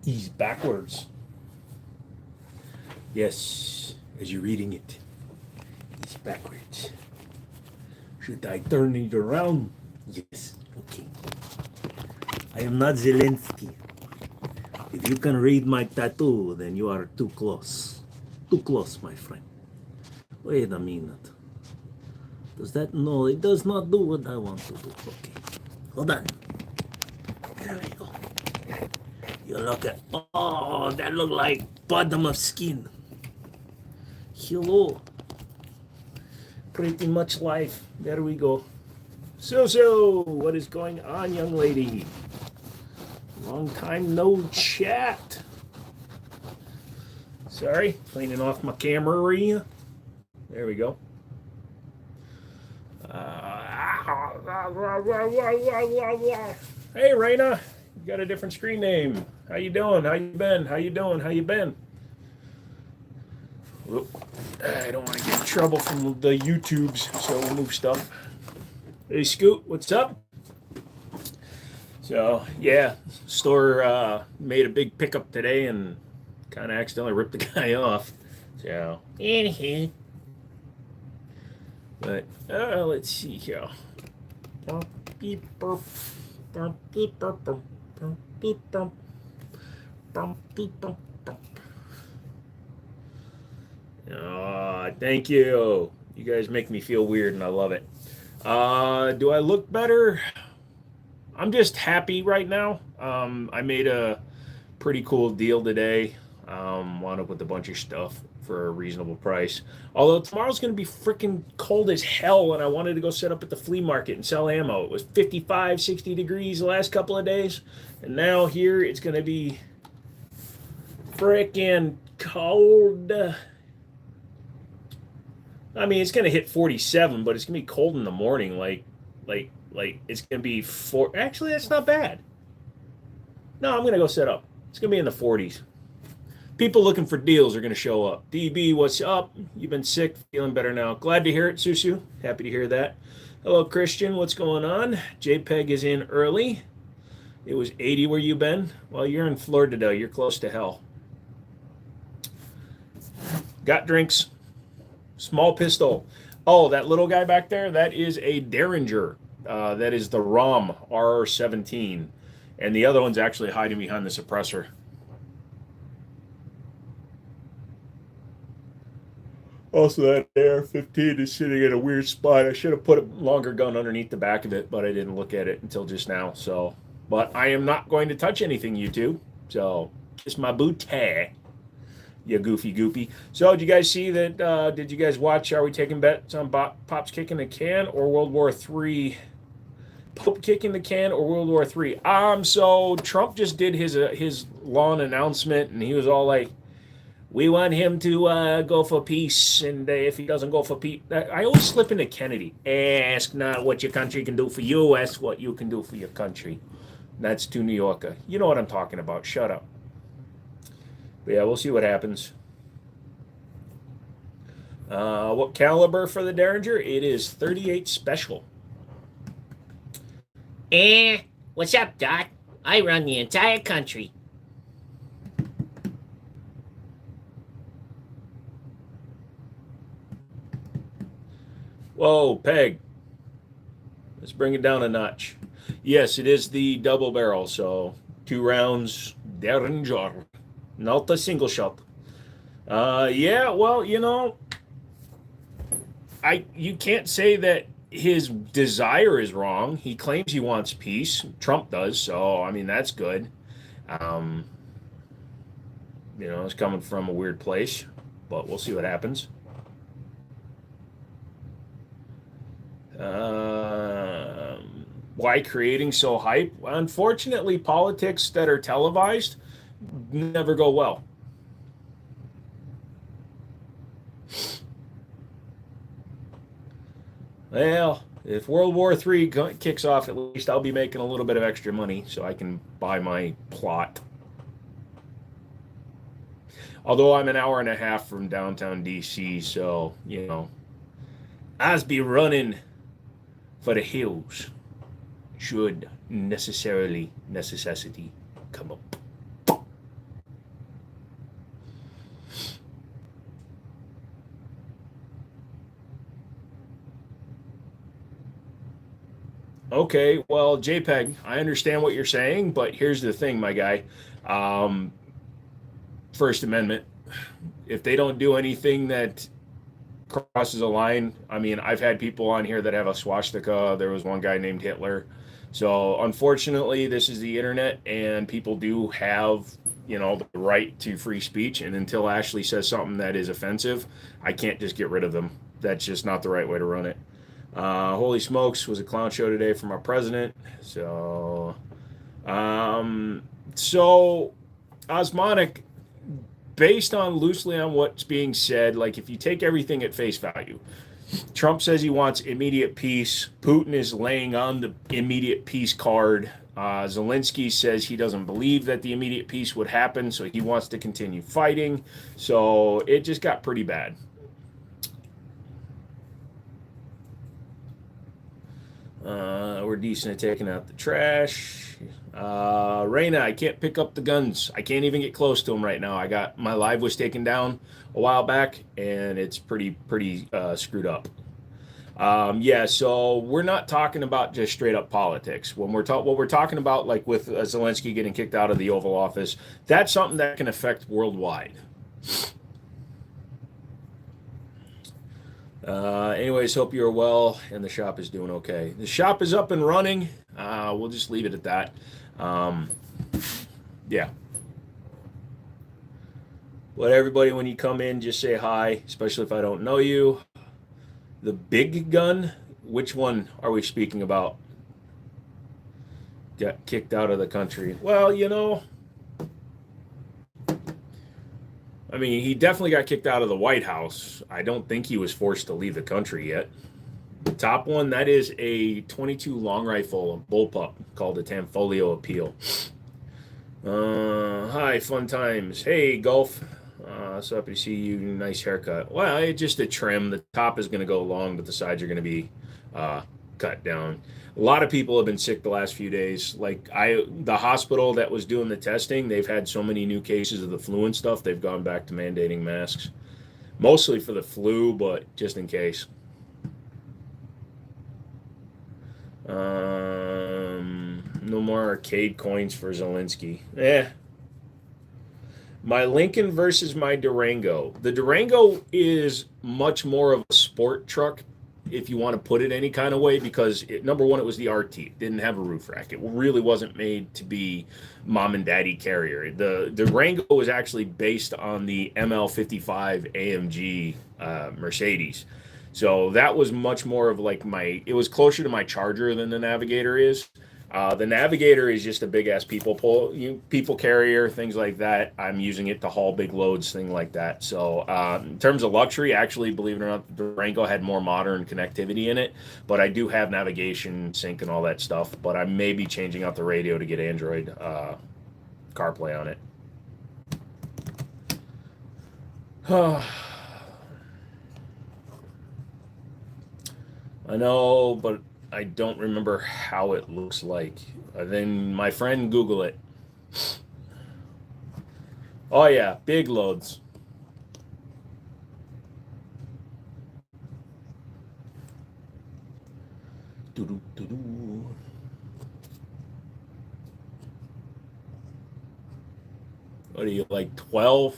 is backwards. Yes, as you're reading it, it's backwards. Should I turn it around? Yes, okay. I am not Zelensky. If you can read my tattoo, then you are too close. Too close, my friend. Wait a minute. Does that? No, it does not do what I want to do. Okay. Hold on. There we go. You look at. Oh, that look like bottom of skin. Hello. Pretty much life. There we go. So, what is going on, young lady? Long time no chat. Sorry, cleaning off my camera. There we go. Hey, Raina, you got a different screen name. How you doing? How you been? How you doing? How you been? Whoop. I don't want to get in trouble from the YouTubes, so we'll move stuff. Hey, Scoot, what's up? So, yeah, store made a big pickup today and kind of accidentally ripped the guy off. So, but let's see here. Thank you. You guys make me feel weird and I love it. Do I look better? I'm just happy right now. I made a pretty cool deal today. Wound up with a bunch of stuff for a reasonable price. Although tomorrow's going to be freaking cold as hell, and I wanted to go set up at the flea market and sell ammo. It was 55, 60 degrees the last couple of days, and now here it's going to be freaking cold. I mean, it's going to hit 47, but it's going to be cold in the morning. Like it's going to be four. Actually, that's not bad. No, I'm going to go set up. It's going to be in the 40s. People looking for deals are going to show up. DB, what's up? You've been sick, feeling better now. Glad to hear it, Susu. Happy to hear that. Hello, Christian. What's going on? JPEG is in early. It was 80 where you been? Well, you're in Florida today. You're close to hell. Got drinks. Small pistol. Oh, that little guy back there, that is a Derringer. That is the ROM R17. And the other one's actually hiding behind the suppressor. Also, that AR-15 is sitting in a weird spot. I should have put a longer gun underneath the back of it, but I didn't look at it until just now. So, but I am not going to touch anything, YouTube. So, it's my booty. You goofy goopy. So, did you guys see that? Did you guys watch Are We Taking Bets on Pops Kicking the Can or World War III? Pope kicking the can or World War III? So Trump just did his long announcement, and he was all like, we want him to go for peace, and if he doesn't go for peace, I always slip into Kennedy. Ask not what your country can do for you, ask what you can do for your country. That's to New Yorker. You know what I'm talking about. Shut up. But yeah, we'll see what happens. What caliber for the Derringer? It is 38 Special. What's up, Doc? I run the entire country. Whoa, Peg. Let's bring it down a notch. Yes, it is the double barrel, so 2 rounds Derringer, not a single shot. Yeah, well, you can't say that his desire is wrong. He claims he wants peace. Trump does, so I mean that's good. It's coming from a weird place, but we'll see what happens. Why creating so hype? Unfortunately, politics that are televised never go well. Well, if World War III kicks off, at least I'll be making a little bit of extra money so I can buy my plot. Although I'm an hour and a half from downtown DC, so, I'll be running for the hills should necessity come up. Okay, well, JPEG, I understand what you're saying, but here's the thing, my guy. Um, First Amendment. If they don't do anything that crosses a line, I mean, I've had people on here that have a swastika. There was one guy named Hitler. So, unfortunately, this is the internet, and people do have, the right to free speech. And until Ashley says something that is offensive, I can't just get rid of them. That's just not the right way to run it. Holy smokes, was a clown show today from our president. Um, so Osmonic, based on loosely on what's being said, like if you take everything at face value, Trump says he wants immediate peace. Putin is laying on the immediate peace card. Zelensky says he doesn't believe that the immediate peace would happen, so he wants to continue fighting. So it just got pretty bad. We're decent at taking out the trash. Raina, I can't pick up the guns. I can't even get close to them right now. I got my live was taken down a while back, and it's pretty screwed up. Yeah, so we're not talking about just straight up politics. When what we're talking about, like with Zelensky getting kicked out of the Oval Office, that's something that can affect worldwide. Anyways, hope you're well and the shop is doing okay. The shop is up and running. We'll just leave it at that. Um, yeah. But everybody, when you come in, just say hi, especially if I don't know you. The big gun, which one are we speaking about? Got kicked out of the country. Well, I mean, he definitely got kicked out of the White House. I don't think he was forced to leave the country yet. The top one, that is a 22 long rifle, a bullpup called a Tanfolio Appeal. Hi, fun times. Hey, Gulf. So happy to see you. Nice haircut. Well, it's just a trim. The top is going to go long, but the sides are going to be cut down. A lot of people have been sick the last few days. Like the hospital that was doing the testing, they've had so many new cases of the flu and stuff. They've gone back to mandating masks, mostly for the flu, but just in case. No more arcade coins for Zelensky. My Lincoln versus my Durango. The Durango is much more of a sport truck, if you want to put it any kind of way, because number one, it was the RT. It didn't have a roof rack. It really wasn't made to be mom and daddy carrier. The Durango was actually based on the ML55 AMG Mercedes. So that was much more of like it was closer to my Charger than the Navigator is. The Navigator is just a big ass people carrier, things like that. I'm using it to haul big loads, thing like that. So in terms of luxury, actually, believe it or not, the Durango had more modern connectivity in it. But I do have navigation, sync, and all that stuff. But I may be changing out the radio to get Android CarPlay on it. I know, but I don't remember how it looks like. Then my friend Google it. Oh yeah, big loads. Doo-doo-doo-doo. What are you, like 12?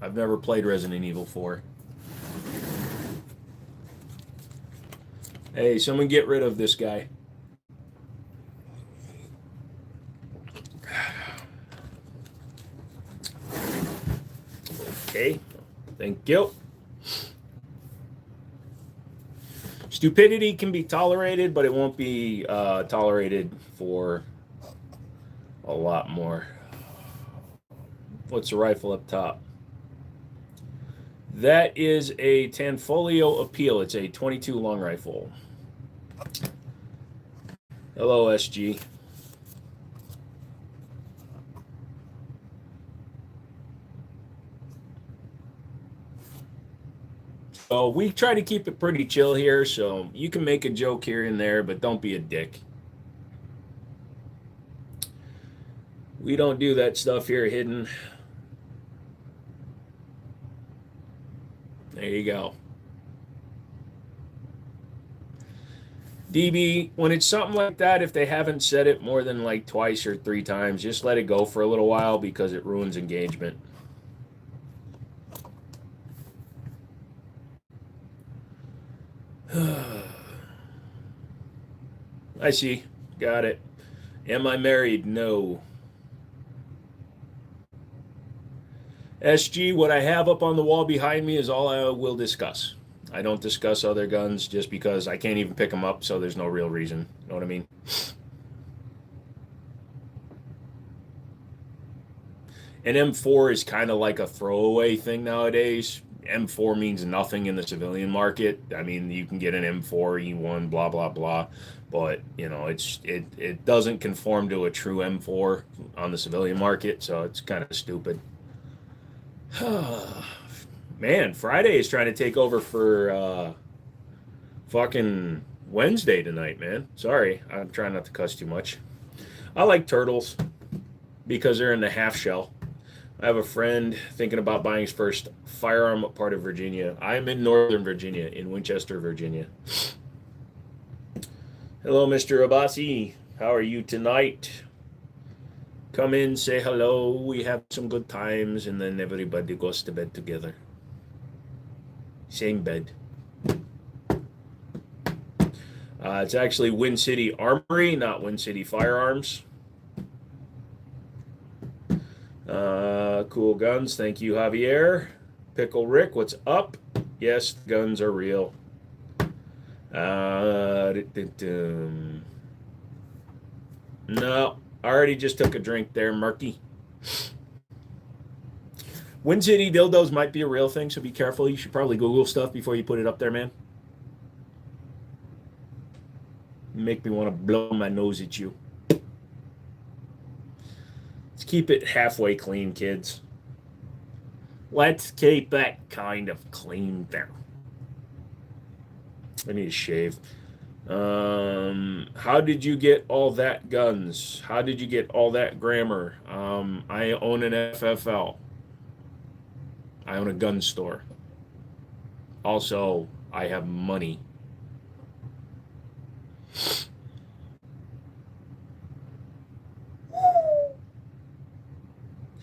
I've never played Resident Evil 4. Hey, someone get rid of this guy. Okay, thank you. Stupidity can be tolerated, but it won't be tolerated for a lot more. What's the rifle up top? That is a Tanfolio Appeal. It's a 22 long rifle. Hello, SG. So we try to keep it pretty chill here, so you can make a joke here and there, but don't be a dick. We don't do that stuff here hidden. There you go. DB, when it's something like that, if they haven't said it more than like twice or three times, just let it go for a little while because it ruins engagement. I see. Got it. Am I married? No. SG, what I have up on the wall behind me is all I will discuss. I don't discuss other guns just because I can't even pick them up, so there's no real reason. Know what I mean? An M4 is kind of like a throwaway thing nowadays. M4 means nothing in the civilian market. I mean, you can get an M4, E1, blah blah blah, but you know, it doesn't conform to a true M4 on the civilian market, so it's kind of stupid. Man, Friday is trying to take over for fucking Wednesday tonight, man. Sorry, I'm trying not to cuss too much. I like turtles because they're in the half shell. I have a friend thinking about buying his first firearm part of Virginia. I'm in Northern Virginia, in Winchester, Virginia. Hello, Mr. Abasi. How are you tonight? Come in, say hello. We have some good times, and then everybody goes to bed together. Same bed. It's actually Wind City Armory, not Wind City Firearms. Cool guns. Thank you, Javier. Pickle Rick, what's up? Yes, the guns are real. No, I already just took a drink there, Murky. Wind City dildos might be a real thing, so be careful. You should probably Google stuff before you put it up there, man. You make me want to blow my nose at you. Let's keep it halfway clean, kids. Let's keep it kind of clean there. I need to shave. How did you get all that guns? How did you get all that grammar? I own an FFL. I own a gun store. Also, I have money.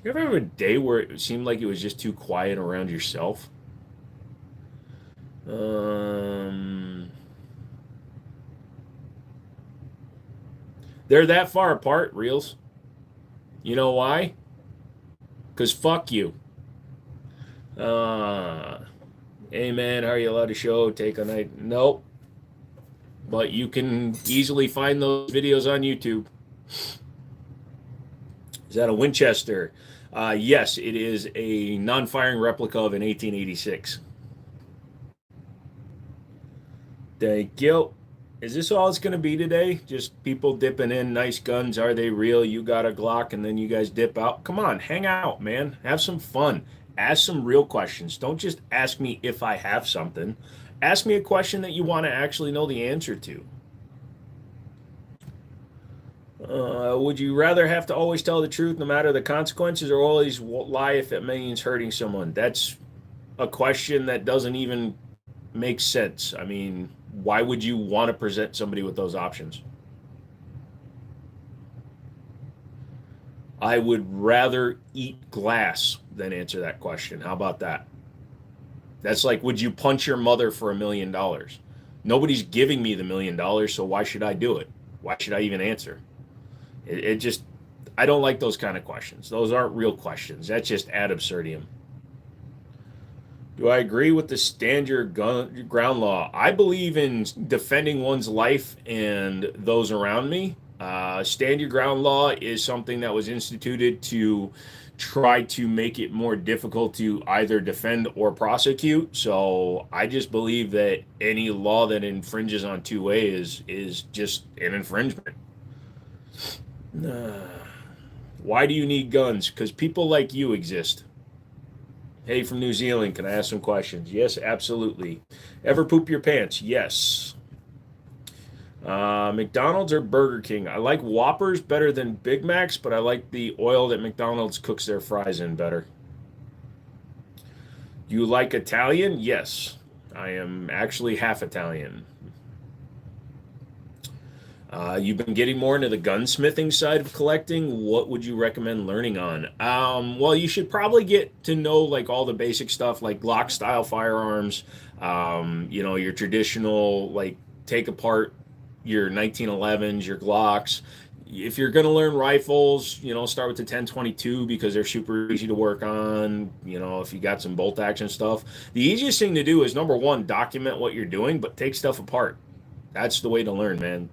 You ever have a day where it seemed like it was just too quiet around yourself? They're that far apart, Reels. You know why? Because fuck you. Hey man, how are you allowed to show? Take a night? Nope. But you can easily find those videos on YouTube. Is that a Winchester? Yes, it is a non-firing replica of an 1886. Thank you. Is this all it's going to be today? Just people dipping in nice guns. Are they real? You got a Glock and then you guys dip out. Come on, hang out, man. Have some fun. Ask some real questions. Don't just ask me if I have something. Ask me a question that you want to actually know the answer to. Would you rather have to always tell the truth no matter the consequences or always lie if it means hurting someone? That's a question that doesn't even make sense. I mean, why would you want to present somebody with those options? I would rather eat glass than answer that question. How about that? That's like, would you punch your mother for $1 million? Nobody's giving me the $1 million, so why should I do it? Why should I even answer? It just, I don't like those kind of questions. Those aren't real questions. That's just ad absurdum. Do I agree with the stand your ground law? I believe in defending one's life and those around me. Stand your ground law is something that was instituted to try to make it more difficult to either defend or prosecute. So I just believe that any law that infringes on 2A is just an infringement. Why do you need guns? Because people like you exist. Hey, from New Zealand, can I ask some questions? Yes, absolutely. Ever poop your pants? Yes. McDonald's or Burger King? I like Whoppers better than Big Macs, but I like the oil that McDonald's cooks their fries in better. You like like Italian? Yes. I am actually half Italian. You've been getting more into the gunsmithing side of collecting. What would you recommend learning on? Well, you should probably get to know like all the basic stuff like Glock style firearms. Your traditional like take apart your 1911s, your Glocks. If you're going to learn rifles, start with the 1022 because they're super easy to work on. If you got some bolt action stuff, the easiest thing to do is number one, document what you're doing, but take stuff apart. That's the way to learn, man.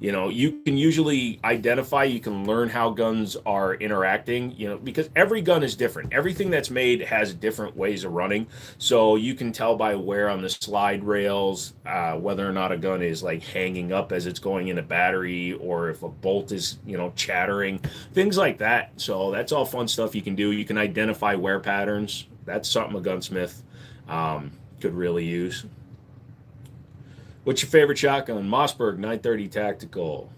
You can usually identify, you can learn how guns are interacting, because every gun is different. Everything that's made has different ways of running. So you can tell by wear on the slide rails, whether or not a gun is like hanging up as it's going in a battery, or if a bolt is, chattering, things like that. So that's all fun stuff you can do. You can identify wear patterns. That's something a gunsmith could really use. What's your favorite shotgun? Mossberg 930 Tactical.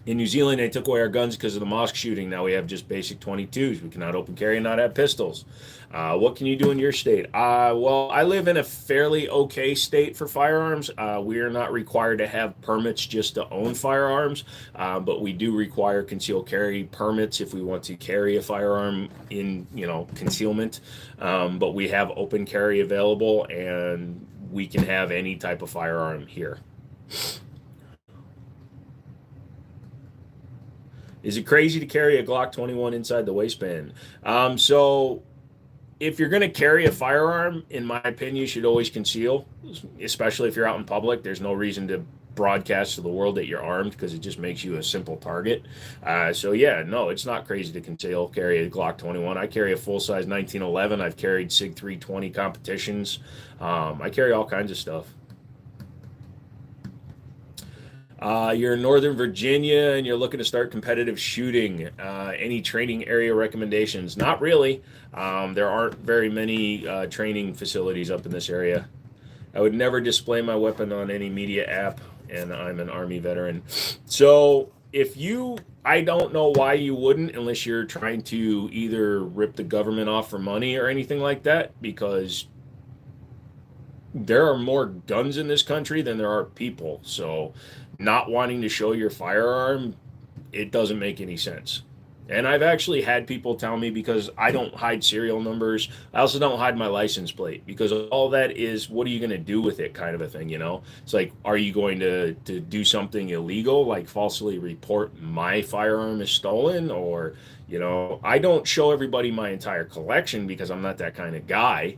In New Zealand, they took away our guns because of the mosque shooting. Now we have just basic 22s. We cannot open carry and not have pistols. What can you do in your state? Well, I live in a fairly okay state for firearms. We are not required to have permits just to own firearms, but we do require concealed carry permits if we want to carry a firearm in, concealment. But we have open carry available, and we can have any type of firearm here. Is it crazy to carry a Glock 21 inside the waistband? So if you're going to carry a firearm, in my opinion, you should always conceal, especially if you're out in public. There's no reason to broadcast to the world that you're armed because it just makes you a simple target. So yeah, no, it's not crazy to conceal carry a Glock 21. I carry a full-size 1911. I've carried SIG 320 competitions. I carry all kinds of stuff. You're in Northern Virginia and you're looking to start competitive shooting. Any training area recommendations? Not really. There aren't very many training facilities up in this area. I would never display my weapon on any media app, and I'm an Army veteran. So I don't know why you wouldn't, unless you're trying to either rip the government off for money or anything like that, because there are more guns in this country than there are people. So not wanting to show your firearm, it doesn't make any sense. And I've actually had people tell me, because I don't hide serial numbers, I also don't hide my license plate, because all that is, what are you going to do with it, kind of a thing, It's like, are you going to do something illegal, like falsely report my firearm is stolen? Or, I don't show everybody my entire collection because I'm not that kind of guy.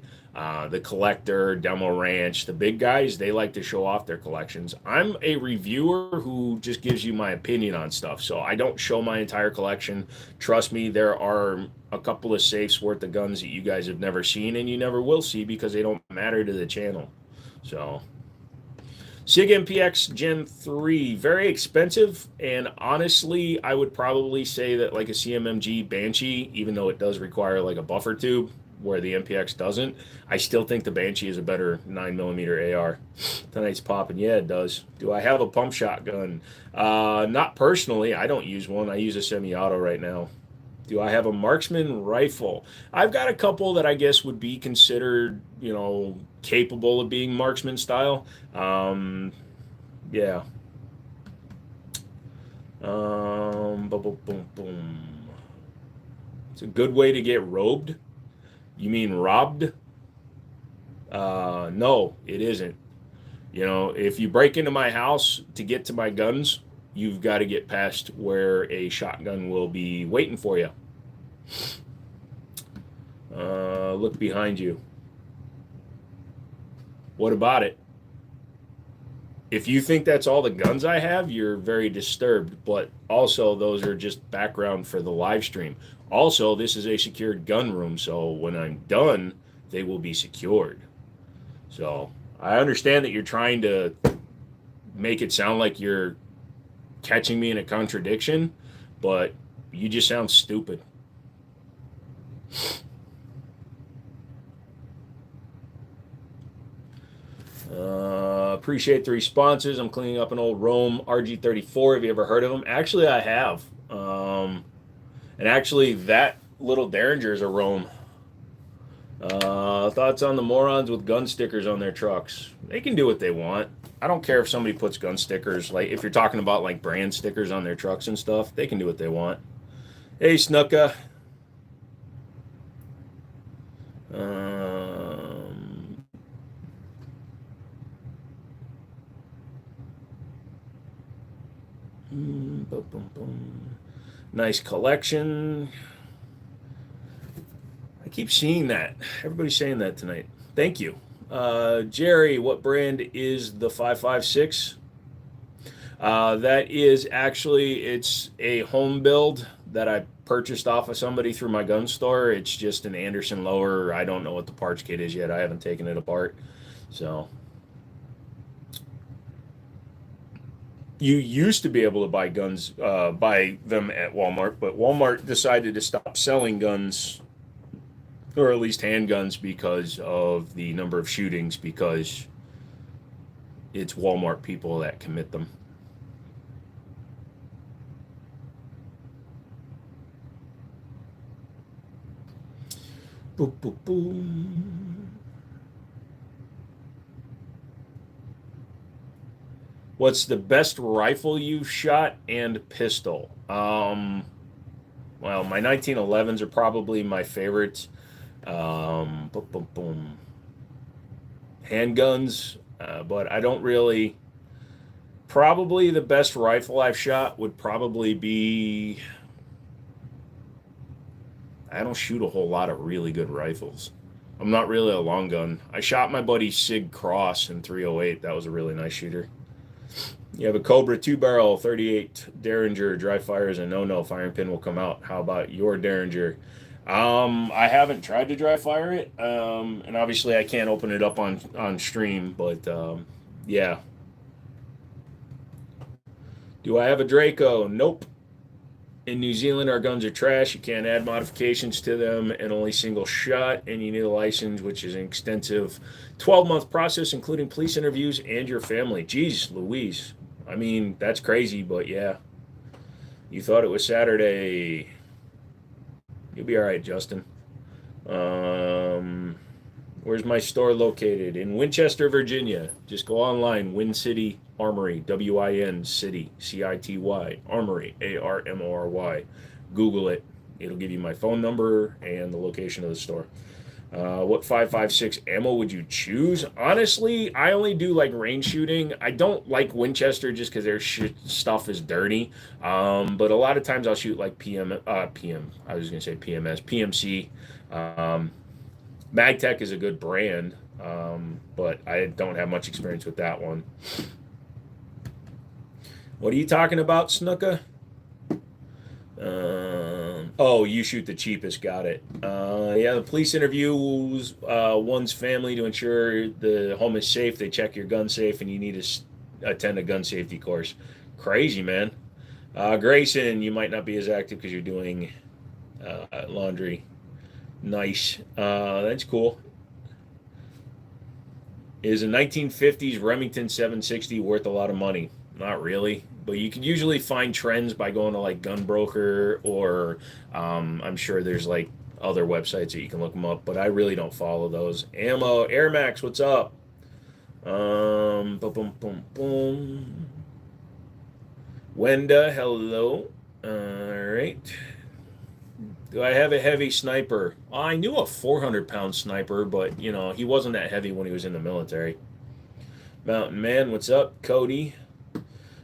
The collector, Demo Ranch, the big guys, they like to show off their collections. I'm a reviewer who just gives you my opinion on stuff, so I don't show my entire collection. Trust me, there are a couple of safes worth of guns that you guys have never seen and you never will see because they don't matter to the channel. So SIG MPX Gen 3, very expensive, and honestly, I would probably say that like a CMMG Banshee, even though it does require like a buffer tube, where the MPX doesn't, I still think the Banshee is a better 9mm AR. Tonight's popping. Yeah, it does. Do I have a pump shotgun? Not personally. I don't use one. I use a semi-auto right now. Do I have a marksman rifle? I've got a couple that I guess would be considered, capable of being marksman style. Yeah. Boom, boom, boom, boom. It's a good way to get robed. You mean robbed? No, it isn't. If you break into my house to get to my guns, you've got to get past where a shotgun will be waiting for you. Look behind you. What about it? If you think that's all the guns I have, you're very disturbed. But also, those are just background for the live stream. Also, this is a secured gun room, so when I'm done, they will be secured. So I understand that you're trying to make it sound like you're catching me in a contradiction, but you just sound stupid. Appreciate the responses. I'm cleaning up an old Rome RG34. Have you ever heard of them? Actually, I have. And actually, that little Derringer is a Rome. Thoughts on the morons with gun stickers on their trucks? They can do what they want. I don't care if somebody puts gun stickers, like if you're talking about like brand stickers on their trucks and stuff, they can do what they want. Hey, Snuka. Um, boom, boom, boom. Nice collection. I keep seeing that. Everybody's saying that tonight. Thank you. Jerry, what brand is the 5.56? That is actually, it's a home build that I purchased off of somebody through my gun store. It's just an Anderson lower. I don't know what the parts kit is yet. I haven't taken it apart. So you used to be able to buy guns, buy them at Walmart, but Walmart decided to stop selling guns, or at least handguns, because of the number of shootings, because it's Walmart people that commit them. Boop, boop, boom. What's the best rifle you've shot and pistol? Well, my 1911s are probably my favorites. Boom, boom, boom. Handguns, but I don't really. Probably the best rifle I've shot would probably be. I don't shoot a whole lot of really good rifles. I'm not really a long gun. I shot my buddy Sig Cross in 308. That was a really nice shooter. You have a Cobra 2-barrel 38 Derringer. Dry fire is a no-no. Firing pin will come out. How about your Derringer? I haven't tried to dry fire it, and obviously I can't open it up on stream. But yeah. Do I have a Draco? Nope. In New Zealand, our guns are trash. You can't add modifications to them, and only single shot, and you need a license, which is an extensive 12-month process, including police interviews and your family. Jeez Louise. I mean, that's crazy, but yeah. You thought it was Saturday. You'll be all right, Justin. Where's my store located? In Winchester, Virginia. Just go online, Win City Armory, WIN City, CITY, Armory, ARMORY. Google it. It'll give you my phone number and the location of the store. What 5.56 ammo would you choose? Honestly, I only do like range shooting. I don't like Winchester just because their stuff is dirty. But a lot of times I'll shoot like PM. I was gonna say PMS, PMC. Magtech is a good brand, but I don't have much experience with that one. What are you talking about, Snuka? Oh, you shoot the cheapest. Got it. Yeah, the police interviews one's family to ensure the home is safe. They check your gun safe, and you need to attend a gun safety course. Crazy, man. Grayson, you might not be as active because you're doing laundry. Nice. That's cool. Is a 1950s Remington 760 worth a lot of money? Not really, but you can usually find trends by going to like Gunbroker, or I'm sure there's like other websites that you can look them up, but I really don't follow those. Ammo, Air Max, what's up? Boom, boom, boom, boom. Wenda, hello. All right. Do I have a heavy sniper? I knew a 400-pound sniper, but you know he wasn't that heavy when he was in the military. Mountain Man, what's up? Cody.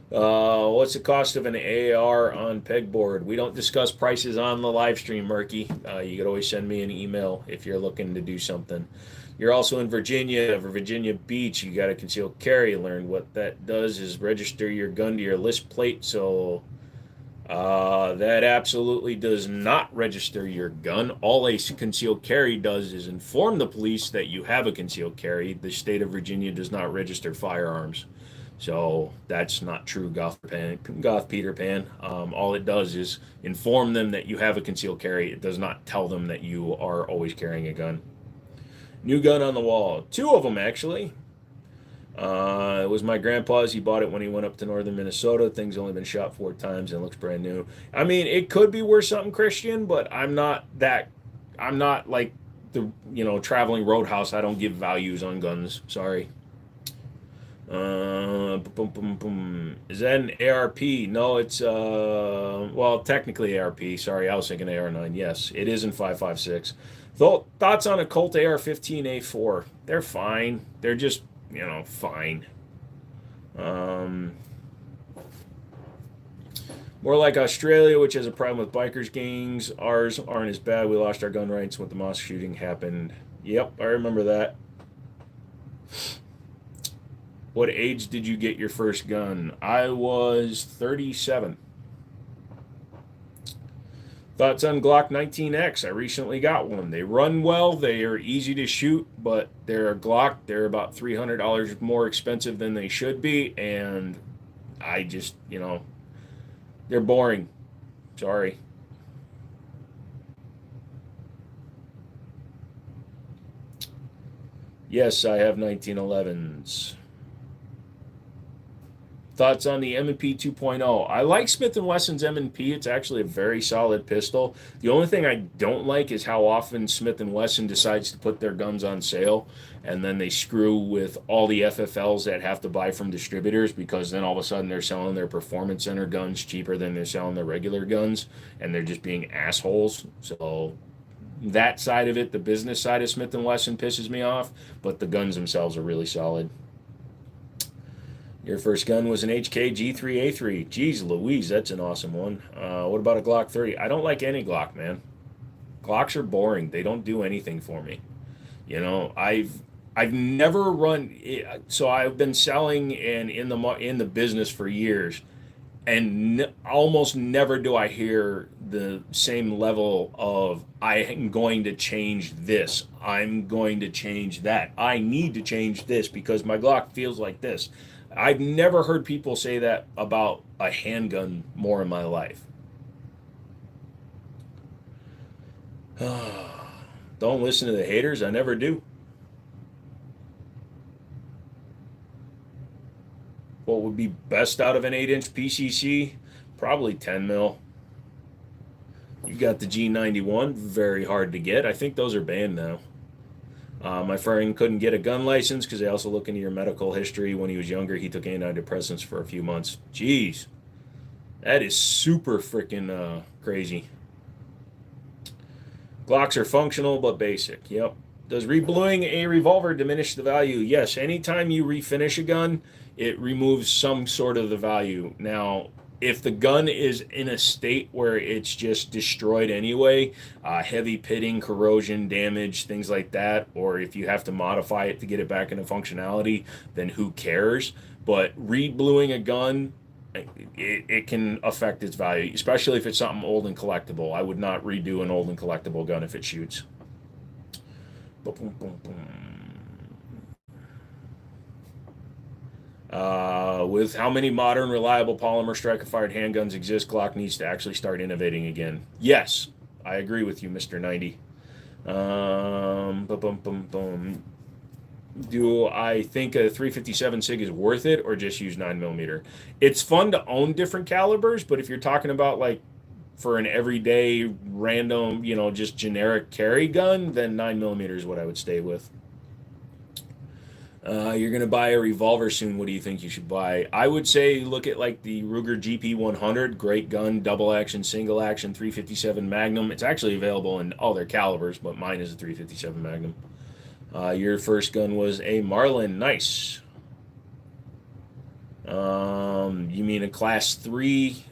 What's the cost of an AR on pegboard? We don't discuss prices on the live stream, Murky. You could always send me an email if you're looking to do something. You're also in Virginia, Virginia Beach. You got a concealed carry. Learn what that does is register your gun to your list plate. So that absolutely does not register your gun. All a concealed carry does is inform the police that you have a concealed carry. The state of Virginia does not register firearms. So that's not true, Goth Peter Pan. All it does is inform them that you have a concealed carry. It does not tell them that you are always carrying a gun. New gun on the wall. 2 of them, actually. It was my grandpa's. He bought it when he went up to northern Minnesota. Thing's only been shot 4 times and looks brand new. I mean, it could be worth something, Christian, but I'm not like the traveling roadhouse. I don't give values on guns. Sorry. Boom, boom, boom. Is that an ARP? No, it's well, technically ARP. Sorry, I was thinking AR9. Yes, it is in 5.56. Thoughts on a Colt AR-15A4? They're fine. They're just fine. More like Australia, which has a problem with bikers gangs. Ours aren't as bad. We lost our gun rights when the mosque shooting happened. Yep, I remember that. What age did you get your first gun? I was 37. Thoughts on Glock 19X? I recently got one. They run well. They are easy to shoot, but they're a Glock. They're about $300 more expensive than they should be, and I just, they're boring. Sorry. Yes, I have 1911s. Thoughts on the M&P 2.0? I like Smith & Wesson's M&P. It's actually a very solid pistol. The only thing I don't like is how often Smith & Wesson decides to put their guns on sale, and then they screw with all the FFLs that have to buy from distributors, because then all of a sudden they're selling their Performance Center guns cheaper than they're selling their regular guns, and they're just being assholes. So that side of it, the business side of Smith & Wesson, pisses me off, but the guns themselves are really solid. Your first gun was an HK G3A3. Jeez Louise, that's an awesome one. What about a Glock 30? I don't like any Glock, man. Glocks are boring. They don't do anything for me. I've never run. So I've been selling and in the business for years, and almost never do I hear the same level of I'm going to change this. I'm going to change that. I need to change this because my Glock feels like this. I've never heard people say that about a handgun more in my life. Don't listen to the haters. I never do. What would be best out of an 8-inch PCC? Probably 10 mil. You got the G91, very hard to get. I think those are banned now. My friend couldn't get a gun license because they also look into your medical history. When he was younger, he took antidepressants for a few months. Jeez, that is super freaking crazy. Glocks are functional but basic. Yep. Does rebluing a revolver diminish the value? Yes. Anytime you refinish a gun, it removes some sort of the value. Now, if the gun is in a state where it's just destroyed anyway, heavy pitting, corrosion, damage, things like that, or if you have to modify it to get it back into functionality, then who cares? But rebluing a gun, it can affect its value, especially if it's something old and collectible. I would not redo an old and collectible gun if it shoots. Boom, boom, boom, boom. With how many modern, reliable polymer striker-fired handguns exist, Glock needs to actually start innovating again. Yes, I agree with you, Mr. 90. Boom, boom, boom, boom. Do I think a 357 SIG is worth it, or just use 9mm? It's fun to own different calibers, but if you're talking about like for an everyday random, just generic carry gun, then 9mm is what I would stay with. You're going to buy a revolver soon. What do you think you should buy? I would say look at like the Ruger GP100. Great gun, double action, single action, 357 Magnum. It's actually available in all their calibers, but mine is a 357 Magnum. Your first gun was a Marlin. Nice. You mean a class 3,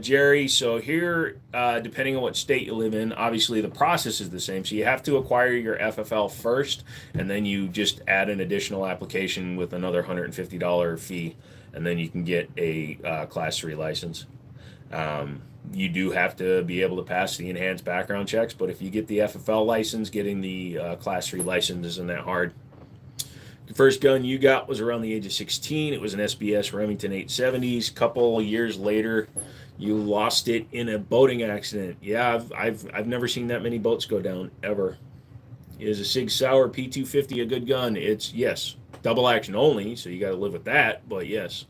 Jerry? So here, depending on what state you live in, obviously the process is the same. So you have to acquire your FFL first, and then you just add an additional application with another $150 fee, and then you can get a class 3 license. You do have to be able to pass the enhanced background checks, but if you get the FFL license, getting the class 3 license isn't that hard. The first gun you got was around the age of 16. It was an SBS Remington 870s. Couple years later, you lost it in a boating accident. Yeah, I've never seen that many boats go down ever. Is a Sig Sauer P250 a good gun? It's yes, double action only, so you got to live with that. But yes.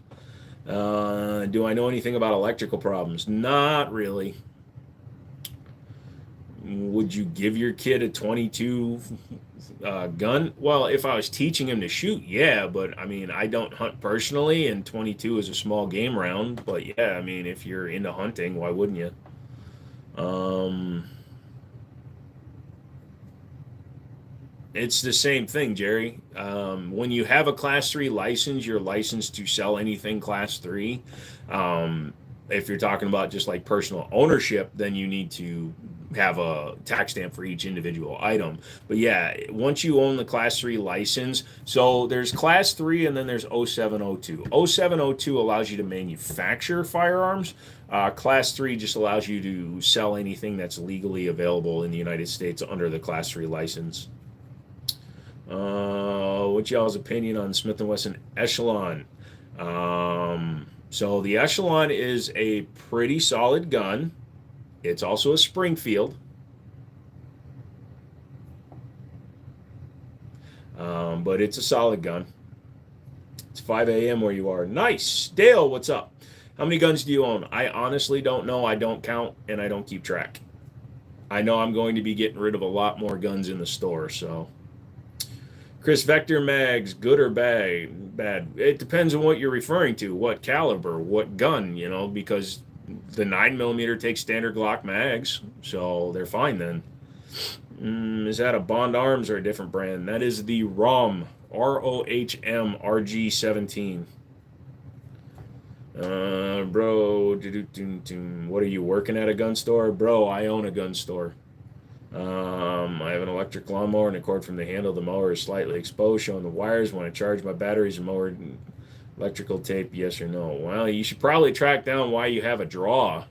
Do I know anything about electrical problems? Not really. Would Would you give your kid a 22 gun? Well, if I was teaching him to shoot, yeah, but I mean, I don't hunt personally, and 22 is a small game round. But yeah, I mean, if you're into hunting, why wouldn't you? Um, it's the same thing, Jerry. When you have a class 3 license, you're licensed to sell anything class 3. If you're talking about just like personal ownership, then you need to have a tax stamp for each individual item. But yeah, once you own the class 3 license, so there's class 3 and then there's 0702. 0702 allows you to manufacture firearms. Class 3 just allows you to sell anything that's legally available in the United States under the class 3 license. What's y'all's opinion on Smith & Wesson Echelon? So the Echelon is a pretty solid gun. It's also a Springfield. But it's a solid gun. It's 5 a.m. where you are. Nice. Dale, what's up? How many guns do you own? I honestly don't know. I don't count, and I don't keep track. I know I'm going to be getting rid of a lot more guns in the store, so... Chris, Vector mags, good or bad? Bad. It depends on what you're referring to, what caliber, what gun, because the 9mm takes standard Glock mags, so they're fine then. Is that a Bond Arms or a different brand? That is the ROM, ROHM RG17. Bro, what are you working at a gun store? Bro, I own a gun store. I have an electric lawnmower and the cord from the handle of the mower is slightly exposed, showing the wires. When I charge my batteries and mower, electrical tape, yes or no? Well, you should probably track down why you have a draw.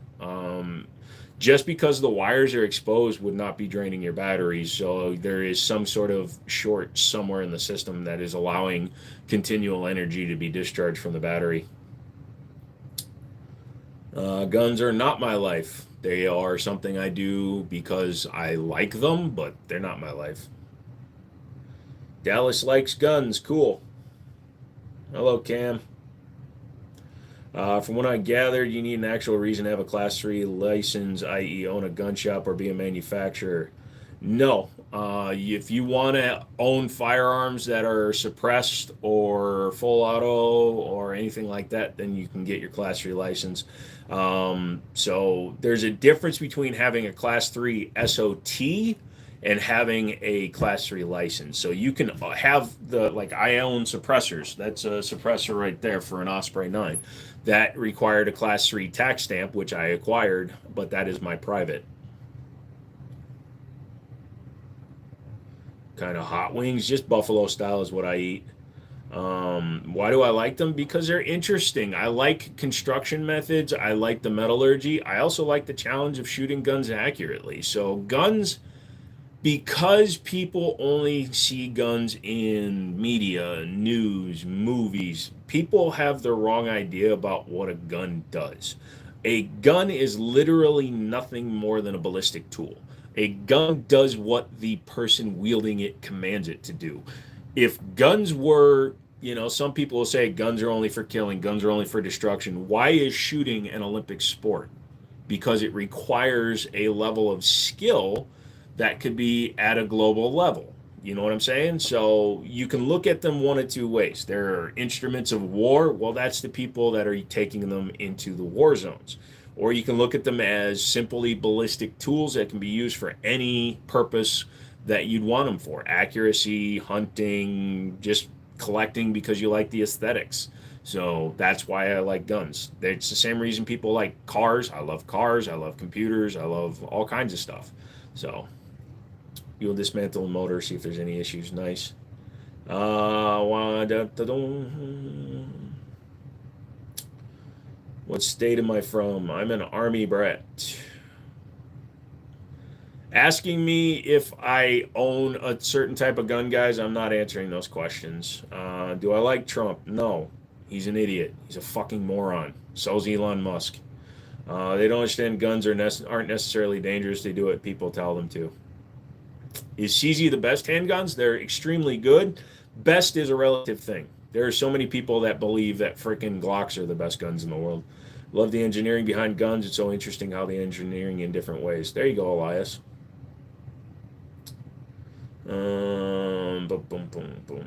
Just because the wires are exposed would not be draining your batteries, so there is some sort of short somewhere in the system that is allowing continual energy to be discharged from the battery. Guns are not my life. They are something I do because I like them, but they're not my life. Dallas likes guns. Cool. Hello, Cam. From what I gathered, you need an actual reason to have a Class 3 license, i.e. own a gun shop or be a manufacturer. No. If you want to own firearms that are suppressed or full auto or anything like that, then you can get your Class 3 license. So there's a difference between having a Class 3 SOT and having a Class 3 license. So you can have I own suppressors. That's a suppressor right there for an Osprey 9. That required a Class 3 tax stamp, which I acquired, but that is my private. Kind of hot wings, just buffalo style is what I eat. Why do I like them? Because they're interesting. I like construction methods. I like the metallurgy. I also like the challenge of shooting guns accurately. So guns, because people only see guns in media, news, movies, people have the wrong idea about what a gun does. A gun is literally nothing more than a ballistic tool. A gun does what the person wielding it commands it to do. If guns were, some people will say guns are only for killing, guns are only for destruction. Why is shooting an Olympic sport? Because it requires a level of skill that could be at a global level. You know what I'm saying? So you can look at them one of two ways. There are instruments of war. Well, that's the people that are taking them into the war zones. Or you can look at them as simply ballistic tools that can be used for any purpose that you'd want them for. Accuracy, hunting, just collecting because you like the aesthetics. So that's why I like guns. It's the same reason people like cars. I love cars. I love computers. I love all kinds of stuff. So you'll dismantle the motor, see if there's any issues. Nice. What state am I from? I'm an Army brat. Asking me if I own a certain type of gun, guys, I'm not answering those questions. Do I like Trump? No. He's an idiot. He's a fucking moron. So's Elon Musk. They don't understand guns aren't necessarily dangerous. They do what people tell them to. Is CZ the best handguns? They're extremely good. Best is a relative thing. There are so many people that believe that freaking Glocks are the best guns in the world. Love the engineering behind guns. It's so interesting how the engineering in different ways. There you go, Elias. Boom, boom, boom, boom, boom.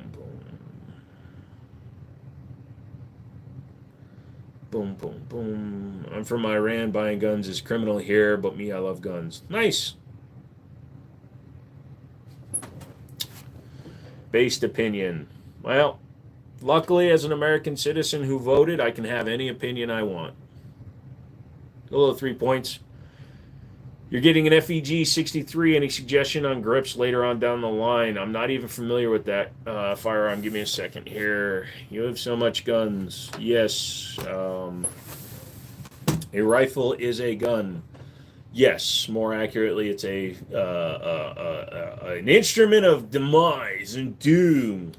Boom, boom, boom. I'm from Iran. Buying guns is criminal here, but me, I love guns. Nice. Based opinion. Well, luckily, as an American citizen who voted, I can have any opinion I want. A little 3 points. You're getting an FEG 63. Any suggestion on grips later on down the line? I'm not even familiar with that firearm. Give me a second here. You have so much guns. Yes. A rifle is a gun. Yes, more accurately, it's an instrument of demise and doom.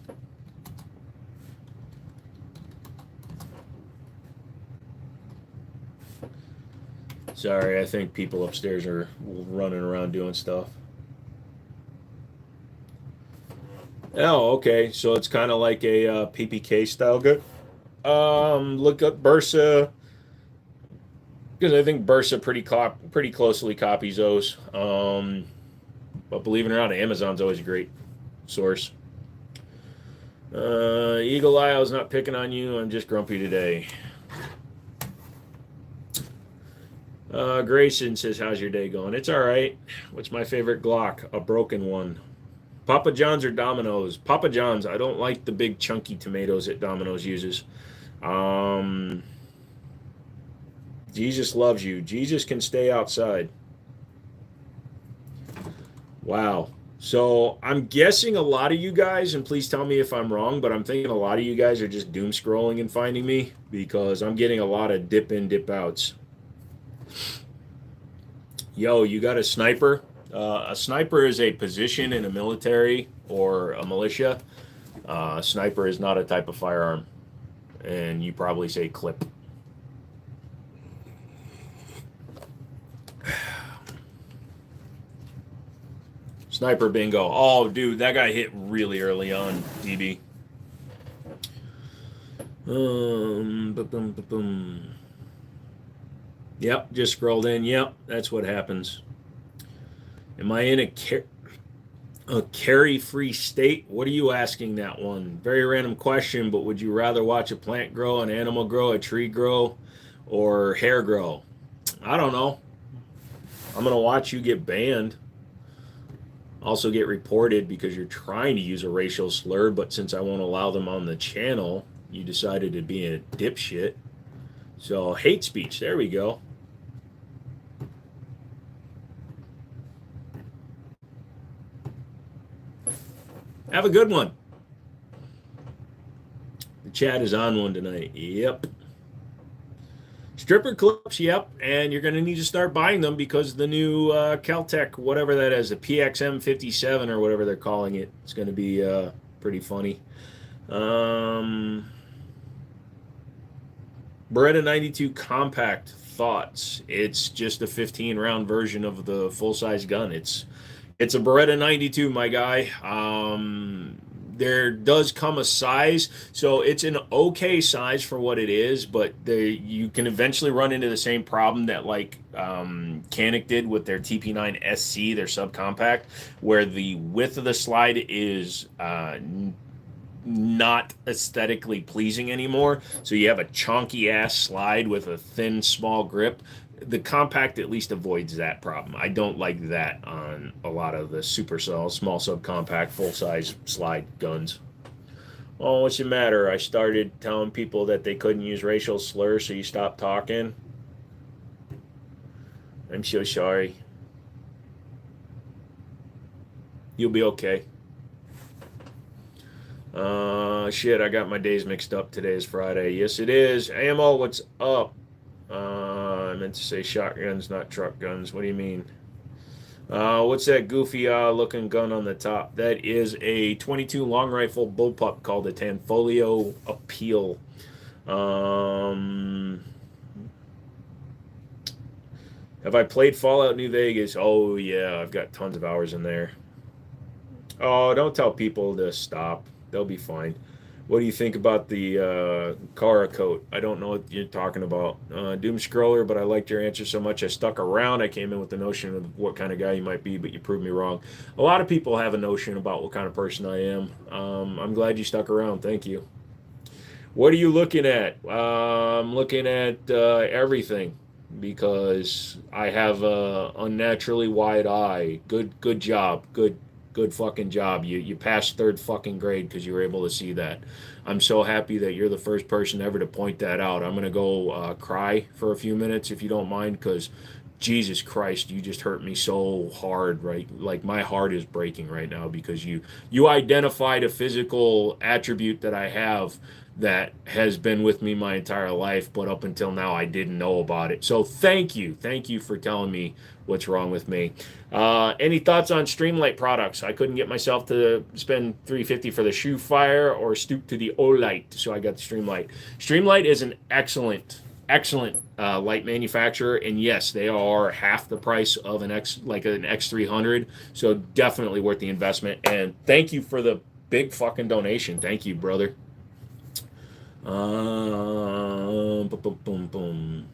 Sorry, I think people upstairs are running around doing stuff. Oh, okay. So it's kind of like a PPK style gun. Look up Bursa because I think Bursa pretty closely copies those. But believe it or not, Amazon's always a great source. Eagle Eye, I was not picking on you. I'm just grumpy today. Grayson says, how's your day going? It's all right. What's my favorite Glock? A broken one. Papa John's or Domino's? Papa John's. I don't like the big chunky tomatoes that Domino's uses. Jesus loves you. Jesus can stay outside. Wow. So I'm guessing a lot of you guys, and please tell me if I'm wrong, but I'm thinking a lot of you guys are just doom scrolling and finding me because I'm getting a lot of dip in, dip outs. Yo, you got a sniper? A sniper is a position in a military or a militia. Sniper is not a type of firearm. And you probably say clip. Sniper bingo. Oh, dude, that guy hit really early on, DB. Boom, boom, boom. Yep, just scrolled in. Yep, that's what happens. Am I in a carry-free state? What are you asking that one? Very random question, but would you rather watch a plant grow, an animal grow, a tree grow, or hair grow? I don't know. I'm going to watch you get banned. Also get reported because you're trying to use a racial slur, but since I won't allow them on the channel, you decided to be a dipshit. So, hate speech. There we go. Have a good one. The chat is on one tonight. Yep. Stripper clips, yep. And you're going to need to start buying them because the new Caltech, whatever that is, the PXM 57 or whatever they're calling it, it's going to be pretty funny. Beretta 92 compact thoughts. It's just a 15-round version of the full-size gun. It's a Beretta 92, my guy. There does come a size, so it's an okay size for what it is, but you can eventually run into the same problem that like Canik did with their TP9 SC, their subcompact, where the width of the slide is not aesthetically pleasing anymore. So you have a chunky ass slide with a thin, small grip. The compact at least avoids that problem. I don't like that on a lot of the super small subcompact, full-size slide guns. Oh, what's the matter? I started telling people that they couldn't use racial slurs, so you stopped talking. I'm so sorry. You'll be okay. Shit, I got my days mixed up. Today is Friday. Yes, it is. AMO, what's up? I meant to say shotguns, not truck guns. What do you mean? What's that goofy looking gun on the top? That is a 22 long rifle bullpup called a Tanfolio Appeal. Have I played Fallout New Vegas? Oh, yeah, I've got tons of hours in there. Oh, don't tell people to stop. They'll be fine. What do you think about the Kara coat? I don't know what you're talking about. Doom Scroller, but I liked your answer so much I stuck around. I came in with the notion of what kind of guy you might be, but you proved me wrong. A lot of people have a notion about what kind of person I am. I'm glad you stuck around. Thank you. What are you looking at? I'm looking at everything because I have a unnaturally wide eye. Good job. Good fucking job. You passed third fucking grade because you were able to see that. I'm so happy that you're the first person ever to point that out. I'm gonna go cry for a few minutes if you don't mind, because Jesus Christ, you just hurt me so hard, right? Like my heart is breaking right now because you identified a physical attribute that I have that has been with me my entire life, but up until now I didn't know about it. So thank you for telling me what's wrong with me. Any thoughts on Streamlight products? I couldn't get myself to spend $350 for the Shoe Fire or stoop to the Olight, so I got the Streamlight. Streamlight is an excellent light manufacturer, and yes, they are half the price of an X300, so definitely worth the investment. And thank you for the big fucking donation. Thank you, brother. Boom, boom, boom, boom.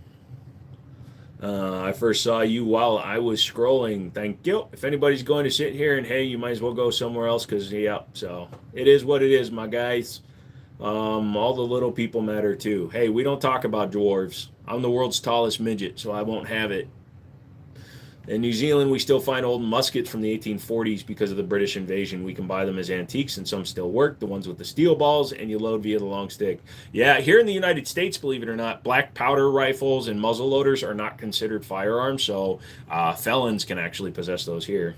I first saw you while I was scrolling. Thank you. If anybody's going to sit here and hey, you might as well go somewhere else because, yeah, so it is what it is, my guys. All the little people matter too. Hey, we don't talk about dwarves. I'm the world's tallest midget, so I won't have it. In New Zealand, we still find old muskets from the 1840s because of the British invasion. We can buy them as antiques, and some still work. The ones with the steel balls, and you load via the long stick. Yeah, here in the United States, believe it or not, black powder rifles and muzzle loaders are not considered firearms, so felons can actually possess those here.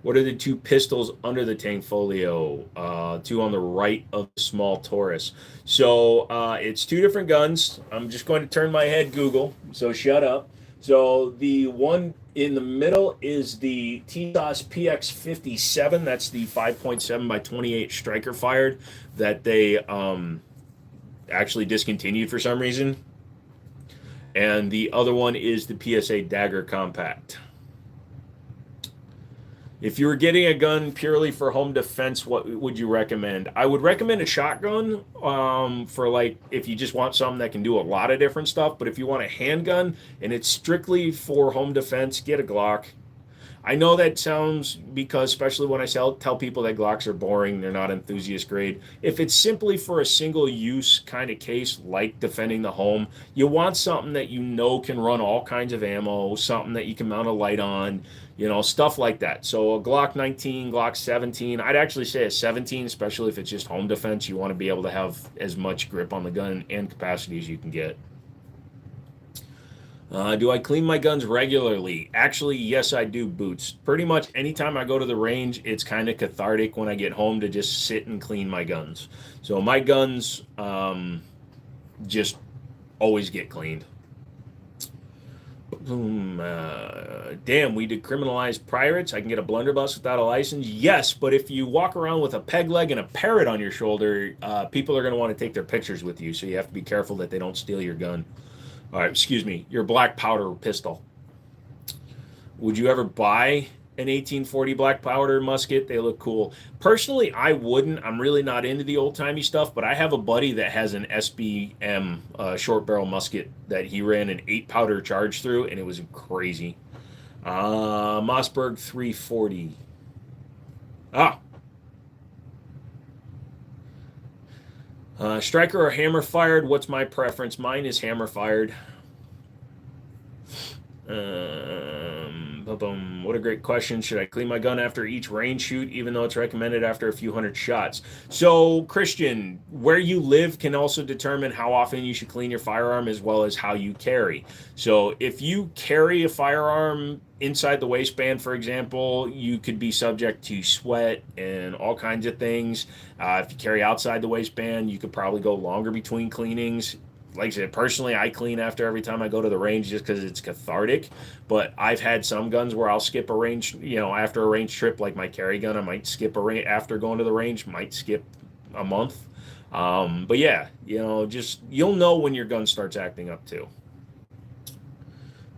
What are the two pistols under the tank folio? Two on the right of the small Taurus. So it's two different guns. I'm just going to turn my head Google, so shut up. So the one in the middle is the TSOS PX57. That's the 5.7 by 28 striker fired that they actually discontinued for some reason. And the other one is the PSA Dagger Compact. If you were getting a gun purely for home defense, what would you recommend? I would recommend a shotgun for like if you just want something that can do a lot of different stuff. But if you want a handgun and it's strictly for home defense, get a Glock. I know that sounds because especially when I tell people that Glocks are boring, they're not enthusiast grade. If it's simply for a single use kind of case like defending the home, you want something that you know can run all kinds of ammo, something that you can mount a light on, stuff like that. So a Glock 19, Glock 17, I'd actually say a 17, especially if it's just home defense. You want to be able to have as much grip on the gun and capacity as you can get. Do I clean my guns regularly? Actually, yes, I do, Boots. Pretty much anytime I go to the range, it's kind of cathartic when I get home to just sit and clean my guns. So my guns just always get cleaned. Damn, we decriminalize pirates. I can get a blunderbuss without a license. Yes, but if you walk around with a peg leg and a parrot on your shoulder, people are going to want to take their pictures with you. So you have to be careful that they don't steal your gun. All right, excuse me, your black powder pistol. Would you ever buy an 1840 black powder musket? They look cool. Personally, I wouldn't. I'm really not into the old-timey stuff, but I have a buddy that has an SBM short barrel musket that he ran an 8-powder charge through, and it was crazy. Mossberg 340. Striker or hammer fired? What's my preference? Mine is hammer fired. What a great question. Should I clean my gun after each range shoot, even though it's recommended after a few hundred shots? So, Christian, where you live can also determine how often you should clean your firearm as well as how you carry. So, if you carry a firearm inside the waistband, for example, you could be subject to sweat and all kinds of things. If you carry outside the waistband, you could probably go longer between cleanings. Like I said, personally, I clean after every time I go to the range just because it's cathartic. But I've had some guns where I'll skip a range, after a range trip, like my carry gun, I might skip a range after going to the range, might skip a month. But yeah, just you'll know when your gun starts acting up too.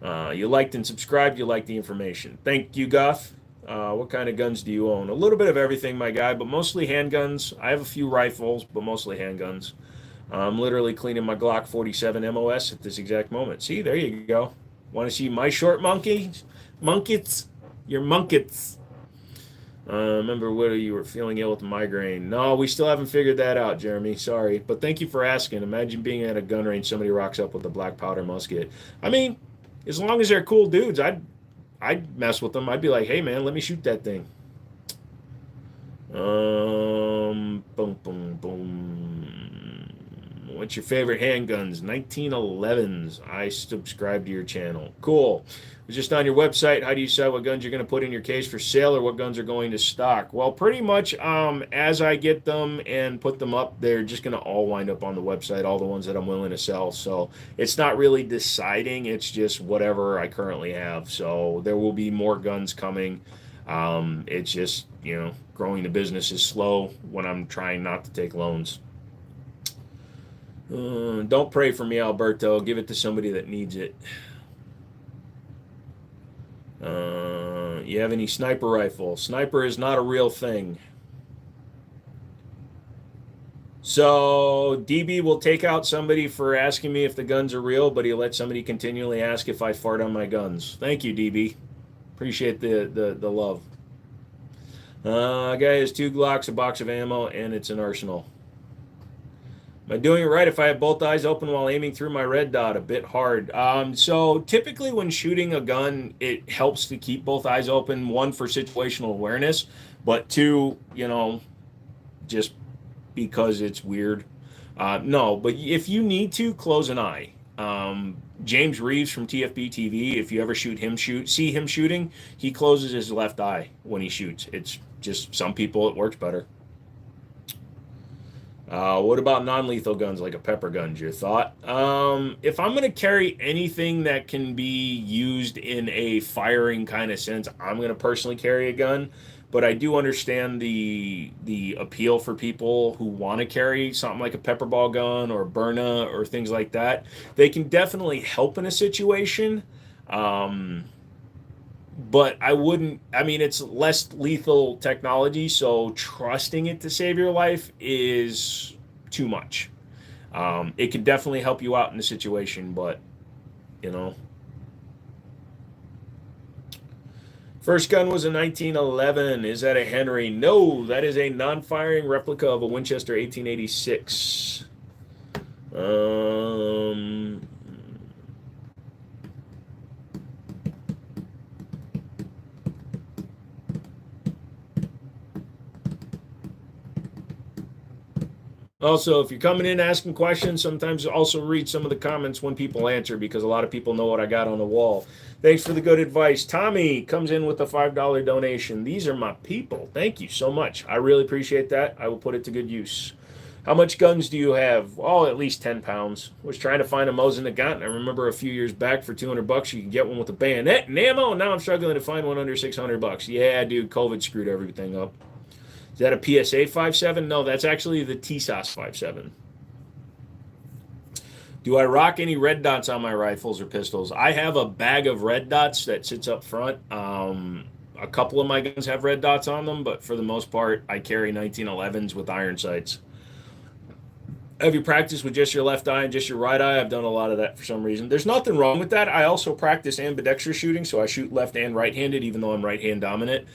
You liked and subscribed. You liked the information. Thank you, Goth. What kind of guns do you own? A little bit of everything, my guy, but mostly handguns. I have a few rifles, but mostly handguns. I'm literally cleaning my Glock 47 MOS at this exact moment. See, there you go. Want to see my short monkey? Munkets? Your munkets. Remember whether you were feeling ill with migraine. No, we still haven't figured that out, Jeremy. Sorry. But thank you for asking. Imagine being at a gun range, somebody rocks up with a black powder musket. I mean, as long as they're cool dudes, I'd mess with them. I'd be like, hey man, let me shoot that thing. Boom, boom, boom. What's your favorite handguns? 1911s. I subscribe to your channel. Cool. It's just on your website. How do you decide what guns you're going to put in your case for sale or what guns are going to stock? Well, pretty much as I get them and put them up, they're just going to all wind up on the website, all the ones that I'm willing to sell. So it's not really deciding. It's just whatever I currently have. So there will be more guns coming. It's just, growing the business is slow when I'm trying not to take loans. Don't pray for me, Alberto. Give it to somebody that needs it. You have any sniper rifle? Sniper is not a real thing. So DB will take out somebody for asking me if the guns are real, but he'll let somebody continually ask if I fart on my guns. Thank you, DB. Appreciate the love. Guy has 2 Glocks, a box of ammo, and it's an arsenal. Am I doing it right if I have both eyes open while aiming through my red dot? A bit hard. So typically when shooting a gun, it helps to keep both eyes open. 1, for situational awareness, but 2, just because it's weird. No, but if you need to, close an eye. James Reeves from TFB TV, if you ever see him shooting, he closes his left eye when he shoots. It's just some people, it works better. What about non-lethal guns like a pepper gun? Your thought? If I'm going to carry anything that can be used in a firing kind of sense, I'm going to personally carry a gun. But I do understand the appeal for people who want to carry something like a pepper ball gun or Byrna or things like that. They can definitely help in a situation. But I wouldn't, it's less lethal technology, so trusting it to save your life is too much. It can definitely help you out in the situation, but, First gun was a 1911. Is that a Henry? No, that is a non-firing replica of a Winchester 1886. Also, if you're coming in asking questions, sometimes also read some of the comments when people answer because a lot of people know what I got on the wall. Thanks for the good advice. Tommy comes in with a $5 donation. These are my people. Thank you so much. I really appreciate that. I will put it to good use. How much guns do you have? Oh, at least 10 pounds. Was trying to find a Mosin Nagant. I remember a few years back for $200 you could get one with a bayonet and ammo. Now I'm struggling to find one under $600. Yeah, dude, COVID screwed everything up. Is that a PSA 5.7? No, that's actually the TSAS 5.7. Do I rock any red dots on my rifles or pistols? I have a bag of red dots that sits up front. A couple of my guns have red dots on them, but for the most part, I carry 1911s with iron sights. Have you practiced with just your left eye and just your right eye? I've done a lot of that for some reason. There's nothing wrong with that. I also practice ambidextrous shooting, so I shoot left and right-handed, even though I'm right-hand dominant.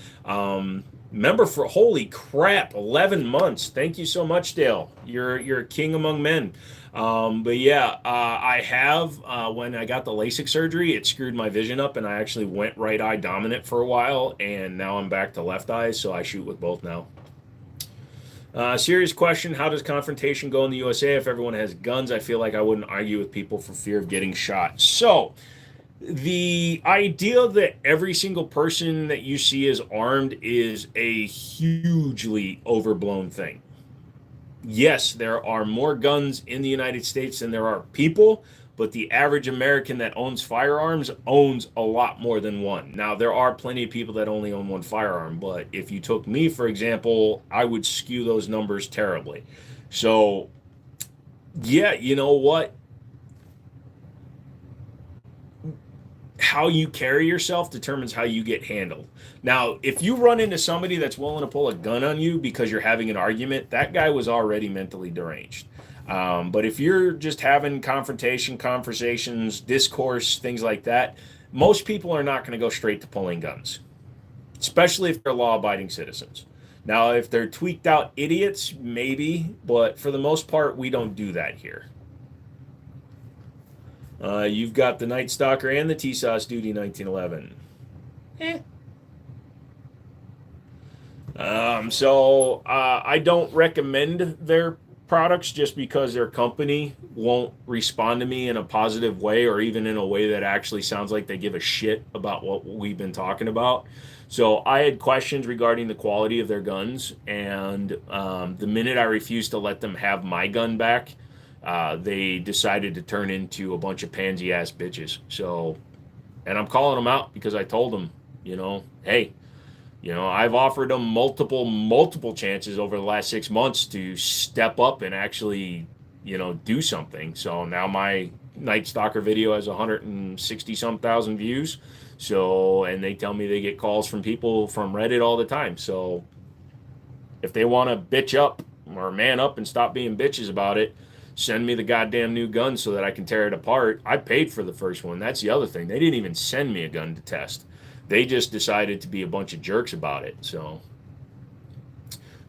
Member for, holy crap, 11 months. Thank you so much, Dale. You're a king among men. But yeah, I have, when I got the LASIK surgery, it screwed my vision up and I actually went right eye dominant for a while and now I'm back to left eye, so I shoot with both now. Serious question, how does confrontation go in the USA if everyone has guns? I feel like I wouldn't argue with people for fear of getting shot. So, the idea that every single person that you see is armed is a hugely overblown thing. Yes, there are more guns in the United States than there are people, but the average American that owns firearms owns a lot more than one. Now, there are plenty of people that only own one firearm, but if you took me, for example, I would skew those numbers terribly. So, yeah, you know what? how you carry yourself determines how you get handled. Now, if you run into somebody that's willing to pull a gun on you because you're having an argument, that guy was already mentally deranged. But if you're just having confrontation, conversations, discourse, things like that, most people are not going to go straight to pulling guns, especially if they're law abiding citizens. Now, if they're tweaked out idiots, maybe, but for the most part, we don't do that here. You've got the Night Stalker and the TSOS Duty 1911. Eh. I don't recommend their products just because their company won't respond to me in a positive way or even in a way that actually sounds like they give a shit about what we've been talking about. So I had questions regarding the quality of their guns, and the minute I refused to let them have my gun back, they decided to turn into a bunch of pansy ass bitches. So, and I'm calling them out because I told them, hey, I've offered them multiple chances over the last 6 months to step up and actually, do something. So now my Night Stalker video has 160 some thousand views. So, and they tell me they get calls from people from Reddit all the time. So if they want to bitch up or man up and stop being bitches about it, send me the goddamn new gun so that I can tear it apart. I paid for the first one. That's the other thing. They didn't even send me a gun to test. They just decided to be a bunch of jerks about it. So,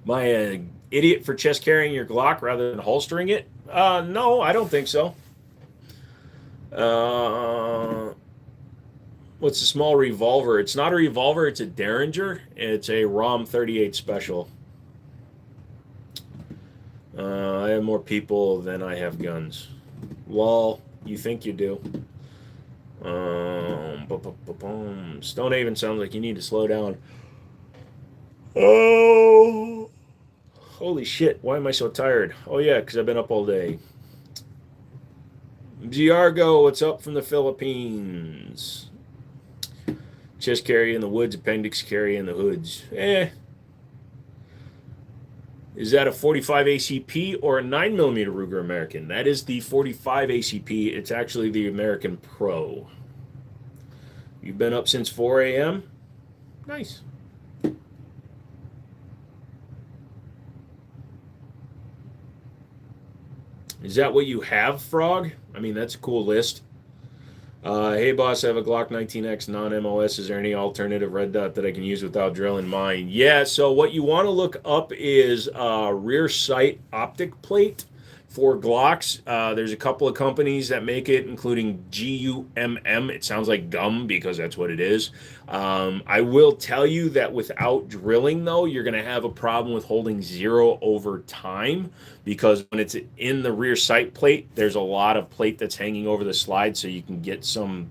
my idiot for chest carrying your Glock rather than holstering it? No, I don't think so. What's a small revolver? It's not a revolver, it's a Derringer. It's a ROM 38 Special. I have more people than I have guns. Well, you think you do. Stonehaven sounds like you need to slow down. Oh, holy shit. Why am I so tired? Oh, yeah, because I've been up all day. Giargo, what's up from the Philippines? Chest carry in the woods, appendix carry in the hoods. Is that a 45 ACP or a 9mm Ruger American? That is the 45 ACP. It's actually the American Pro. You've been up since 4 a.m.? Nice. Is that what you have, Frog? I mean, that's a cool list. Hey, boss, I have a Glock 19X non-MOS. Is there any alternative red dot that I can use without drilling mine? Yeah, so what you want to look up is rear sight optic plate for Glocks. There's a couple of companies that make it, including GUMM. It sounds like gum because that's what it is. I will tell you that without drilling, though, you're going to have a problem with holding zero over time because when it's in the rear sight plate, there's a lot of plate that's hanging over the slide so you can get some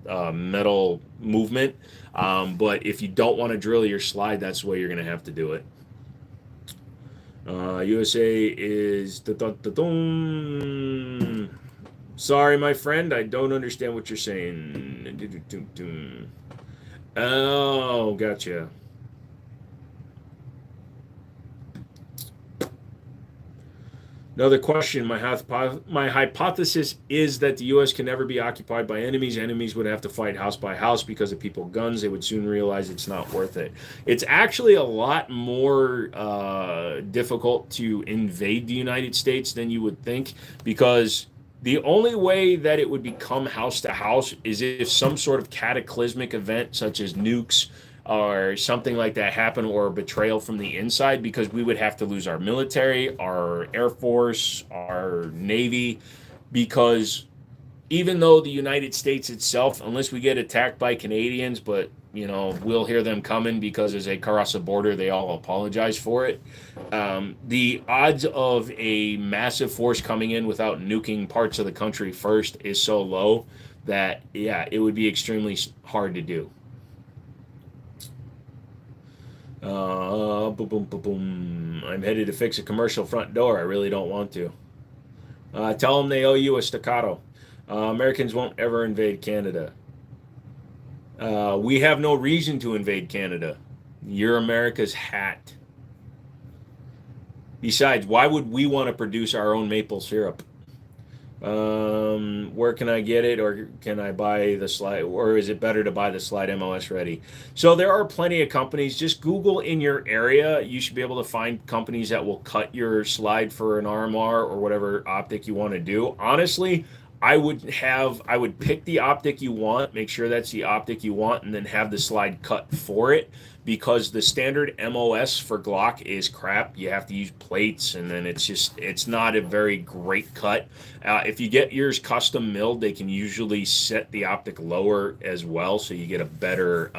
metal movement. But if you don't want to drill your slide, that's the way you're going to have to do it. USA is... Sorry, my friend. I don't understand what you're saying. Oh, gotcha. Another question. My hypothesis is that the U.S. can never be occupied by enemies. Enemies would have to fight house by house because of people guns. They would soon realize it's not worth it. It's actually a lot more difficult to invade the United States than you would think because the only way that it would become house to house is if some sort of cataclysmic event such as nukes or something like that happen or a betrayal from the inside because we would have to lose our military, our Air Force, our Navy because even though the United States itself, unless we get attacked by Canadians, but we'll hear them coming because as they cross the border, they all apologize for it. The odds of a massive force coming in without nuking parts of the country first is so low that, yeah, it would be extremely hard to do. Boom, boom, boom, boom. I'm headed to fix a commercial front door. I really don't want to. Tell them they owe you a staccato. Americans won't ever invade Canada. We have no reason to invade Canada. You're America's hat. Besides, why would we want to produce our own maple syrup? Where can I get it, or can I buy the slide, or is it better to buy the slide MOS ready? So there are plenty of companies. Just Google in your area. You should be able to find companies that will cut your slide for an RMR or whatever optic you want to do. Honestly, I would pick the optic you want, make sure that's the optic you want, and then have the slide cut for it, because the standard MOS for Glock is crap. You have to use plates, and then it's not a very great cut. If you get yours custom milled, they can usually set the optic lower as well, so you get a better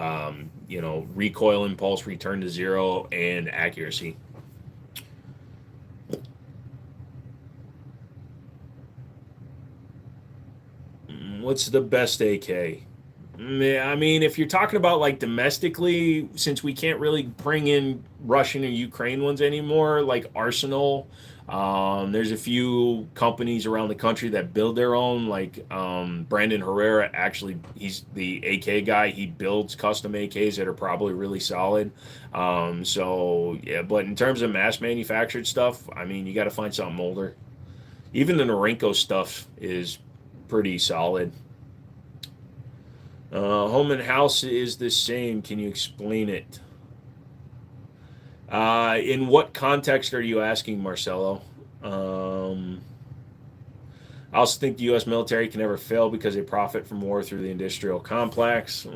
recoil impulse, return to zero, and accuracy. What's the best AK? Yeah, I mean, if you're talking about like domestically, since we can't really bring in Russian or Ukraine ones anymore, like Arsenal, there's a few companies around the country that build their own. Like Brandon Herrera, actually, he's the AK guy. He builds custom AKs that are probably really solid. So yeah, but in terms of mass manufactured stuff, I mean, you got to find something older. Even the Norinco stuff is pretty solid. Home and house is the same. Can you explain it? In what context are you asking, Marcelo? I also think the U.S. military can never fail because they profit from war through the industrial complex.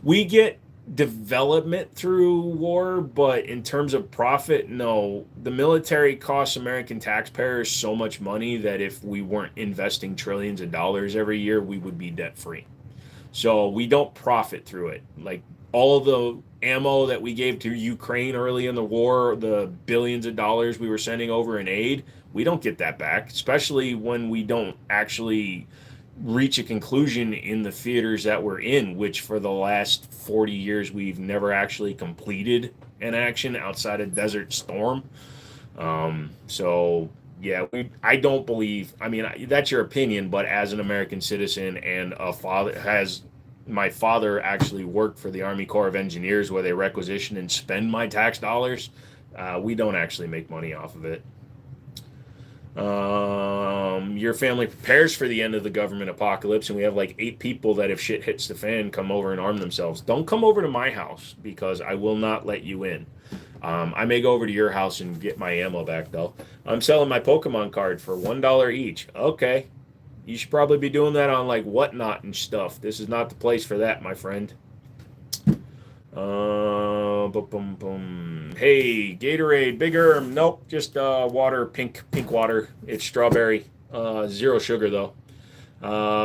We get development through war, but in terms of profit, no. The military costs American taxpayers so much money that if we weren't investing trillions of dollars every year, we would be debt free. So we don't profit through it. Like all the ammo that we gave to Ukraine early in the war, the billions of dollars we were sending over in aid, we don't get that back, especially when we don't actually reach a conclusion in the theaters that we're in, which for the last 40 years we've never actually completed an action outside of Desert Storm. So yeah, I don't believe. I mean, that's your opinion, but as an American citizen and a father, has my father actually worked for the Army Corps of Engineers, where they requisition and spend my tax dollars. We don't actually make money off of it. Your family prepares for the end of the government apocalypse, and we have like 8 people that, if shit hits the fan, come over and arm themselves. Don't come over to my house because I will not let you in. I may go over to your house and get my ammo back, though. I'm selling my Pokemon card for $1 each. Okay. You should probably be doing that on like Whatnot and stuff. This is not the place for that, my friend. Boom, boom, boom. Hey, Gatorade, bigger. Nope, just water, pink water. It's strawberry. 0 sugar, though.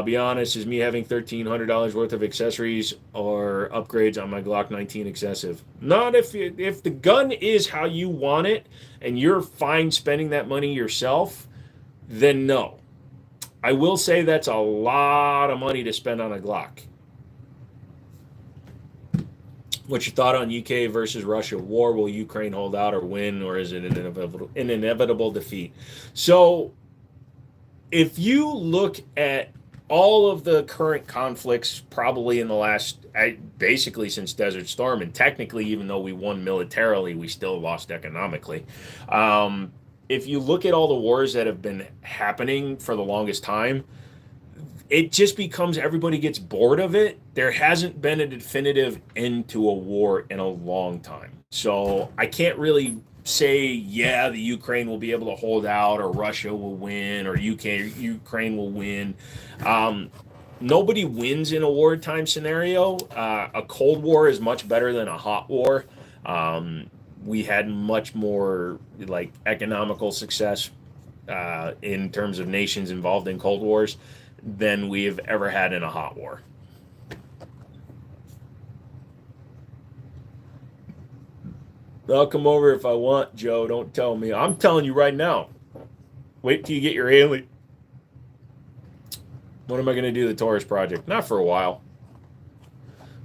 Be honest, is me having $1,300 worth of accessories or upgrades on my Glock 19 excessive? Not if the gun is how you want it and you're fine spending that money yourself, then no. I will say that's a lot of money to spend on a Glock. What's your thought on UK versus Russia war? Will Ukraine hold out or win, or is it an inevitable defeat? So if you look at all of the current conflicts, probably in the last, basically since Desert Storm, and technically, even though we won militarily, we still lost economically. If you look at all the wars that have been happening for the longest time, it just becomes everybody gets bored of it. There hasn't been a definitive end to a war in a long time. So I can't really say, yeah, the Ukraine will be able to hold out, or Russia will win, or Ukraine will win. Nobody wins in a wartime scenario. A Cold War is much better than a hot war. We had much more like economical success in terms of nations involved in Cold Wars than we have ever had in a hot war. I'll come over if I want, Joe. Don't tell me. I'm telling you right now. Wait till you get your alien. When am I going to do the Taurus project? Not for a while.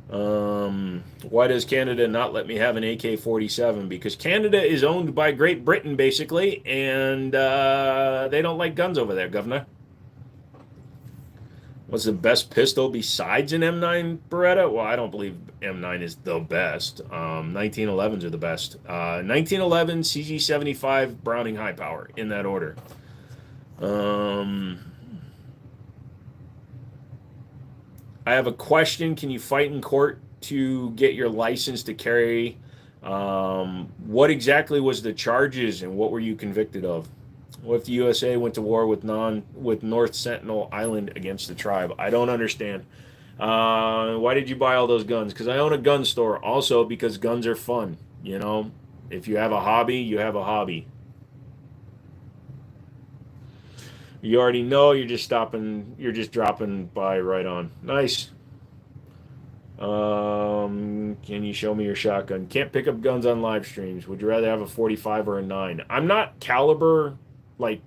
Why does Canada not let me have an AK-47? Because Canada is owned by Great Britain, basically, and they don't like guns over there, Governor. What's the best pistol besides an M9 Beretta? Well, I don't believe M9 is the best. 1911s are the best. 1911, CG75, Browning high power, in that order. Um, I have a question. Can you fight in court to get your license to carry? What exactly was the charges and what were you convicted of? What if the USA went to war with North Sentinel Island against the tribe? I don't understand. Why did you buy all those guns? Because I own a gun store. Also, because guns are fun. You know, if you have a hobby, you have a hobby. You already know. You're just stopping. You're just dropping by right on. Nice. Can you show me your shotgun? Can't pick up guns on live streams. Would you rather have a 45 or a 9? I'm not caliber like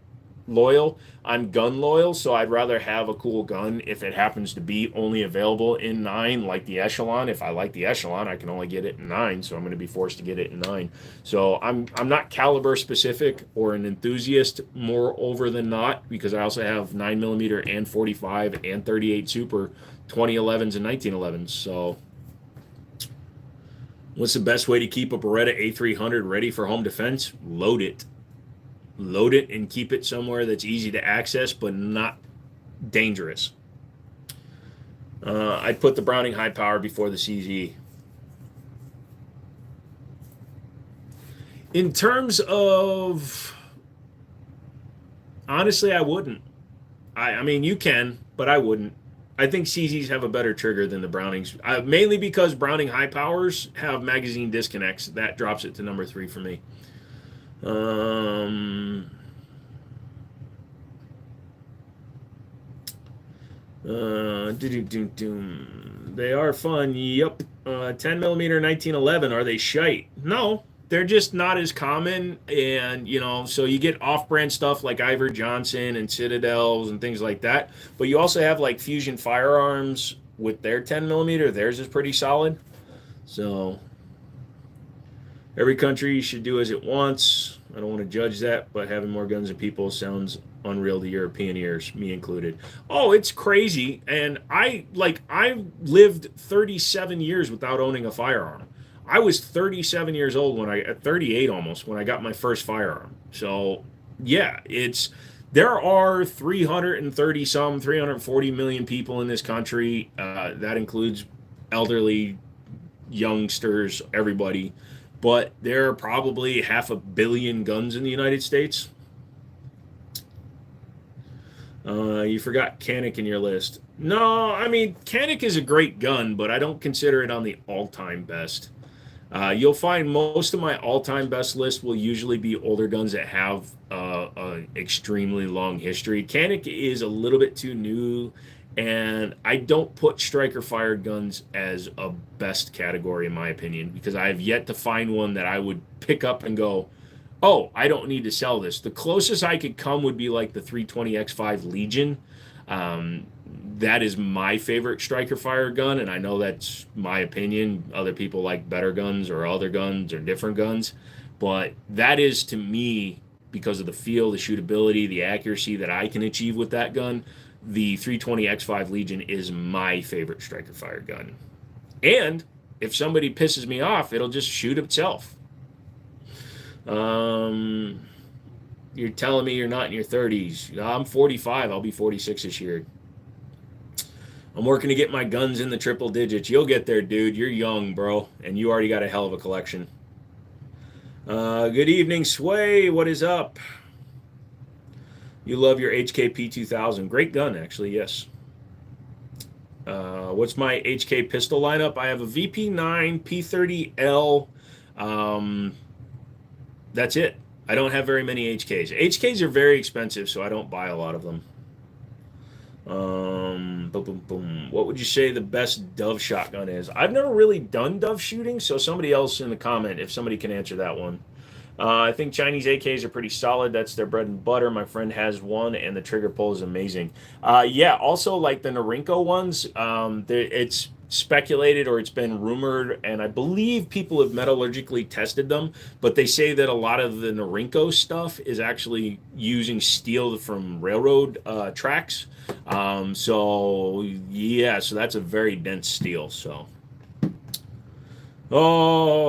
loyal. I'm gun loyal, so I'd rather have a cool gun if it happens to be only available in 9, like the Echelon. If I like the Echelon, I can only get it in 9, so I'm going to be forced to get it in 9. So I'm not caliber specific or an enthusiast more over than not, because I also have 9mm and 45 and 38 Super 2011s and 1911s. So what's the best way to keep a Beretta A300 ready for home defense? Load it. Load it and keep it somewhere that's easy to access but not dangerous. I'd put the Browning high power before the CZ. In terms of, honestly, I wouldn't. I mean, you can, but I wouldn't. I think CZs have a better trigger than the Brownings, mainly because Browning high powers have magazine disconnects. That drops it to number 3 for me. They are fun. Yep. 10mm 1911. Are they shite? No, they're just not as common. And, so you get off brand stuff like Ivor Johnson and Citadels and things like that. But you also have like Fusion Firearms with their 10mm. Theirs is pretty solid. So every country should do as it wants. I don't want to judge that, but having more guns than people sounds unreal to European ears, me included. Oh, it's crazy. And I lived 37 years without owning a firearm. I was 37 years old at 38 almost, when I got my first firearm. So yeah, there are 340 million people in this country. That includes elderly, youngsters, everybody. But there are probably 500 million guns in the United States. You forgot Canik in your list. No, I mean, Canik is a great gun, but I don't consider it on the all-time best. You'll find most of my all-time best list will usually be older guns that have an extremely long history. Canik is a little bit too new, and I don't put striker-fired guns as a best category, in my opinion, because I have yet to find one that I would pick up and go, oh, I don't need to sell this. The closest I could come would be like the 320X5 Legion. That is my favorite striker fire gun, and I know that's my opinion. Other people like better guns or other guns or different guns, but that is, to me, because of the feel, the shootability, the accuracy that I can achieve with that gun, the 320X5 Legion is my favorite striker fire gun. And if somebody pisses me off, it'll just shoot itself. You're telling me you're not in your 30s. I'm 45. I'll be 46 this year. I'm working to get my guns in the triple digits. You'll get there, dude. You're young, bro, and you already got a hell of a collection. Good evening, Sway. What is up? You love your HK P2000. Great gun, actually, yes. What's my HK pistol lineup? I have a VP9, P30L. That's it. I don't have very many HKs. HKs are very expensive, so I don't buy a lot of them. Boom, boom, boom. What would you say the best dove shotgun is? I've never really done dove shooting, so somebody else in the comment, if somebody can answer that one. I think Chinese AKs are pretty solid. That's their bread and butter. My friend has one, and the trigger pull is amazing. Yeah, also like the Norinco ones, it's speculated or it's been rumored, and I believe people have metallurgically tested them, but they say that a lot of the Norinco stuff is actually using steel from railroad tracks. So yeah, so that's a very dense steel. So guns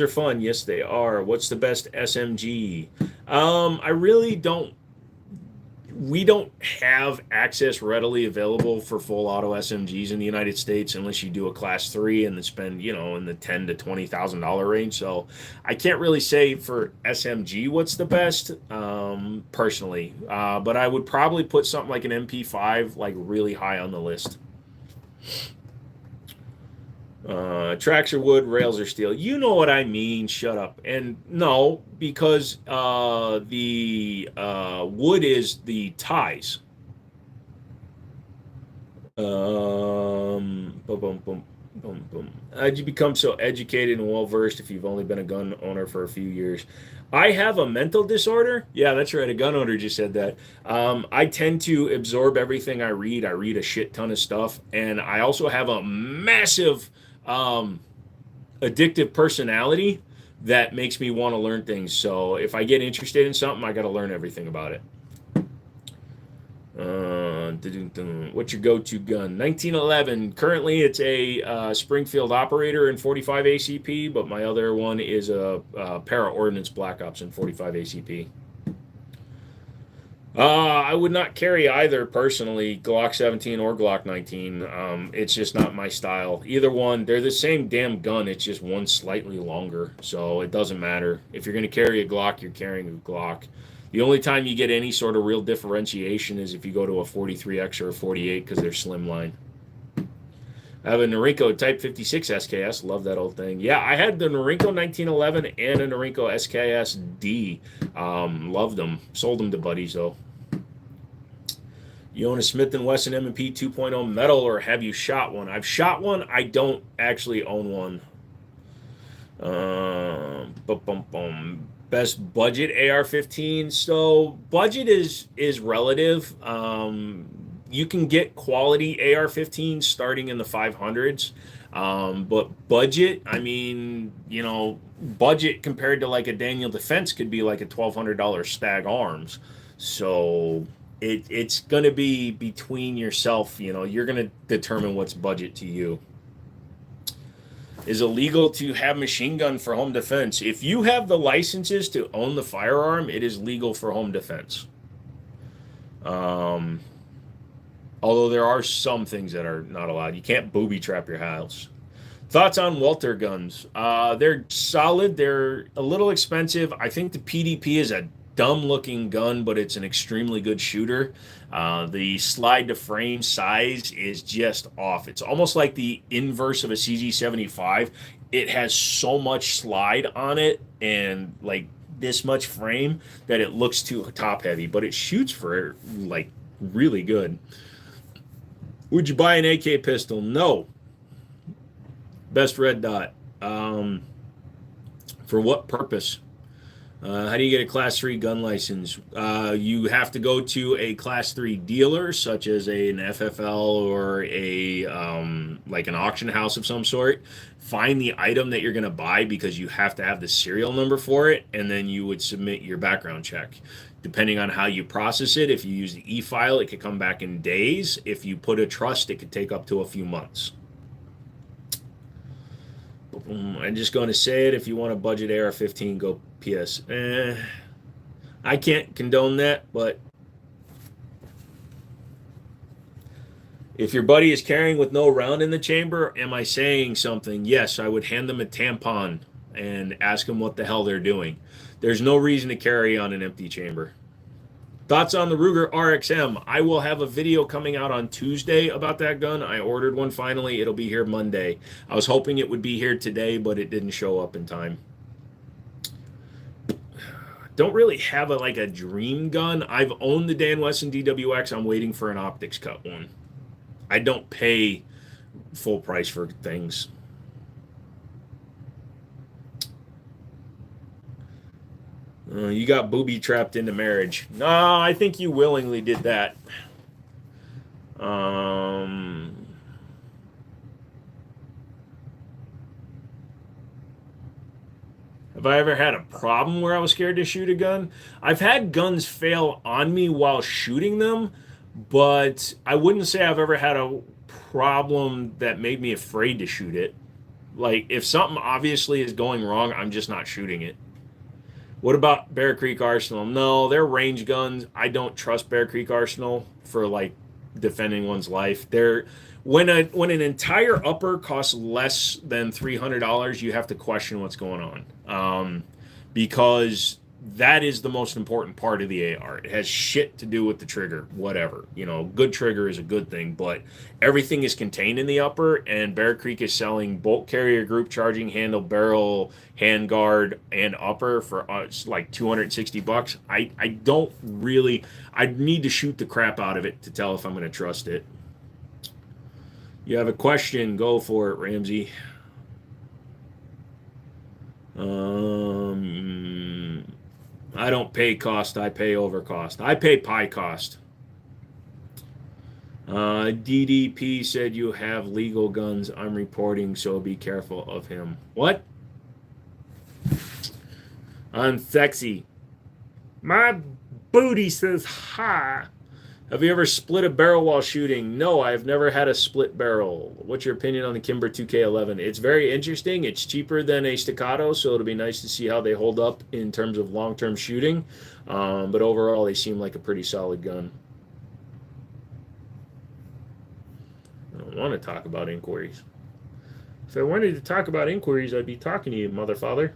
are fun. Yes, they are. What's the best SMG? I really don't. We don't have access readily available for full auto SMGs in the United States unless you do a class 3 and then spend, in the ten to $20,000 range. So I can't really say for SMG what's the best, personally. But I would probably put something like an MP5 like really high on the list. Tracks are wood, rails are steel. You know what I mean. Shut up. And no, because the wood is the ties. Boom, boom, boom, boom, boom. How'd you become so educated and well versed if you've only been a gun owner for a few years? I have a mental disorder. Yeah, that's right. A gun owner just said that. I tend to absorb everything I read. I read a shit ton of stuff, and I also have a massive um, addictive personality that makes me want to learn things. So if I get interested in something, I got to learn everything about it. What's your go-to gun? 1911. Currently, it's a Springfield Operator in 45 ACP, but my other one is a Para Ordnance Black Ops in 45 ACP. I would not carry either personally, Glock 17 or Glock 19. It's just not my style. Either one, they're the same damn gun. It's just one slightly longer, so it doesn't matter. If you're going to carry a Glock, you're carrying a Glock. The only time you get any sort of real differentiation is if you go to a 43X or a 48 because they're slimline. I have a Norinco Type 56 SKS. Love that old thing. Yeah, I had the Norinco 1911 and a Norinco SKS D. Loved them. Sold them to buddies, though. You own a Smith & Wesson M&P 2.0 metal, or have you shot one? I've shot one. I don't actually own one. Best budget AR-15. So budget is relative. You can get quality AR-15 starting in the 500s. But budget, I mean, budget compared to like a Daniel Defense could be like a $1,200 Stag Arms. So it's going to be between yourself. You're going to determine what's budget to you. Is it legal to have machine gun for home defense? If you have the licenses to own the firearm, it is legal for home defense. Although there are some things that are not allowed. You can't booby trap your house. Thoughts on Walther guns? They're solid. They're a little expensive. I think the PDP is a dumb looking gun, but it's an extremely good shooter. The slide to frame size is just off. It's almost like the inverse of a CZ75. It has so much slide on it and like this much frame that it looks too top heavy, but it shoots for like really good. Would you buy an AK pistol? No. Best red dot. For what purpose? How do you get a Class 3 gun license? You have to go to a Class 3 dealer, such as an FFL or a like an auction house of some sort. Find the item that you're going to buy because you have to have the serial number for it, and then you would submit your background check. Depending on how you process it, if you use the e-file, it could come back in days. If you put a trust, it could take up to a few months. I'm just going to say it. If you want a budget AR-15, go PS. I can't condone that, but if your buddy is carrying with no round in the chamber, am I saying something? Yes, I would hand them a tampon and ask them what the hell they're doing. There's no reason to carry on an empty chamber. Thoughts on the Ruger RXM? I will have a video coming out on Tuesday about that gun. I ordered one finally. It'll be here Monday. I was hoping it would be here today, but it didn't show up in time. Don't really have a dream gun. I've owned the Dan Wesson DWX. I'm waiting for an optics cut one. I don't pay full price for things. You got booby trapped into marriage. No, I think you willingly did that. Have I ever had a problem where I was scared to shoot a gun? I've had guns fail on me while shooting them, but I wouldn't say I've ever had a problem that made me afraid to shoot it. Like, if something obviously is going wrong, I'm just not shooting it. What about Bear Creek Arsenal? No, they're range guns. I don't trust Bear Creek Arsenal for like defending one's life. They're when an entire upper costs less than $300, you have to question what's going on, because that is the most important part of the AR. It has shit to do with the trigger, whatever. You know, good trigger is a good thing, but everything is contained in the upper, and Bear Creek is selling bolt carrier, group charging, handle, barrel, handguard, and upper for like $260. I don't really, I need to shoot the crap out of it to tell if I'm going to trust it. You have a question, go for it, Ramsey. I don't pay cost, I pay over cost. I pay pie cost. DDP said you have legal guns. I'm reporting, so be careful of him. What? I'm sexy. My booty says ha. Have you ever split a barrel while shooting? No, I've never had a split barrel. What's your opinion on the Kimber 2K11? It's very interesting. It's cheaper than a staccato, so it'll be nice to see how they hold up in terms of long-term shooting. But overall, they seem like a pretty solid gun. I don't want to talk about inquiries. If I wanted to talk about inquiries, I'd be talking to you, motherfather.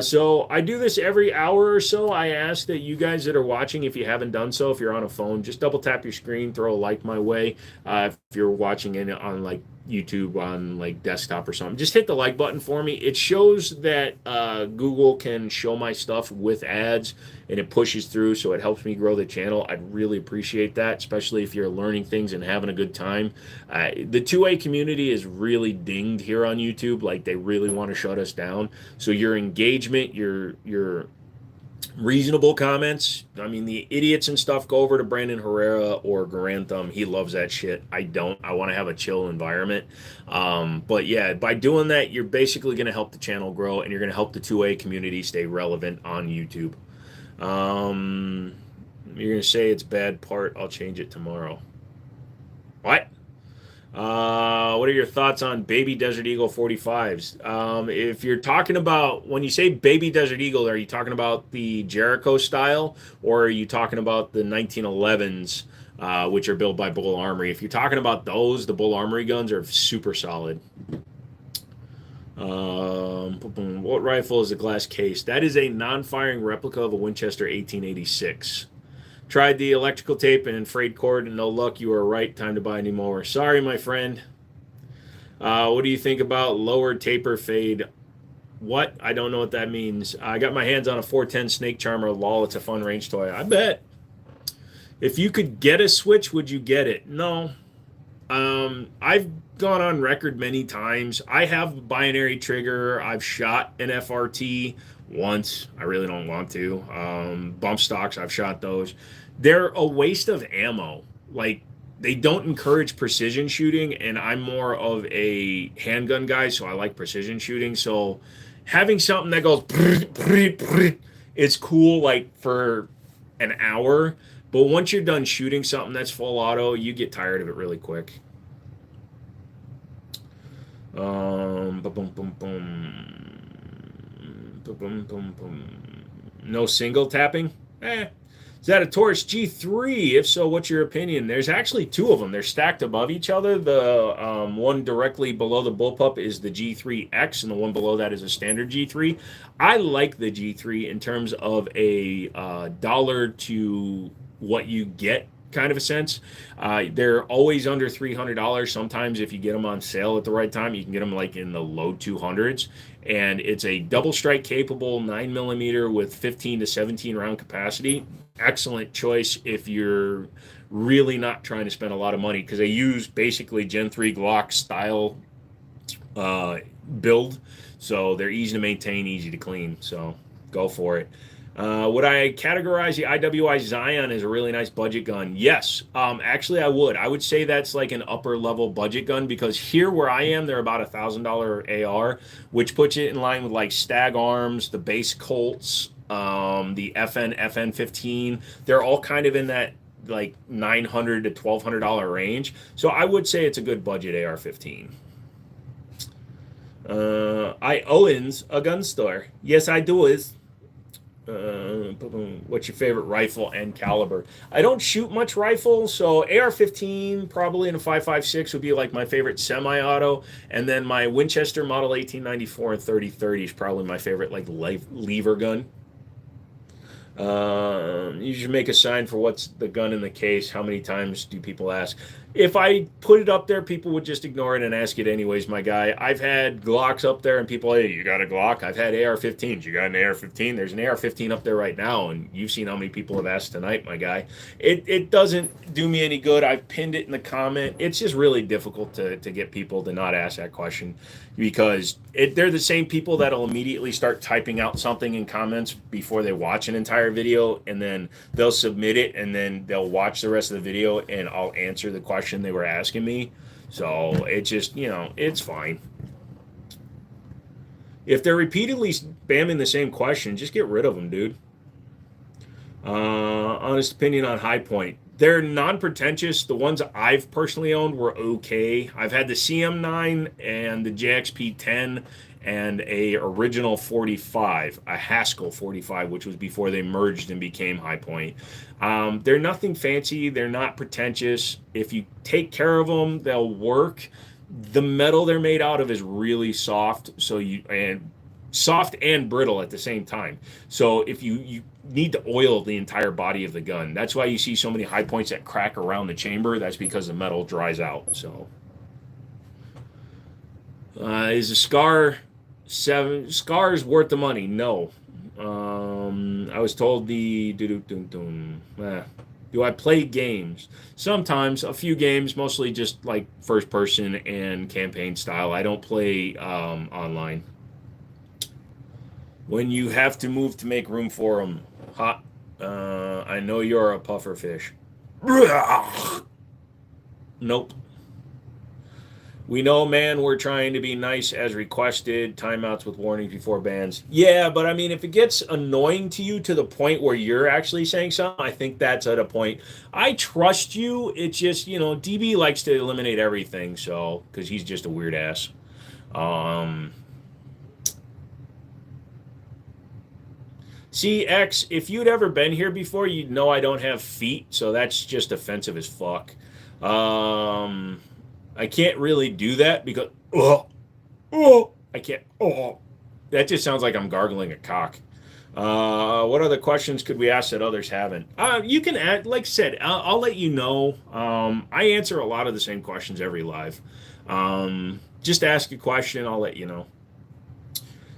So I do this every hour or so. I ask that you guys that are watching, if you haven't done so, if you're on a phone, just double tap your screen, throw a like my way. If you're watching it on like YouTube on like desktop or something, just hit the like button for me. It shows that Google can show my stuff with ads, and it pushes through, so it helps me grow the channel. I'd really appreciate that, especially if you're learning things and having a good time. The 2A community is really dinged here on YouTube. Like, they really want to shut us down. So your engagement, your reasonable comments. I mean, the idiots and stuff, go over to Brandon Herrera or Garantham. He loves that shit. I don't. I want to have a chill environment. But yeah, by doing that, you're basically going to help the channel grow, and you're going to help the 2A community stay relevant on YouTube. You're going to say it's bad part. I'll change it tomorrow. What? What are your thoughts on Baby Desert Eagle 45s? If you're talking about, when you say Baby Desert Eagle, are you talking about the Jericho style, or are you talking about the 1911s, which are built by Bull Armory? If you're talking about those, the Bull Armory guns are super solid. What rifle is a glass case? That is a non-firing replica of a Winchester 1886. Tried the electrical tape and frayed cord, and no luck. You were right. Time to buy any more. Sorry, my friend. What do you think about lower taper fade? What? I don't know what that means. I got my hands on a 410 Snake Charmer. Lol, it's a fun range toy. I bet. If you could get a Switch, would you get it? No. I've gone on record many times. I have a binary trigger. I've shot an FRT once. I really don't want to. Bump stocks, I've shot those. They're a waste of ammo. Like, they don't encourage precision shooting, and I'm more of a handgun guy, so I like precision shooting. So having something that goes it's cool, like, for an hour, but once you're done shooting something that's full auto, you get tired of it really quick. No single tapping? Is that a Taurus G3? If so, what's your opinion? There's actually two of them. They're stacked above each other. The one directly below the bullpup is the G3X, and the one below that is a standard G3. I like the G3 in terms of a dollar to what you get kind of a sense. They're always under $300. Sometimes if you get them on sale at the right time, you can get them like in the low 200s. And it's a double strike capable 9mm with 15 to 17 round capacity. Excellent choice if you're really not trying to spend a lot of money, because they use basically Gen 3 Glock style build. So they're easy to maintain, easy to clean. So go for it. Would I categorize the IWI Zion as a really nice budget gun? Yes. Actually, I would. I would say that's like an upper level budget gun, because here where I am, they're about $1,000 AR, which puts it in line with like Stag Arms, the base Colts, the FN15. They're all kind of in that like $900 to $1,200 range. So I would say it's a good budget AR-15. I owns a gun store. Yes, I do. What's your favorite rifle and caliber? I don't shoot much rifle, so AR-15 probably in a 5.56 would be like my favorite semi-auto, and then my Winchester Model 1894 and 3030 is probably my favorite like lever gun. You should make a sign for what's the gun in the case. How many times do people ask? If I put it up there, people would just ignore it and ask it anyways, my guy. I've had Glocks up there and people, hey, you got a Glock? I've had AR-15s. You got an AR-15? There's an AR-15 up there right now, and you've seen how many people have asked tonight, my guy. It doesn't do me any good. I've pinned it in the comment. It's just really difficult to get people to not ask that question because they're the same people that'll immediately start typing out something in comments before they watch an entire video, and then they'll submit it, and then they'll watch the rest of the video, and I'll answer the question they were asking me. So it just, it's fine. If they're repeatedly spamming the same question, just get rid of them, dude. Honest opinion on High Point. They're non-pretentious. The ones I've personally owned were okay. I've had the CM9 and the JXP10 and a original 45, a Haskell 45, which was before they merged and became High Point. They're nothing fancy. They're not pretentious. If you take care of them, they'll work. The metal they're made out of is really soft, soft and brittle at the same time. So if you need to oil the entire body of the gun. That's why you see so many High Points that crack around the chamber. That's because the metal dries out. So is a Scar is worth the money? No. I was told do I play games? Sometimes, a few games, mostly just like first person and campaign style. I don't play online. When you have to move to make room for them. Hot. I know you're a puffer fish. Nope. We know, man, we're trying to be nice as requested. Timeouts with warnings before bans. Yeah, but I mean, if it gets annoying to you to the point where you're actually saying something, I think that's at a point. I trust you. It's just, DB likes to eliminate everything, so, because he's just a weird ass. See, X, if you'd ever been here before, you'd know I don't have feet, so that's just offensive as fuck. I can't really do that because, I can't, that just sounds like I'm gargling a cock. What other questions could we ask that others haven't? You can add, like I said, I'll let you know. I answer a lot of the same questions every live. Just ask a question, I'll let you know.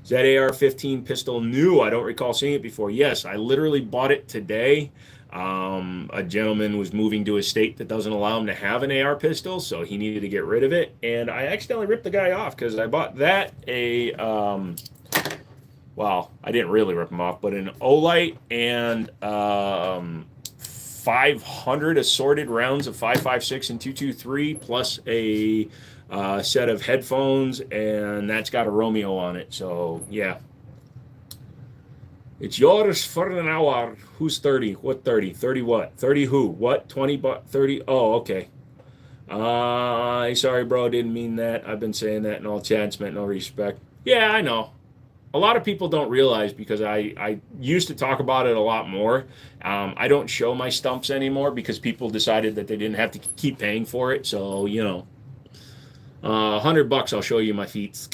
Is that AR-15 pistol new? I don't recall seeing it before. Yes, I literally bought it today. A gentleman was moving to a state that doesn't allow him to have an AR pistol, so he needed to get rid of it. And I accidentally ripped the guy off because I bought that well, I didn't really rip him off, but an Olight and 500 assorted rounds of 5.56 and 223 plus a set of headphones, and that's got a Romeo on it. So yeah, it's yours for an hour. Who's 30? What 30? 30 what? 30 who? What? 20 but 30? Oh, okay. Sorry, bro. Didn't mean that. I've been saying that in all chats. Meant no respect. Yeah, I know. A lot of people don't realize because I used to talk about it a lot more. I don't show my stumps anymore because people decided that they didn't have to keep paying for it. So, $100 I'll show you my feet.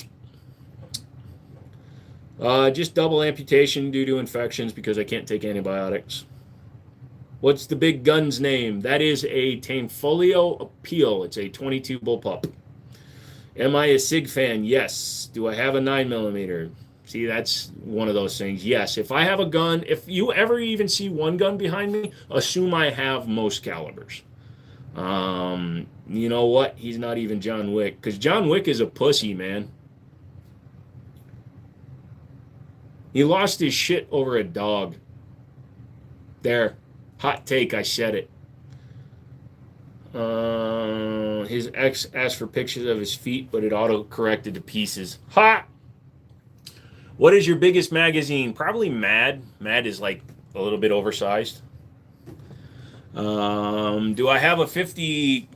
Just double amputation due to infections because I can't take antibiotics. What's the big gun's name? That is a Tanfolio Appeal. It's a 22 bullpup. Am I a SIG fan? Yes. Do I have a 9mm? See, that's one of those things. Yes. If I have a gun, if you ever even see one gun behind me, assume I have most calibers. You know what? He's not even John Wick, because John Wick is a pussy, man. He lost his shit over a dog. There. Hot take, I said it. His ex asked for pictures of his feet, but it auto-corrected to pieces. Ha! What is your biggest magazine? Probably Mad. Mad is like a little bit oversized. Do I have a 50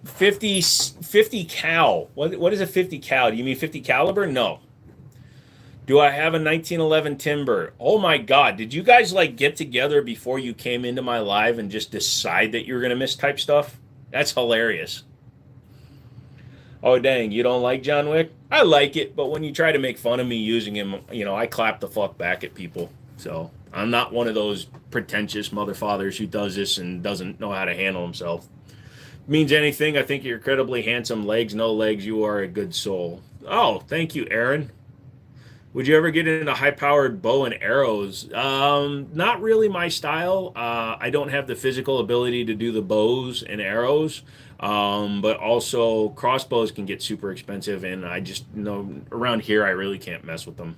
cal? What is a 50 cal? Do you mean 50 caliber? No. Do I have a 1911 Timber? Oh my God. Did you guys like get together before you came into my live and just decide that you were going to mistype stuff? That's hilarious. Oh, dang. You don't like John Wick? I like it, but when you try to make fun of me using him, I clap the fuck back at people. So I'm not one of those pretentious motherfathers who does this and doesn't know how to handle himself. Means anything. I think you're incredibly handsome. Legs, no legs. You are a good soul. Oh, thank you, Aaron. Would you ever get into high-powered bow and arrows? Not really my style. I don't have the physical ability to do the bows and arrows. But also crossbows can get super expensive, and I just know around here I really can't mess with them.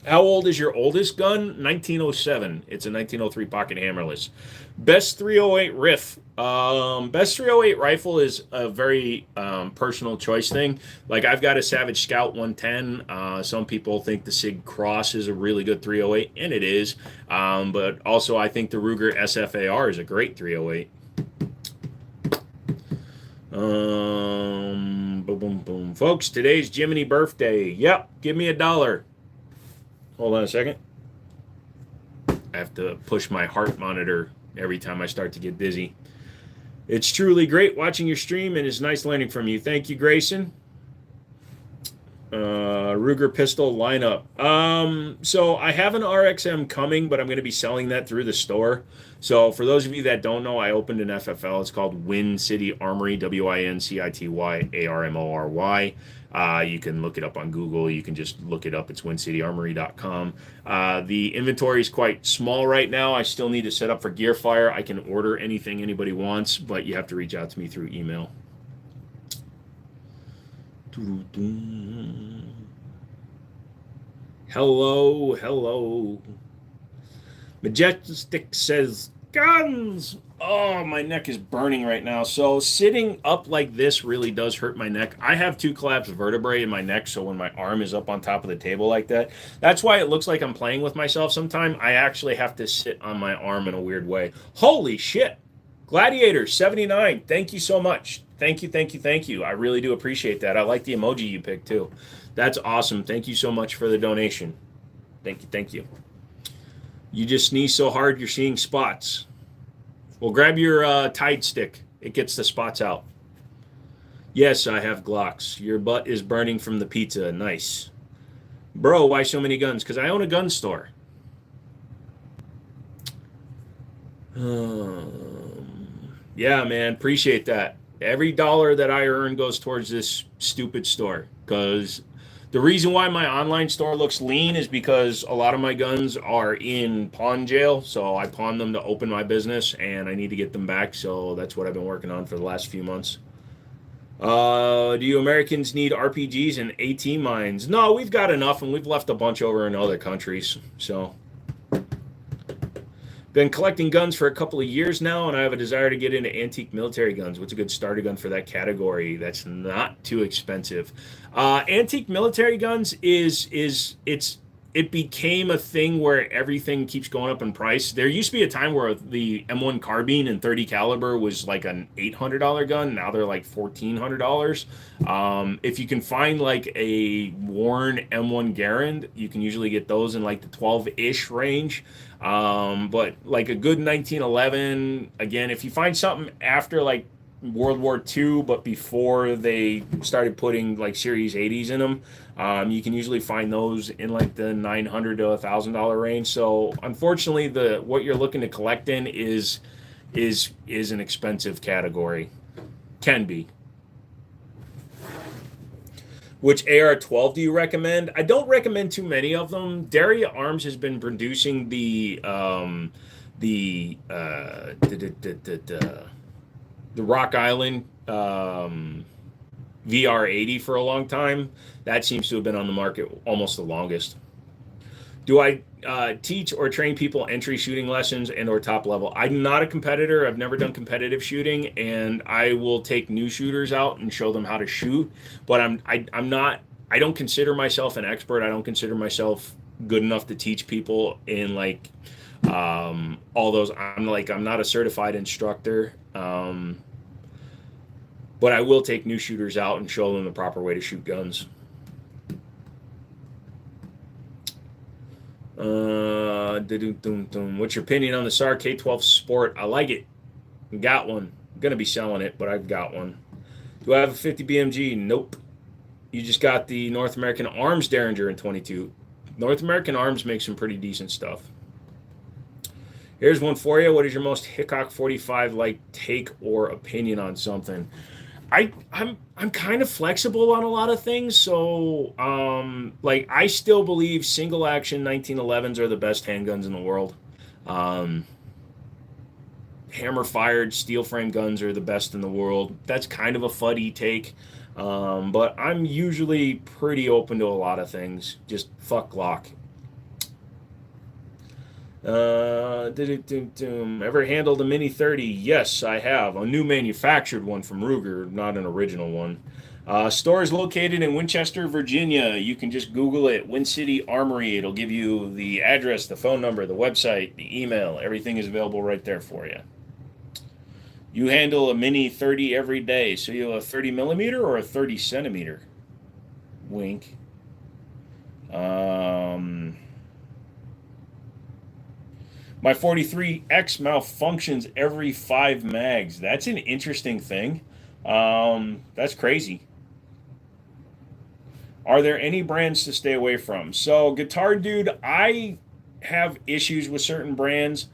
How old is your oldest gun? 1907. It's a 1903 pocket hammerless. Best 308 riff. Best 308 rifle is a very personal choice thing. Like I've got a Savage Scout 110. Some people think the Sig Cross is a really good 308, and it is. But also I think the Ruger SFAR is a great 308. Boom, boom, boom. Folks, today's Jiminy birthday. Yep, give me $1. Hold on a second. I have to push my heart monitor every time I start to get dizzy. It's truly great watching your stream, and it's nice learning from you. Thank you, Grayson. Ruger pistol lineup. So I have an RXM coming, but I'm going to be selling that through the store. So for those of you that don't know, I opened an FFL. It's called Win City Armory, WINCITYARMORY. You can look it up on Google. You can just look it up. It's wincityormory.com. The inventory is quite small right now. I still need to set up for Gearfire. I can order anything anybody wants, but you have to reach out to me through email. Hello, hello. Majestic says, guns! Oh, my neck is burning right now. So sitting up like this really does hurt my neck. I have 2 collapsed vertebrae in my neck, so when my arm is up on top of the table like that, that's why it looks like I'm playing with myself sometime. I actually have to sit on my arm in a weird way. Holy shit! Gladiator 79, thank you so much. Thank you, thank you, thank you. I really do appreciate that. I like the emoji you picked too. That's awesome. Thank you so much for the donation. Thank you, thank you. You just sneeze so hard you're seeing spots. Well, grab your Tide stick. It gets the spots out. Yes, I have Glocks. Your butt is burning from the pizza. Nice. Bro, why so many guns? Because I own a gun store. Yeah, man. Appreciate that. Every dollar that I earn goes towards this stupid store. Because the reason why my online store looks lean is because a lot of my guns are in pawn jail. So I pawn them to open my business, and I need to get them back. So that's what I've been working on for the last few months. Do you Americans need RPGs and AT mines? No, we've got enough, and we've left a bunch over in other countries. So been collecting guns for a couple of years now, and I have a desire to get into antique military guns. What's a good starter gun for that category that's not too expensive? Antique military guns it became a thing where everything keeps going up in price. There used to be a time where the M1 carbine and 30 caliber was like an $800 gun. Now they're like $1,400. If you can find like a worn M1 Garand, you can usually get those in like the 12-ish range. But like a good 1911, again, if you find something after like World War II, but before they started putting like Series 80s in them, you can usually find those in like the $900 to $1,000 range. So unfortunately, what you're looking to collect in is an expensive category. Can be. Which AR-12 do you recommend? I don't recommend too many of them. Daria Arms has been producing the Rock Island VR80 for a long time. That seems to have been on the market almost the longest. Do I teach or train people entry shooting lessons and or top level? I'm not a competitor. I've never done competitive shooting, and I will take new shooters out and show them how to shoot. But I don't consider myself an expert. I don't consider myself good enough to teach people in like all those. I'm not a certified instructor. But I will take new shooters out and show them the proper way to shoot guns. What's your opinion on the SAR K12 Sport? I like it. Got one. I'm gonna be selling it, but I've got one. Do I have a 50 BMG? Nope. You just got the North American Arms Derringer in 22. North American Arms makes some pretty decent stuff. Here's one for you. What is your most Hickok 45 like take or opinion on something? I'm kind of flexible on a lot of things. So like I still believe single action 1911s are the best handguns in the world. Um, Hammer fired steel frame guns are the best in the world. That's kind of a fuddy take. But I'm usually pretty open to a lot of things. Just fuck Glock. Ever handled a Mini 30? Yes, I have. A new manufactured one from Ruger, not an original one. Store is located in Winchester, Virginia. You can just Google it, Win City Armory. It'll give you the address, the phone number, the website, the email. Everything is available right there for you. You handle a Mini 30 every day, so you have a 30 millimeter or a 30 centimeter? Wink. My 43X malfunctions every 5 mags. That's an interesting thing. That's crazy. Are there any brands to stay away from? So, Guitar Dude, I have issues with certain brands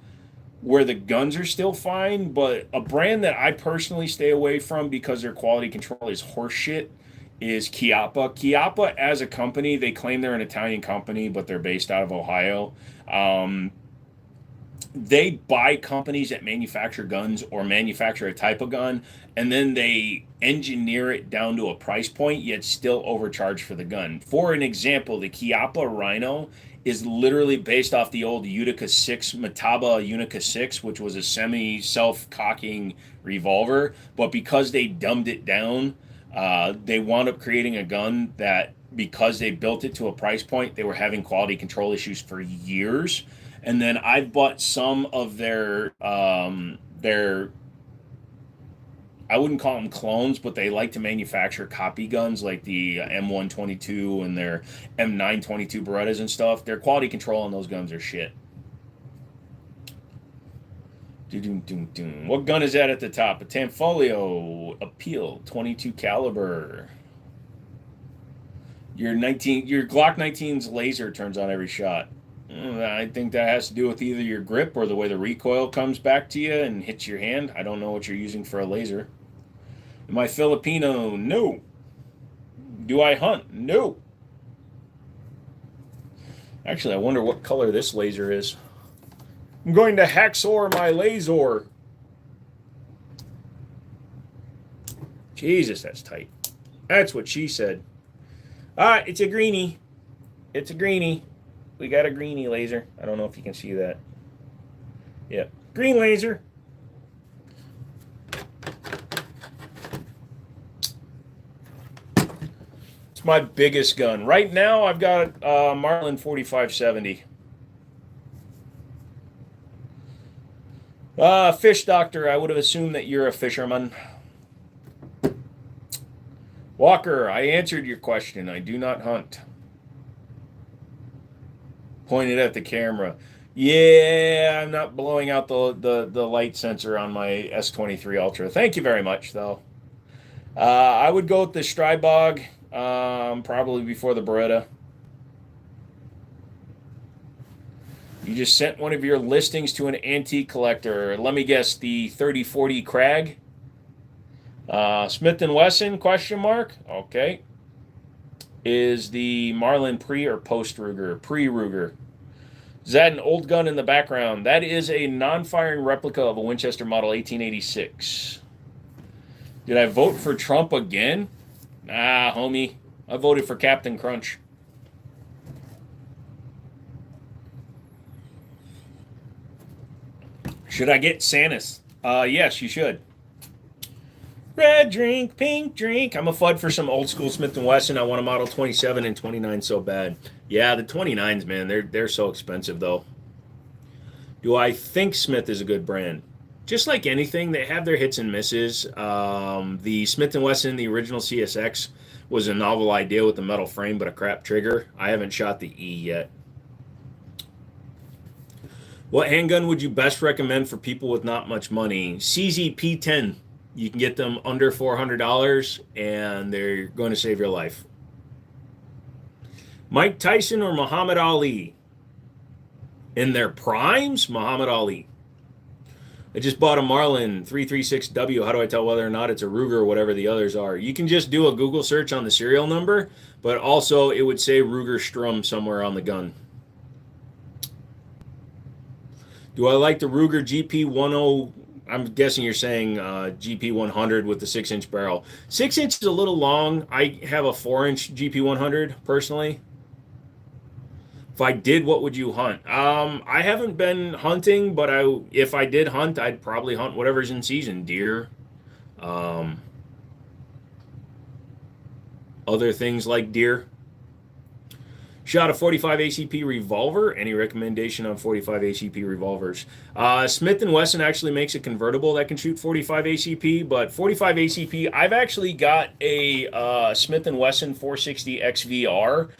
where the guns are still fine, but a brand that I personally stay away from because their quality control is horseshit is Chiappa. Chiappa, as a company, they claim they're an Italian company, but they're based out of Ohio. They buy companies that manufacture guns or manufacture a type of gun, and then they engineer it down to a price point, yet still overcharge for the gun. For an example, the Chiappa Rhino is literally based off the old Utica 6, Mataba Unica 6, which was a semi self-cocking revolver. But because they dumbed it down, they wound up creating a gun that, because they built it to a price point, they were having quality control issues for years. And then I've bought some of their I wouldn't call them clones, but they like to manufacture copy guns like the M122 and their M922 Berettas and stuff. Their quality control on those guns are shit. What gun is that at the top? A Tanfoglio Appeal 22 caliber. Your Glock 19's laser turns on every shot. I think that has to do with either your grip or the way the recoil comes back to you and hits your hand. I don't know what you're using for a laser. Am I Filipino? No. Do I hunt? No. Actually, I wonder what color this laser is. I'm going to hacksaw my laser. Jesus, that's tight. That's what she said. It's a greenie. It's a greenie. We got a greenie laser. I don't know if you can see that. Yeah. Green laser. It's my biggest gun. Right now, I've got a Marlin 4570. Fish doctor. I would have assumed that you're a fisherman. Walker, I answered your question. I do not hunt. Pointed at the camera. Yeah, I'm not blowing out the light sensor on my S23 Ultra. Thank you very much, though. I would go with the Strybog, probably before the Beretta. You just sent one of your listings to an antique collector. Let me guess, the 3040 Krag? Smith & Wesson, question mark? Okay. Is the Marlin pre or post Ruger? Pre-Ruger. Is that an old gun in the background? That is a non-firing replica of a Winchester Model 1886. Did I vote for Trump again? Nah, homie. I voted for Captain Crunch. Should I get Sanus? Yes, you should. Red drink, pink drink. I'm a FUD for some old school Smith & Wesson. I want a Model 27 and 29 so bad. Yeah, the 29s, man, they're so expensive, though. Do I think Smith is a good brand? Just like anything, they have their hits and misses. The Smith & Wesson, the original CSX, was a novel idea with a metal frame but a crap trigger. I haven't shot the E yet. What handgun would you best recommend for people with not much money? CZP-10. You can get them under $400, and they're going to save your life. Mike Tyson or Muhammad Ali? In their primes, Muhammad Ali. I just bought a Marlin 336W. How do I tell whether or not it's a Ruger or whatever the others are? You can just do a Google search on the serial number, but also it would say Ruger Strum somewhere on the gun. Do I like the Ruger GP10? I'm guessing you're saying GP100 with the 6-inch barrel. 6 inch is a little long. I have a 4-inch GP100 personally. If I did, what would you hunt? I haven't been hunting, but if I did hunt, I'd probably hunt whatever's in season. Deer, other things like deer. Shot a 45 ACP revolver. Any recommendation on 45 ACP revolvers? Smith & Wesson actually makes a convertible that can shoot 45 ACP, but 45 ACP, I've actually got a Smith & Wesson 460 XVR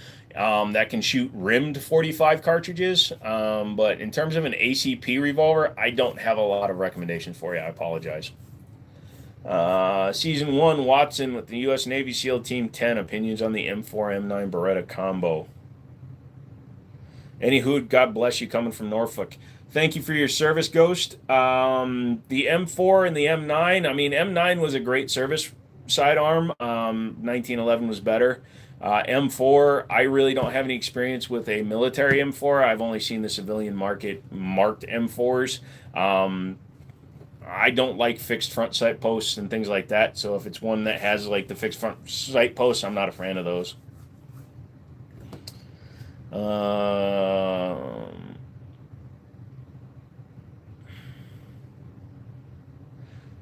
that can shoot rimmed 45 cartridges. But in terms of an ACP revolver, I don't have a lot of recommendations for you. I apologize. Season 1, Watson with the U.S. Navy SEAL Team 10. Opinions on the M4 M9 Beretta combo. Anywho, God bless you coming from Norfolk. Thank you for your service, Ghost. The M4 and the M9, I mean, M9 was a great service sidearm. 1911 was better. M4, I really don't have any experience with a military M4. I've only seen the civilian market marked M4s. I don't like fixed front sight posts and things like that. So if it's one that has like the fixed front sight posts, I'm not a fan of those.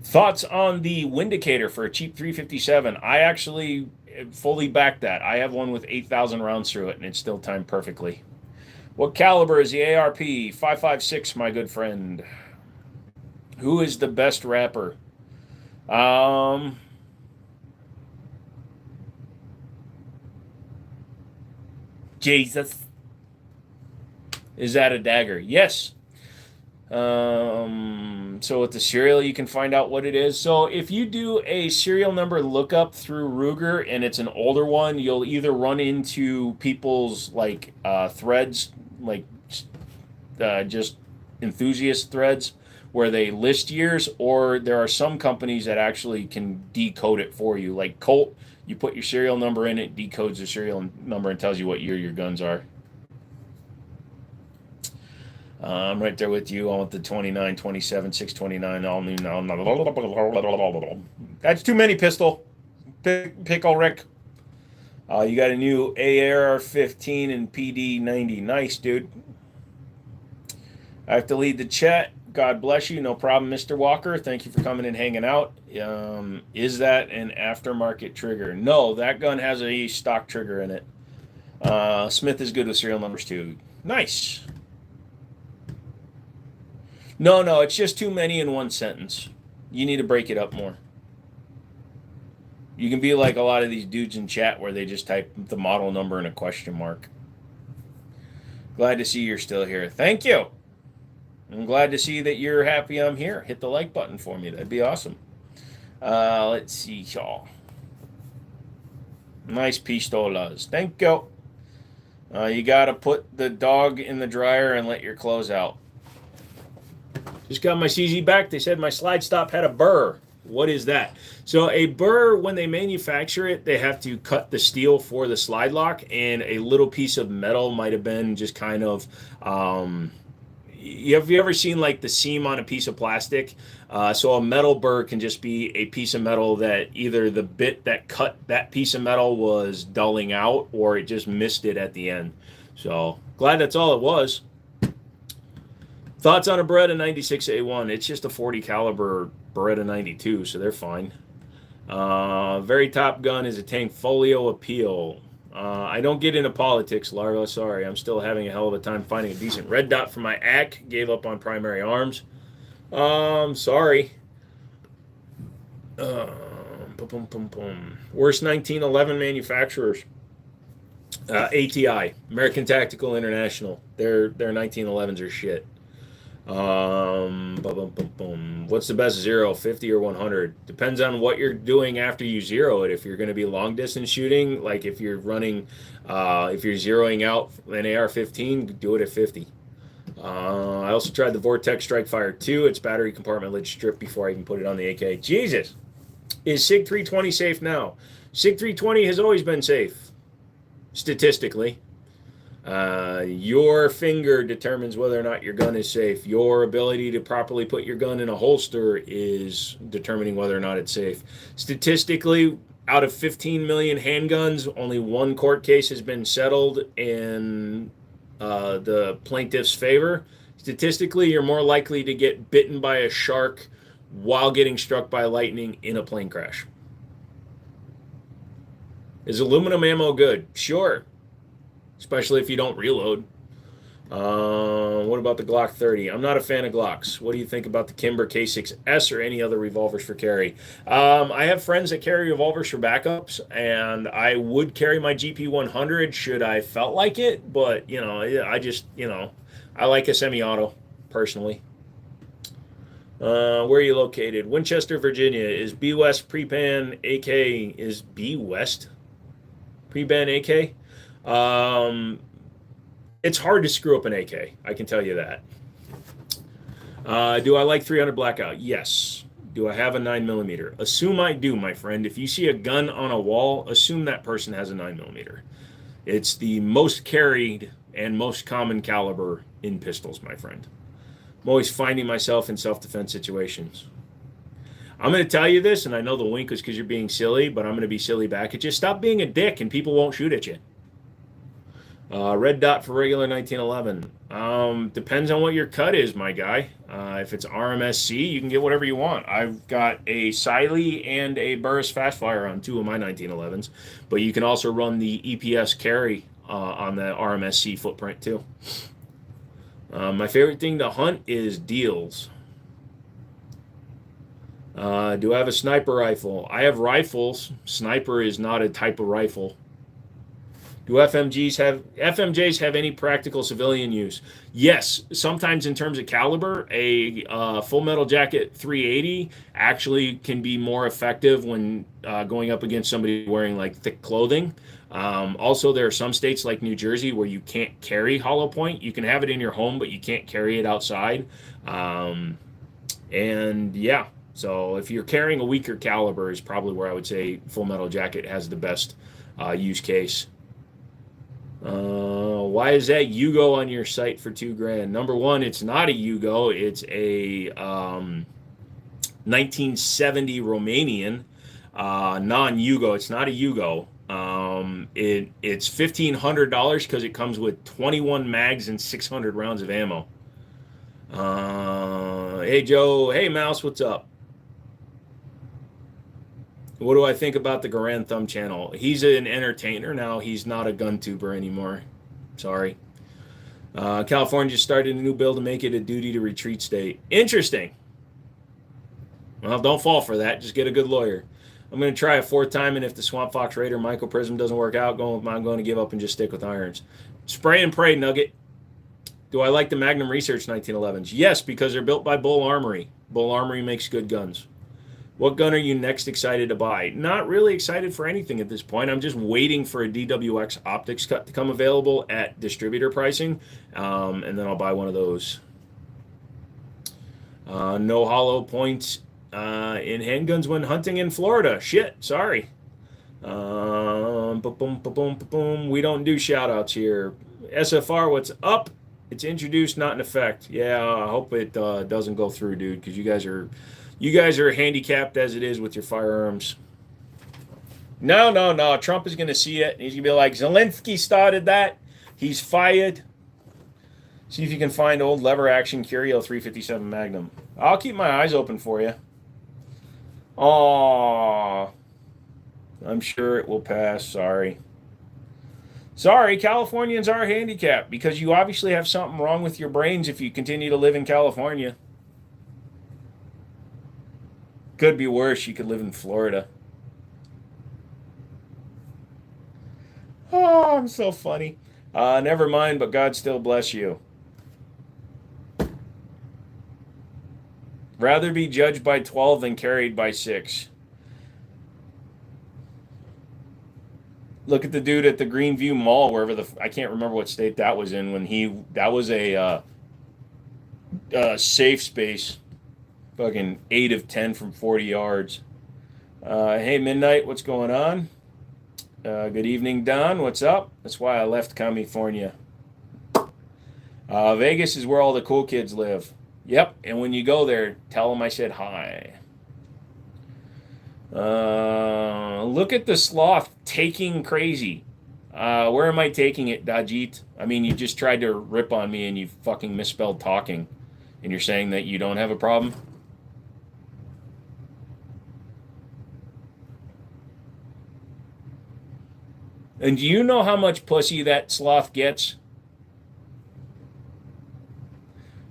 Thoughts on the Windicator for a cheap 357? I actually fully back that. I have one with 8,000 rounds through it, and it's still timed perfectly. What caliber is the ARP? 5.56, my good friend. Who is the best rapper? Jesus. Is that a dagger? Yes. So with the serial, you can find out what it is. So if you do a serial number lookup through Ruger and it's an older one, you'll either run into people's like threads, like just enthusiast threads where they list years, or there are some companies that actually can decode it for you. Like Colt, you put your serial number in, it decodes the serial number and tells you what year your guns are. I'm right there with you. I want the 29, 27, 629, all new now. That's too many, Pistol. Pickle Rick. You got a new AR-15 and PD-90. Nice, dude. I have to lead the chat. God bless you. No problem, Mr. Walker. Thank you for coming and hanging out. Is that an aftermarket trigger? No, that gun has a stock trigger in it. Smith is good with serial numbers, too. Nice. No, it's just too many in one sentence. You need to break it up more. You can be like a lot of these dudes in chat where they just type the model number and a question mark. Glad to see you're still here. Thank you. I'm glad to see that you're happy I'm here. Hit the like button for me. That'd be awesome. Let's see, y'all. Nice pistolas. Thank you. You got to put the dog in the dryer and let your clothes out. Just got my CZ back. They said my slide stop had a burr. What is that? So a burr, when they manufacture it, they have to cut the steel for the slide lock, and a little piece of metal might have been just kind of... have you ever seen like the seam on a piece of plastic? So a metal burr can just be a piece of metal that either the bit that cut that piece of metal was dulling out, or it just missed it at the end. So glad that's all it was. Thoughts on a Beretta 96A1? It's just a 40 caliber Beretta 92, so they're fine. Very top gun is a Tankfolio Appeal. I don't get into politics, Larva. Sorry, I'm still having a hell of a time finding a decent red dot for my AC. Gave up on primary arms. Sorry. Worst 1911 manufacturers. ATI, American Tactical International. Their 1911s are shit. What's the best zero, 50 or 100? Depends on what you're doing after you zero it. If you're going to be long distance shooting, like if you're running, if you're zeroing out an AR-15, do it at 50. I also tried the Vortex Strike Fire 2. Its battery compartment lid stripped before I even put it on the AK. Jesus! Is SIG 320 safe now? SIG 320 has always been safe, statistically. Your finger determines whether or not your gun is safe. Your ability to properly put your gun in a holster is determining whether or not it's safe. Statistically, out of 15 million handguns, only one court case has been settled in the plaintiff's favor. Statistically, you're more likely to get bitten by a shark while getting struck by lightning in a plane crash. Is aluminum ammo good? Sure. Especially if you don't reload. What about the Glock 30? I'm not a fan of Glocks. What do you think about the Kimber K6S or any other revolvers for carry? I have friends that carry revolvers for backups, and I would carry my GP100 should I felt like it, but, I just, I like a semi-auto, personally. Where are you located? Winchester, Virginia. Is B West Pre-Ban AK? Is B West Pre-Ban AK? It's hard to screw up an AK. I can tell you that. Do I like 300 Blackout? Yes. Do I have a 9mm? Assume I do, my friend. If you see a gun on a wall, assume that person has a 9mm. It's the most carried and most common caliber in pistols, my friend. I'm always finding myself in self-defense situations. I'm going to tell you this, and I know the wink was because you're being silly, but I'm going to be silly back at you. Stop being a dick, and people won't shoot at you. Red dot for regular 1911. Depends on what your cut is, my guy. If it's RMSC, you can get whatever you want. I've got a Siley and a Burris Fast Fire on two of my 1911s, but you can also run the EPS carry on the RMSC footprint too. My favorite thing to hunt is deals. Do I have a sniper rifle? I have rifles. Sniper is not a type of rifle. Do FMJs have any practical civilian use? Yes, sometimes in terms of caliber, a Full Metal Jacket 380 actually can be more effective when going up against somebody wearing like thick clothing. Also, there are some states like New Jersey where you can't carry hollow point. You can have it in your home, but you can't carry it outside. And yeah, so if you're carrying a weaker caliber is probably where I would say Full Metal Jacket has the best use case. Why is that Yugo on your site for $2,000? Number one, it's not a Yugo. It's a 1970 Romanian non-Yugo. It's not a Yugo. It's $1,500 because it comes with 21 mags and 600 rounds of ammo. Hey Joe. Hey Mouse. What's up? What do I think about the Garand Thumb channel? He's an entertainer now. He's not a gun tuber anymore. Sorry. California just started a new bill to make it a duty to retreat state. Interesting. Well, don't fall for that. Just get a good lawyer. I'm going to try a fourth time, and if the Swamp Fox Raider Micro Prism doesn't work out, I'm going to give up and just stick with irons. Spray and pray, Nugget. Do I like the Magnum Research 1911s? Yes, because they're built by Bull Armory. Bull Armory makes good guns. What gun are you next excited to buy? Not really excited for anything at this point. I'm just waiting for a DWX optics cut to come available at distributor pricing, and then I'll buy one of those. No hollow points in handguns when hunting in Florida. Shit, sorry. We don't do shout-outs here. SFR, what's up? It's introduced, not in effect. Yeah, I hope it doesn't go through, dude, because you guys are handicapped as it is with your firearms. No. Trump is going to see it, and he's going to be like, Zelensky started that. He's fired. See if you can find old lever action Curio 357 Magnum. I'll keep my eyes open for you. Aww. I'm sure it will pass. Sorry, Californians are handicapped because you obviously have something wrong with your brains if you continue to live in California. Could be worse. You could live in Florida. Oh, I'm so funny. Never mind, but God still bless you. Rather be judged by 12 than carried by 6. Look at the dude at the Greenview Mall, wherever I can't remember what state that was in, when that was a safe space. Fucking 8 of 10 from 40 yards. Hey, Midnight, what's going on? Good evening, Don. What's up? That's why I left California. Vegas is where all the cool kids live. Yep, and when you go there, tell them I said hi. Look at the sloth taking crazy. Where am I taking it, Dajit? I mean, you just tried to rip on me and you fucking misspelled talking. And you're saying that you don't have a problem? And do you know how much pussy that sloth gets?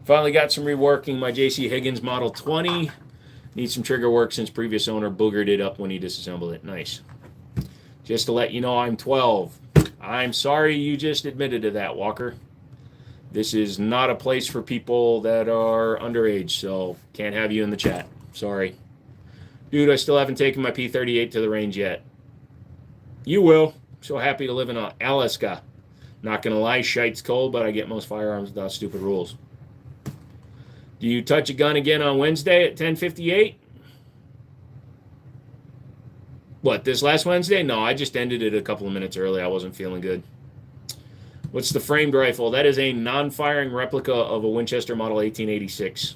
Finally got some reworking. My JC Higgins Model 20. Needs some trigger work since previous owner boogered it up when he disassembled it. Nice. Just to let you know, I'm 12. I'm sorry you just admitted to that, Walker. This is not a place for people that are underage, so can't have you in the chat. Sorry. Dude, I still haven't taken my P38 to the range yet. You will. So happy to live in Alaska. Not gonna lie, shite's cold, but I get most firearms without stupid rules. Do you touch a gun again on Wednesday at 10:58? What, this last Wednesday? No, I just ended it a couple of minutes early. I wasn't feeling good. What's the framed rifle? That is a non-firing replica of a Winchester Model 1886.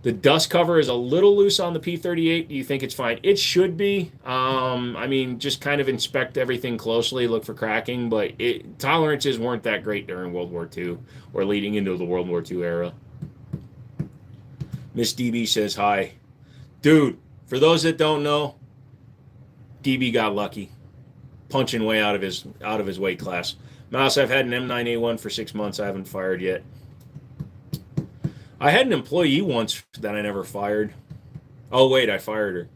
The dust cover is a little loose on the P38. Do you think it's fine? It should be. I mean, just kind of inspect everything closely, look for cracking, but tolerances weren't that great during World War II or leading into the World War II era. Miss DB says hi. Dude, for those that don't know, DB got lucky. Punching way out of his weight class. Mouse, I've had an M9A1 for 6 months. I haven't fired yet. I had an employee once that I never fired. Oh, wait, I fired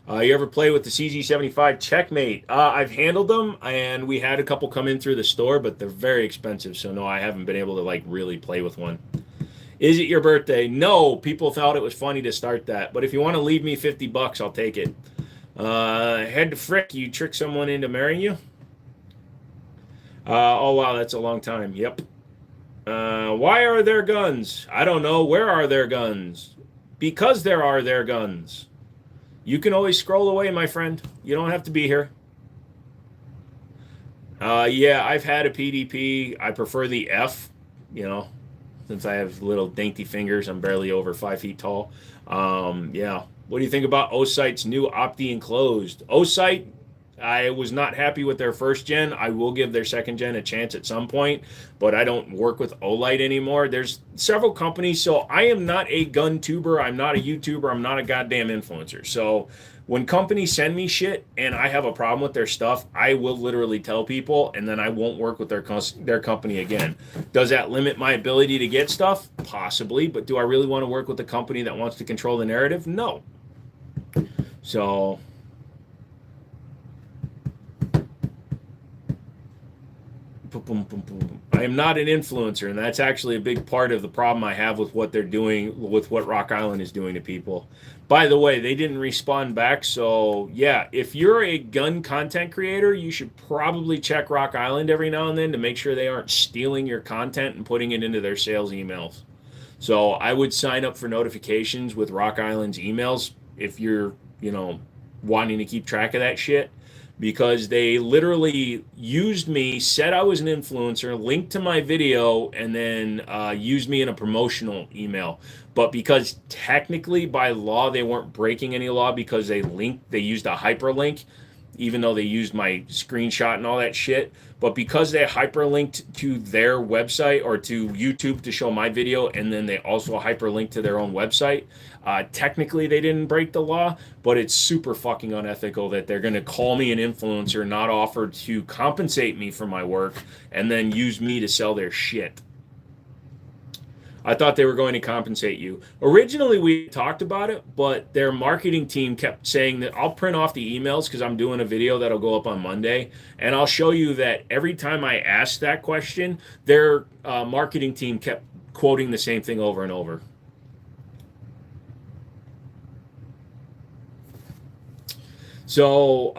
her. You ever play with the CZ75 Checkmate? I've handled them, and we had a couple come in through the store, but they're very expensive, so no, I haven't been able to, like, really play with one. Is it your birthday? No, people thought it was funny to start that, but if you want to leave me $50, I'll take it. Head to Frick, you trick someone into marrying you? Oh, wow, that's a long time. Yep. Why are there guns? I don't know. Where are there guns? Because there are there guns. You can always scroll away, my friend. You don't have to be here. Yeah, I've had a PDP. I prefer the F, since I have little dainty fingers. I'm barely over 5 feet tall. Yeah. What do you think about Osight's new Opti enclosed? Osight, I was not happy with their first gen. I will give their second gen a chance at some point, but I don't work with Olight anymore. There's several companies, so I am not a gun tuber. I'm not a YouTuber. I'm not a goddamn influencer. So when companies send me shit and I have a problem with their stuff, I will literally tell people, and then I won't work with their company again. Does that limit my ability to get stuff? Possibly, but do I really want to work with a company that wants to control the narrative? No. So I am not an influencer, and that's actually a big part of the problem I have with what they're doing, with what Rock Island is doing to people. By the way, they didn't respond back, so yeah, if you're a gun content creator, you should probably check Rock Island every now and then to make sure they aren't stealing your content and putting it into their sales emails. So I would sign up for notifications with Rock Island's emails if you're, wanting to keep track of that shit. Because they literally used me, said I was an influencer, linked to my video, and then used me in a promotional email. But because technically by law they weren't breaking any law because they used a hyperlink, even though they used my screenshot and all that shit. But because they hyperlinked to their website or to YouTube to show my video, and then they also hyperlinked to their own website, technically they didn't break the law, but it's super fucking unethical that they're going to call me an influencer, not offer to compensate me for my work, and then use me to sell their shit. I thought they were going to compensate you. Originally, we talked about it, but their marketing team kept saying that I'll print off the emails because I'm doing a video that'll go up on Monday, and I'll show you that every time I asked that question, their marketing team kept quoting the same thing over and over. So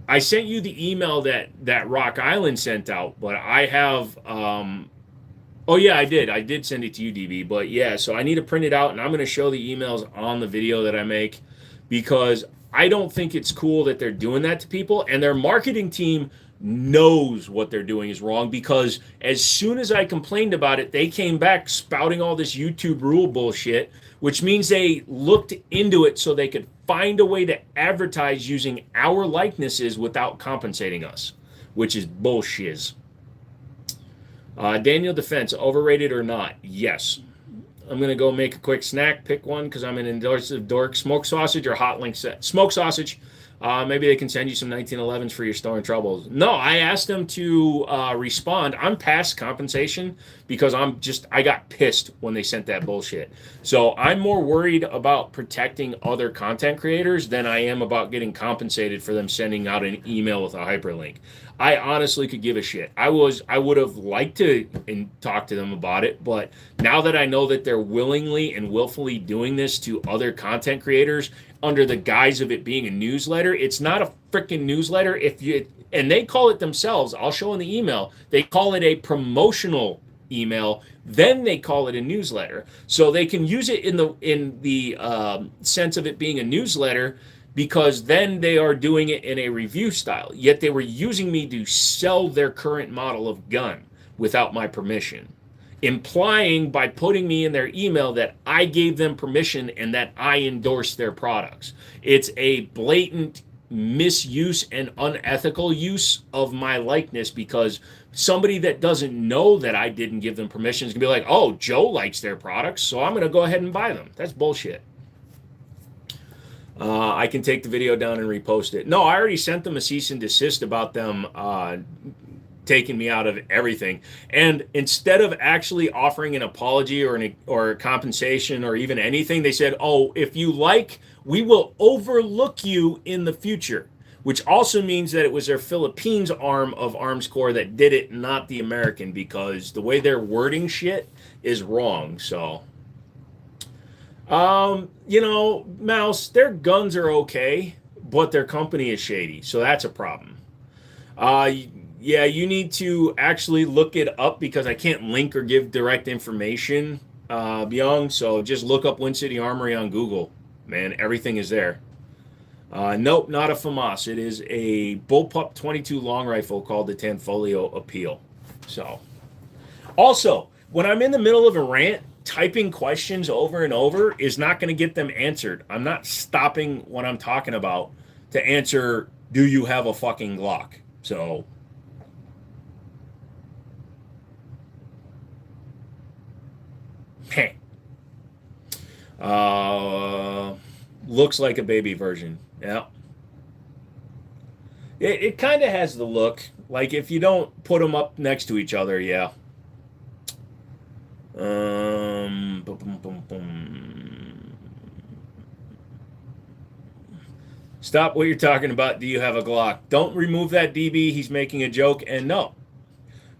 I sent you the email that Rock Island sent out, but I have oh yeah, I did. I did send it to you, DB. But yeah, so I need to print it out, and I'm going to show the emails on the video that I make because I don't think it's cool that they're doing that to people, and their marketing team knows what they're doing is wrong because as soon as I complained about it, they came back spouting all this YouTube rule bullshit, which means they looked into it so they could find a way to advertise using our likenesses without compensating us, which is bullshit. Daniel Defense, overrated or not? Yes. I'm going to go make a quick snack. Pick one because I'm an endorsive dork. Smoked sausage or hot link set? Smoked sausage. Maybe they can send you some 1911s for your store and troubles. No, I asked them to respond. I'm past compensation because I got pissed when they sent that bullshit. So I'm more worried about protecting other content creators than I am about getting compensated for them sending out an email with a hyperlink. I honestly could give a shit. I would have liked to talk to them about it, but now that I know that they're willingly and willfully doing this to other content creators under the guise of it being a newsletter, it's not a freaking newsletter. And they call it themselves, I'll show in the email, they call it a promotional email, then they call it a newsletter. So they can use it in the sense of it being a newsletter, because then they are doing it in a review style. Yet they were using me to sell their current model of gun without my permission, implying by putting me in their email that I gave them permission and that I endorsed their products. It's a blatant misuse and unethical use of my likeness because somebody that doesn't know that I didn't give them permission is going to be like, oh, Joe likes their products, so I'm going to go ahead and buy them. That's bullshit. I can take the video down and repost it. No, I already sent them a cease and desist about them taking me out of everything. And instead of actually offering an apology or compensation or even anything, they said, oh, if you like, we will overlook you in the future, which also means that it was their Philippines arm of Arms Corps that did it, not the American, because the way they're wording shit is wrong. So Mouse, their guns are okay, but their company is shady, so that's a problem. Yeah, you need to actually look it up because I can't link or give direct information, Byung, so just look up Wind City Armory on Google. Man, everything is there. Nope, not a FAMAS. It is a Bullpup 22 long rifle called the Tanfolio Appeal. So, also, when I'm in the middle of a rant, typing questions over and over is not going to get them answered. I'm not stopping what I'm talking about to answer, do you have a fucking Glock? So, looks like a baby version. Yeah. It kind of has the look. Like if you don't put them up next to each other, yeah. Boom, boom, boom, boom. Stop what you're talking about. Do you have a Glock? Don't remove that, DB. He's making a joke. And no.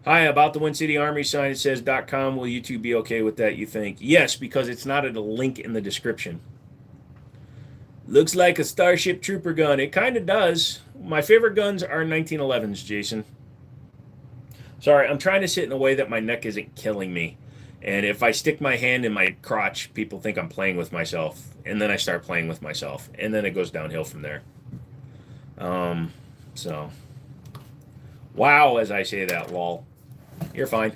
Hi, about the Wind City Armory sign. It says .com. Will YouTube be okay with that, you think? Yes, because it's not at a link in the description. Looks like a Starship Trooper gun. It kind of does. My favorite guns are 1911s, Jason. Sorry, I'm trying to sit in a way that my neck isn't killing me. And if I stick my hand in my crotch, people think I'm playing with myself. And then I start playing with myself. And then it goes downhill from there. So. Wow, as I say that, lol. You're fine.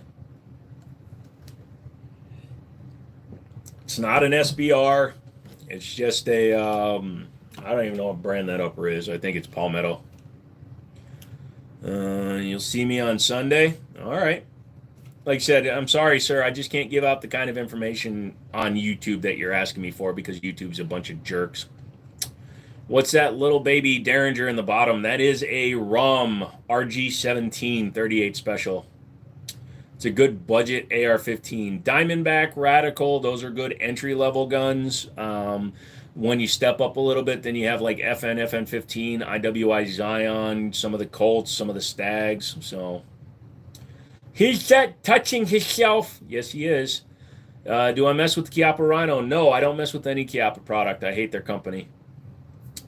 It's not an SBR. It's just a, I don't even know what brand that upper is. I think it's Palmetto. You'll see me on Sunday. All right. Like I said, I'm sorry, sir. I just can't give out the kind of information on YouTube that you're asking me for because YouTube's a bunch of jerks. What's that little baby Derringer in the bottom? That is a ROM RG-17 38 Special. It's a good budget AR-15. Diamondback, Radical, those are good entry-level guns. When you step up a little bit, then you have like FN, FN-15, IWI Zion, some of the Colts, some of the Stags. So he's touching himself. Yes, he is. Do I mess with Chiappa Rhino? No, I don't mess with any Chiappa product. I hate their company.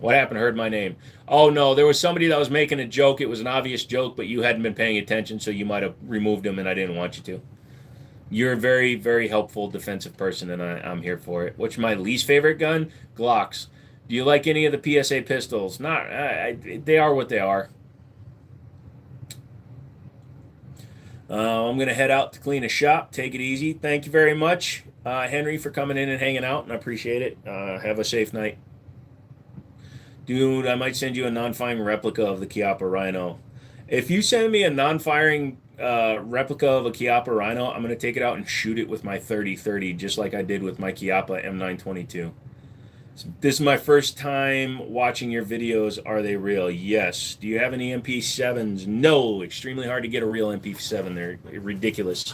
What happened? Heard my name. Oh no, there was somebody that was making a joke. It was an obvious joke, but you hadn't been paying attention, so you might have removed him, and I didn't want you to. You're a very, very helpful defensive person, and I'm here for it. What's my least favorite gun? Glocks. Do you like any of the PSA pistols? Not. They are what they are. I'm gonna head out to clean a shop. Take it easy. Thank you very much, Henry, for coming in and hanging out, and I appreciate it. Have a safe night. Dude, I might send you a non-firing replica of the Chiappa Rhino. If you send me a non-firing replica of a Chiappa Rhino, I'm going to take it out and shoot it with my 30-30, just like I did with my Chiappa M922. So this is my first time watching your videos. Are they real? Yes. Do you have any MP7s? No. Extremely hard to get a real MP7. They're ridiculous.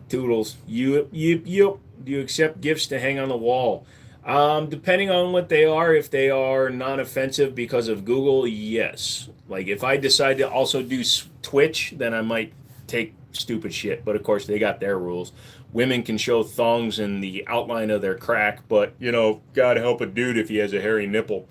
Toodles. You. Do you accept gifts to hang on the wall? Depending on what they are, if they are non-offensive because of Google, yes. Like if I decide to also do Twitch, then I might take stupid shit. But of course, they got their rules. Women can show thongs in the outline of their crack, but you know, God help a dude if he has a hairy nipple.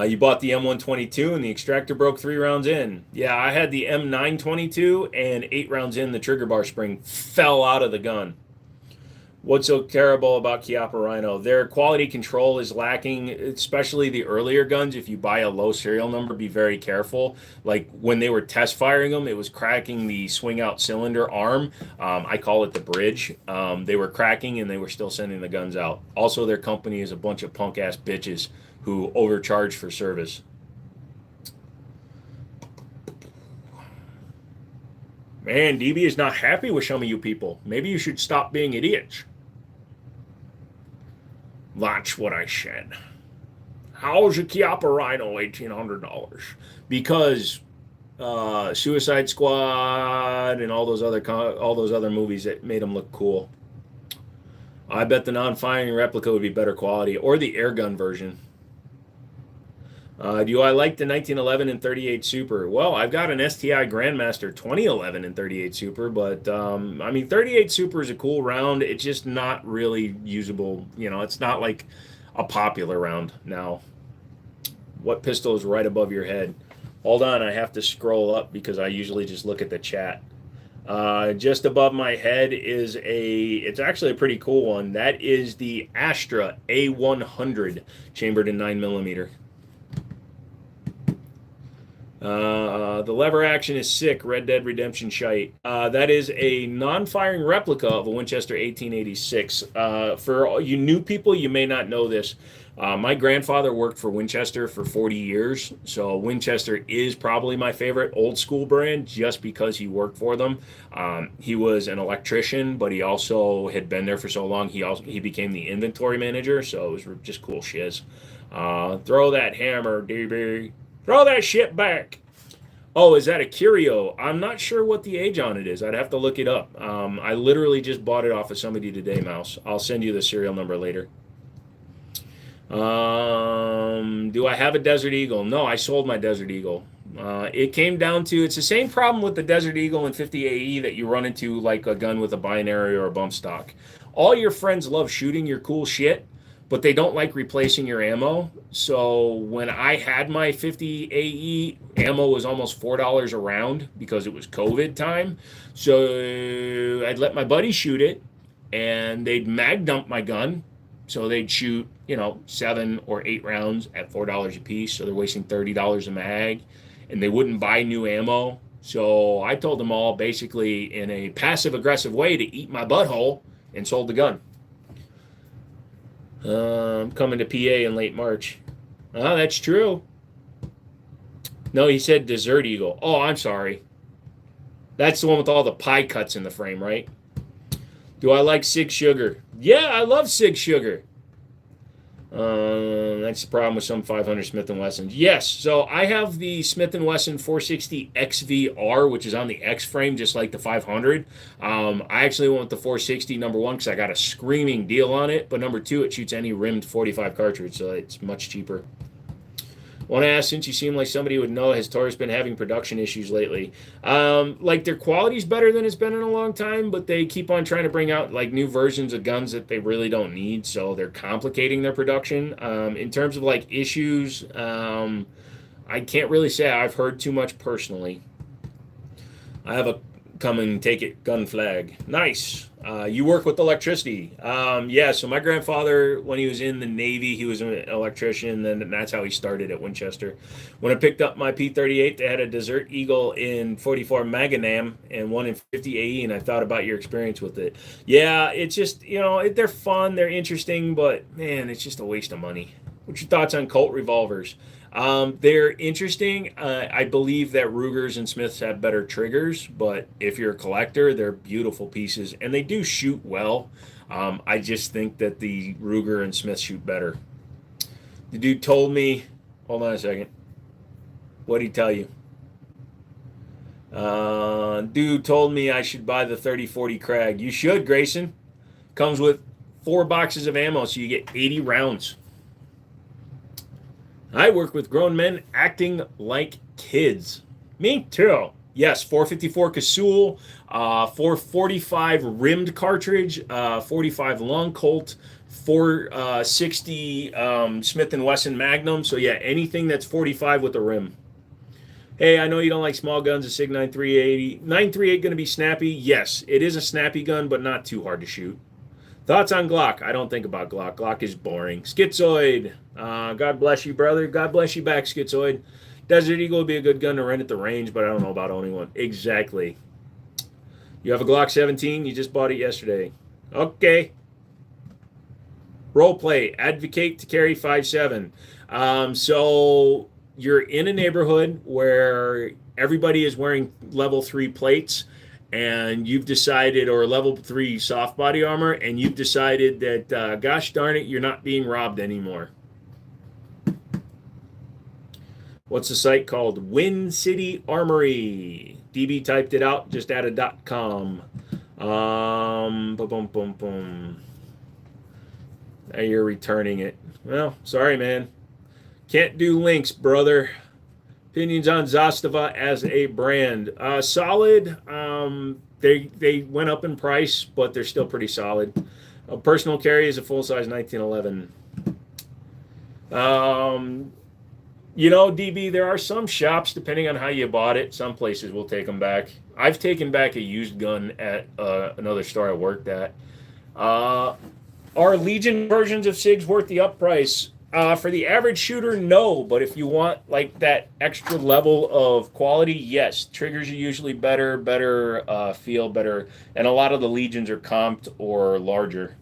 You bought the M122 and the extractor broke 3 rounds in. Yeah, I had the M922 and 8 rounds in, the trigger bar spring fell out of the gun. What's so terrible about Chiappa Rhino? Their quality control is lacking, especially the earlier guns. If you buy a low serial number, be very careful. Like when they were test firing them, it was cracking the swing out cylinder arm. I call it the bridge. They were cracking and they were still sending the guns out. Also, their company is a bunch of punk ass bitches who overcharge for service. Man, DB is not happy with some of you people. Maybe you should stop being idiots. Watch what I said. How's a Chiappa Rhino $1,800? Because Suicide Squad and all those other movies that made them look cool. I bet the non-firing replica would be better quality, or the airgun version. Do I like the 1911 and 38 Super? Well, I've got an STI Grandmaster 2011 and 38 Super, but I mean, 38 Super is a cool round. It's just not really usable. You know, it's not like a popular round now. What pistol is right above your head? Hold on, I have to scroll up because I usually just look at the chat. Just above my head is it's actually a pretty cool one. That is the Astra A100 chambered in 9mm. The lever action is sick. Red Dead Redemption shite. That is a non-firing replica of a Winchester 1886. For all you new people, you may not know this. My grandfather worked for Winchester for 40 years, so Winchester is probably my favorite old school brand just because he worked for them. He was an electrician, but he also had been there for so long. He became the inventory manager, so it was just cool shiz. Throw that hammer, DB. Throw that shit back. Oh, is that a Curio? I'm not sure what the age on it is. I'd have to look it up. I literally just bought it off of somebody today, Mouse. I'll send you the serial number later. Do I have a Desert Eagle? No, I sold my Desert Eagle. It came down to, it's the same problem with the Desert Eagle and 50 AE that you run into like a gun with a binary or a bump stock. All your friends love shooting your cool shit, but they don't like replacing your ammo. So when I had my 50 AE, ammo was almost $4 a round because it was COVID time. So I'd let my buddy shoot it, and they'd mag dump my gun. So they'd shoot, 7 or 8 rounds at $4 a piece. So they're wasting $30 a mag, and they wouldn't buy new ammo. So I told them all basically in a passive-aggressive way to eat my butthole and sold the gun. I'm coming to PA in late March. Oh, that's true. No, he said Desert Eagle. Oh, I'm sorry. That's the one with all the pie cuts in the frame, right? Do I like Sig Sugar? Yeah, I love Sig Sugar. That's the problem with some 500 Smith & Wessons. Yes, so I have the Smith & Wesson 460 XVR, which is on the X frame, just like the 500. I actually went with the 460, number one, because I got a screaming deal on it. But number two, it shoots any rimmed 45 cartridge, so it's much cheaper. Want to ask, since you seem like somebody who would know, has Taurus been having production issues lately? Like their quality's better than it's been in a long time, but they keep on trying to bring out like new versions of guns that they really don't need, so they're complicating their production. In terms of like issues, I can't really say I've heard too much personally. I have a come and take it gun flag. Nice. You work with electricity. Yeah, so my grandfather, when he was in the Navy, he was an electrician, and that's how he started at Winchester. When I picked up my P-38, they had a Desert Eagle in 44 Magnum and one in 50 AE, and I thought about your experience with it. Yeah, it's just, they're fun, they're interesting, but man, it's just a waste of money. What's your thoughts on Colt revolvers? They're interesting. I believe that Rugers and Smiths have better triggers, but if you're a collector, they're beautiful pieces and they do shoot well. I just think that the Ruger and Smith shoot better. The dude told me, hold on a second. What'd he tell you? Dude told me I should buy the 3040 Krag. You should, Grayson. Comes with 4 boxes of ammo, so you get 80 rounds. I work with grown men acting like kids. Me too. Yes, 454 Casull, 445 rimmed cartridge, 45 long Colt, 460 Smith & Wesson Magnum. So yeah, anything that's 45 with a rim. Hey, I know you don't like small guns. A SIG 938. 938 going to be snappy? Yes, it is a snappy gun, but not too hard to shoot. Thoughts on Glock? I don't think about Glock. Glock is boring. Schizoid. God bless you, brother. God bless you back, Schizoid. Desert Eagle would be a good gun to rent at the range, but I don't know about owning one. Exactly. You have a Glock 17? You just bought it yesterday. Okay. Role play. Advocate to carry 5.7. So you're in a neighborhood where everybody is wearing level 3 plates, and you've decided, or level 3 soft body armor, and you've decided that, gosh darn it, you're not being robbed anymore. What's the site called? Win City Armory. DB typed it out, just added .com. Boom, boom, boom, boom. Now you're returning it. Well, sorry, man. Can't do links, brother. Opinions on Zastava as a brand. Solid. They went up in price, but they're still pretty solid. A personal carry is a full-size 1911. DB, there are some shops, depending on how you bought it, some places will take them back. I've taken back a used gun at another store I worked at. Are Legion versions of SIGs worth the up price? For the average shooter, no. But if you want like that extra level of quality, yes. Triggers are usually better feel, better. And a lot of the Legions are comped or larger.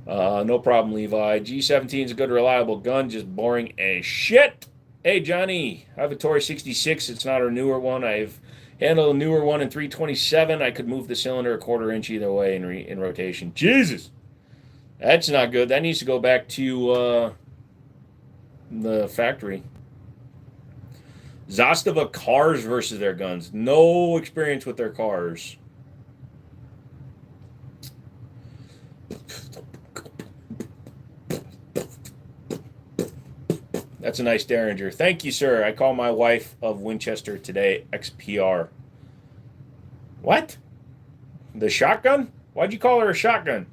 No problem, Levi. G17 is a good, reliable gun, just boring as shit. Hey, Johnny, I have a Tory 66. It's not a newer one. I've handled a newer one in 327. I could move the cylinder a quarter inch either way in rotation. Jesus! That's not good. That needs to go back to the factory. Zastava cars versus their guns. No experience with their cars. That's a nice Derringer. Thank you, sir. I call my wife of Winchester today XPR. What? The shotgun? Why'd you call her a shotgun?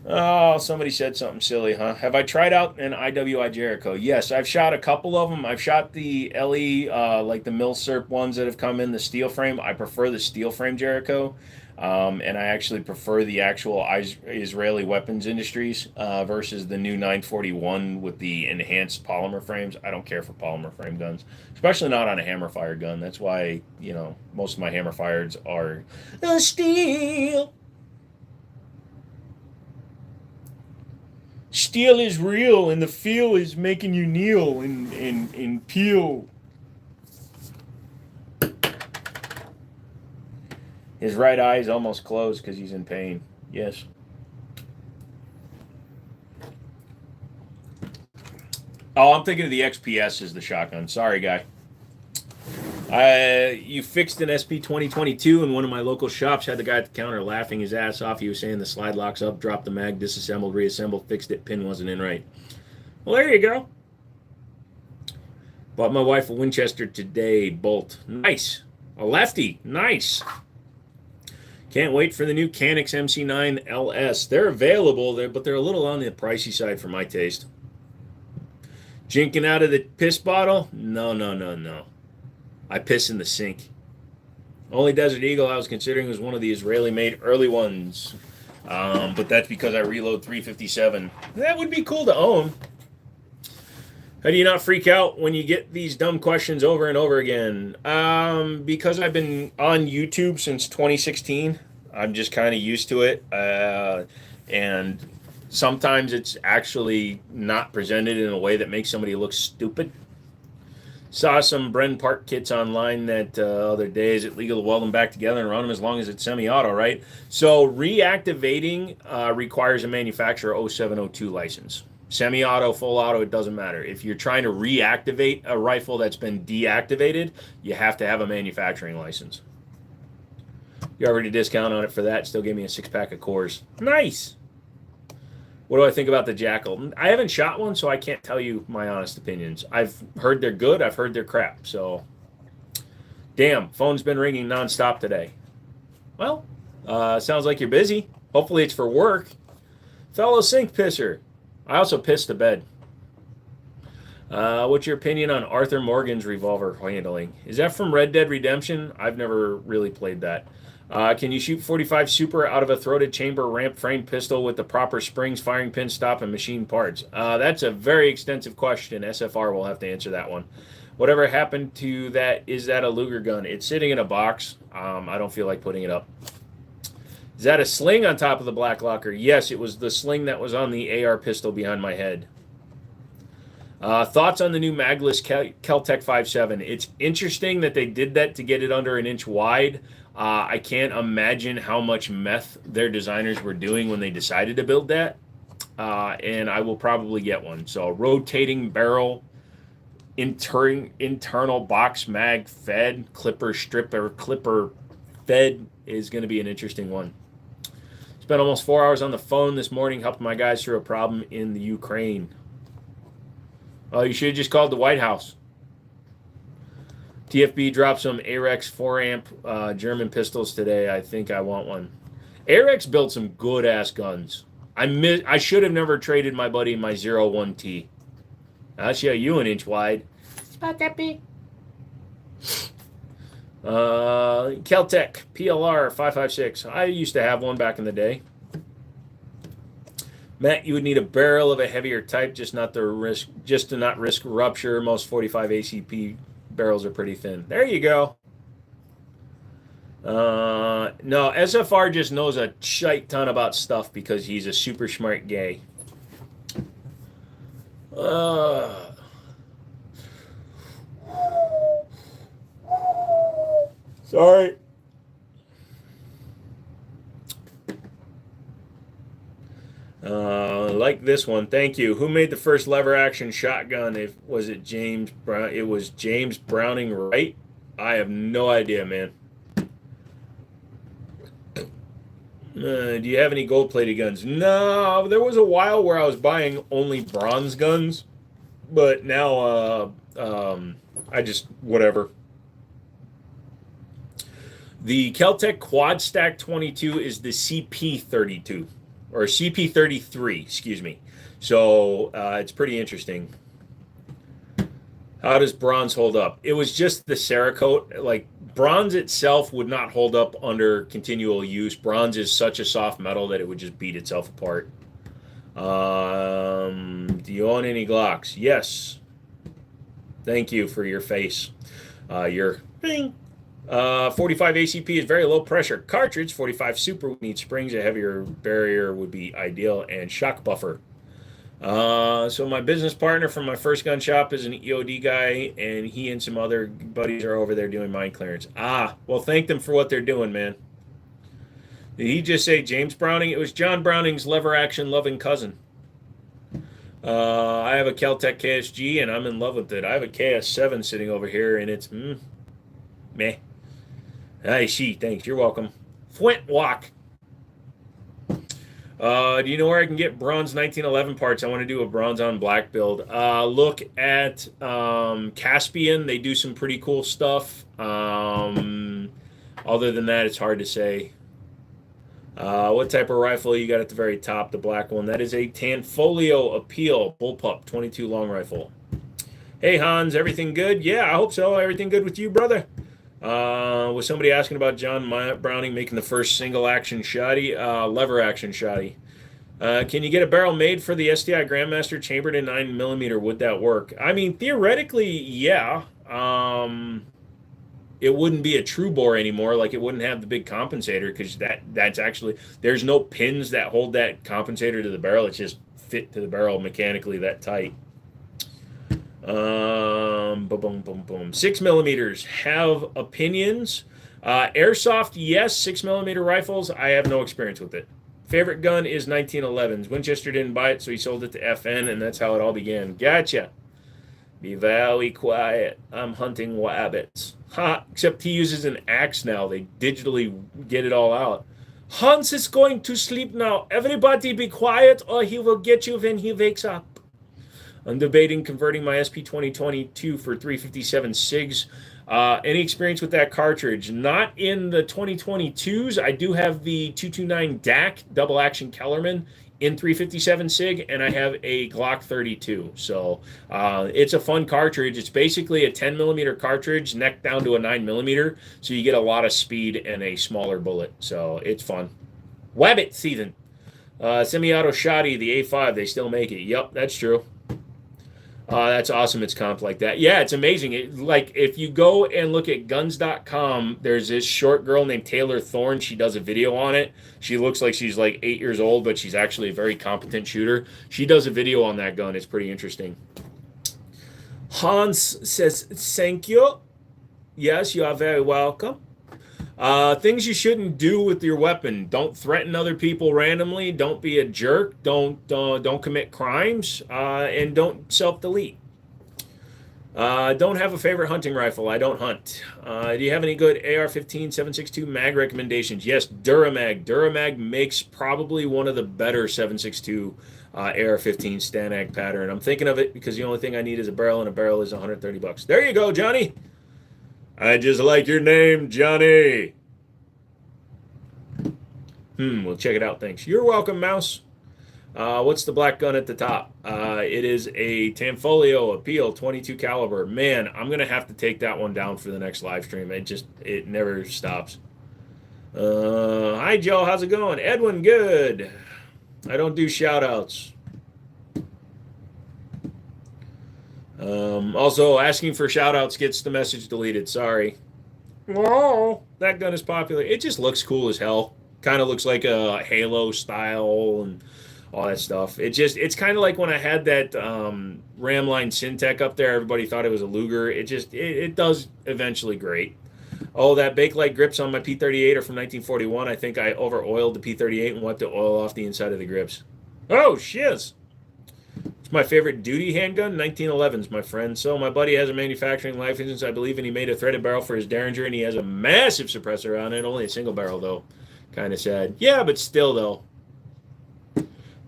Oh, somebody said something silly, huh? Have I tried out an IWI Jericho? Yes, I've shot a couple of them. I've shot the LE, like the Milsurp ones that have come in the steel frame. I prefer the steel frame Jericho. And I actually prefer the actual Israeli weapons industries versus the new 941 with the enhanced polymer frames. I don't care for polymer frame guns, especially not on a hammer-fired gun. That's why, most of my hammer-fireds are steel. Steel is real, and the feel is making you kneel and peel. His right eye is almost closed because he's in pain. Yes. Oh, I'm thinking of the XPS as the shotgun. Sorry, guy. You fixed an SP 2022 in one of my local shops. Had the guy at the counter laughing his ass off. He was saying the slide locks up, dropped the mag, disassembled, reassembled, fixed it, pin wasn't in right. Well, there you go. Bought my wife a Winchester today, bolt. Nice. A lefty. Nice. Can't wait for the new Canix MC9 LS. They're available, but they're a little on the pricey side for my taste. Drinking out of the piss bottle? No. I piss in the sink. Only Desert Eagle I was considering was one of the Israeli-made early ones. But that's because I reload 357. That would be cool to own. How do you not freak out when you get these dumb questions over and over again? Because I've been on YouTube since 2016. I'm just kind of used to it. And sometimes it's actually not presented in a way that makes somebody look stupid. Saw some Bren Park kits online that other day. Is it legal to weld them back together and run them as long as it's semi-auto, right? So reactivating requires a manufacturer 0702 license. Semi-auto, full auto, it doesn't matter. If you're trying to reactivate a rifle that's been deactivated, you have to have a manufacturing license. You already discount on it for that. Still gave me a 6-pack of cores. Nice. What do I think about the Jackal? I haven't shot one, so I can't tell you my honest opinions. I've heard they're good. I've heard they're crap. So, damn, phone's been ringing nonstop today. Well, sounds like you're busy. Hopefully it's for work. Fellow sink pisser. I also pissed the bed. What's your opinion on Arthur Morgan's revolver handling? Is that from Red Dead Redemption? I've never really played that. Can you shoot 45 Super out of a throated chamber ramp frame pistol with the proper springs, firing pin, stop, and machine parts? That's a very extensive question. SFR will have to answer that one. Whatever happened to that? Is that a Luger gun? It's sitting in a box. I don't feel like putting it up. Is that a sling on top of the black locker? Yes, it was the sling that was on the AR pistol behind my head. Thoughts on the new magless Kel-Tec 5.7? It's interesting that they did that to get it under an inch wide. I can't imagine how much meth their designers were doing when they decided to build that. And I will probably get one. So rotating barrel, internal box mag fed, clipper stripper, clipper fed is going to be an interesting one. Spent almost 4 hours on the phone this morning helping my guys through a problem in the Ukraine. Oh, you should have just called the White House. TFB dropped some Arex 4-amp German pistols today. I think I want one. Arex built some good-ass guns. I should have never traded my buddy my 01T. I'll show you an inch wide. It's about that big. Kel-Tec PLR 5.56. I used to have one back in the day. Matt, you would need a barrel of a heavier type, just to not risk rupture. Most 45 ACP barrels are pretty thin. There you go. No, SFR just knows a shite ton about stuff because he's a super smart guy. Sorry. Like this one. Thank you. Who made the first lever action shotgun? Was it James Brown? It was James Browning, right? I have no idea, man. Do you have any gold-plated guns? No, there was a while where I was buying only bronze guns, but now I just whatever. The Kel-Tec Quad Stack 22 is the CP32 or CP33, excuse me. So it's pretty interesting. How does bronze hold up? It was just the Cerakote. Like, bronze itself would not hold up under continual use. Bronze is such a soft metal that it would just beat itself apart. Do you own any Glocks? Yes. Thank you for your face. Your thing. 45 ACP is very low pressure cartridge. 45 Super would need springs. A heavier barrier would be ideal, and shock buffer. So my business partner from my first gun shop is an EOD guy, and he and some other buddies are over there doing mine clearance. Well, thank them for what they're doing, man. Did he just say James Browning? It was John Browning's lever action loving cousin. I have a Kel-Tec KSG, and I'm in love with it. I have a KS7 sitting over here, and it's me. I see. Thanks. You're welcome. Flint Walk. Do you know where I can get bronze 1911 parts? I want to do a bronze on black build. Look at Caspian. They do some pretty cool stuff. Other than that, it's hard to say. What type of rifle you got at the very top? The black one. That is a Tanfolio Appeal Bullpup 22 long rifle. Hey Hans, everything good? Yeah, I hope so. Everything good with you, brother? Was somebody asking about John Browning making the first single action shotty, lever action shotty? Can you get a barrel made for the STI Grandmaster chambered in 9mm? Would that work? I mean, theoretically, yeah. It wouldn't be a true bore anymore. Like, it wouldn't have the big compensator because that's actually, there's no pins that hold that compensator to the barrel. It's just fit to the barrel mechanically that tight. Boom, boom, boom, boom. 6mm have opinions. Airsoft, yes. 6mm rifles, I have no experience with it. Favorite gun is 1911s. Winchester didn't buy it, so he sold it to FN, and that's how it all began. Gotcha. Be very quiet. I'm hunting wabbits. Ha! Except he uses an axe now. They digitally get it all out. Hans is going to sleep now. Everybody be quiet, or he will get you when he wakes up. I'm debating converting my SP 2022 for 357 SIGs. Any experience with that cartridge? Not in the 2022s. I do have the 229 DAC double action Kellerman in 357 SIG, and I have a Glock 32. So it's a fun cartridge. It's basically a 10mm cartridge neck down to a 9mm, so you get a lot of speed and a smaller bullet. So it's fun. Wabbit season. Semi-auto shotty, the A5, they still make it. Yep, that's true. That's awesome. It's comped like that. Yeah, it's amazing. Like, if you go and look at guns.com, there's this short girl named Taylor Thorne. She does a video on it. She looks like she's like 8 years old, but she's actually a very competent shooter. She does a video on that gun. It's pretty interesting. Hans says, thank you. Yes, you are very welcome. Things you shouldn't do with your weapon. Don't threaten other people randomly. Don't be a jerk. Don't commit crimes. And don't self-delete. Don't have a favorite hunting rifle. I don't hunt. Do you have any good AR-15 7.62 mag recommendations? Yes, Duramag. Duramag makes probably one of the better 7.62 AR-15 Stanag pattern. I'm thinking of it because the only thing I need is a barrel, and a barrel is $130. There you go, Johnny. I just like your name, Johnny. We'll check it out. Thanks. You're welcome, Mouse. What's the black gun at the top? It is a Tanfolio Appeal 22 caliber. Man, I'm gonna have to take that one down for the next live stream. It never stops. Hi, Joe. How's it going? Edwin, good. I don't do shout outs. Also, asking for shout-outs gets the message deleted. Sorry. Oh, that gun is popular. It just looks cool as hell. Kind of looks like a Halo style and all that stuff. It's kind of like when I had that Ramline Syntec up there. Everybody thought it was a Luger. It does eventually great. Oh, that Bakelite grips on my P38 are from 1941. I think I over-oiled the P38 and wiped the oil off the inside of the grips. Oh, shiz. My favorite duty handgun, 1911s, my friend. So my buddy has a manufacturing license, I believe, and he made a threaded barrel for his Derringer, and he has a massive suppressor on it. Only a single barrel, though. Kind of sad. Yeah, but still, though.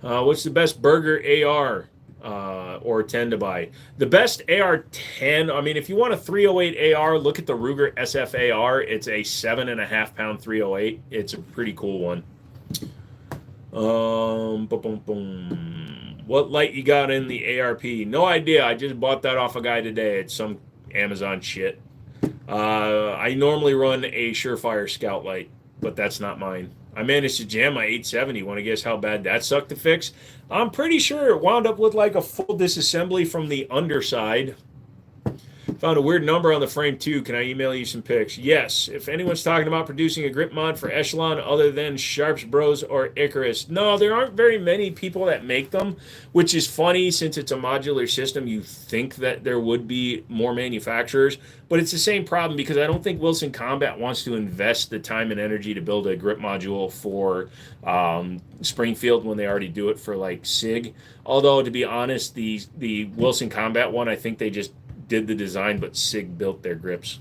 What's the best Burger AR or 10 to buy? The best AR-10, I mean, if you want a 308 AR, look at the Ruger SF-AR. It's a 7.5-pound 308. It's a pretty cool one. Boom, boom, boom. What light you got in the ARP? No idea. I just bought that off a guy today. It's some Amazon shit. I normally run a Surefire Scout light, but that's not mine. I managed to jam my 870. Want to guess how bad that sucked to fix? I'm pretty sure it wound up with like a full disassembly from the underside. Found a weird number on the frame too. Can I email you some pics? Yes. If anyone's talking about producing a grip mod for Echelon other than Sharps Bros or Icarus. No, there aren't very many people that make them, which is funny since it's a modular system. You think that there would be more manufacturers, but it's the same problem because I don't think Wilson Combat wants to invest the time and energy to build a grip module for Springfield when they already do it for like SIG. Although, to be honest, the Wilson Combat one, I think they just did the design, but SIG built their grips.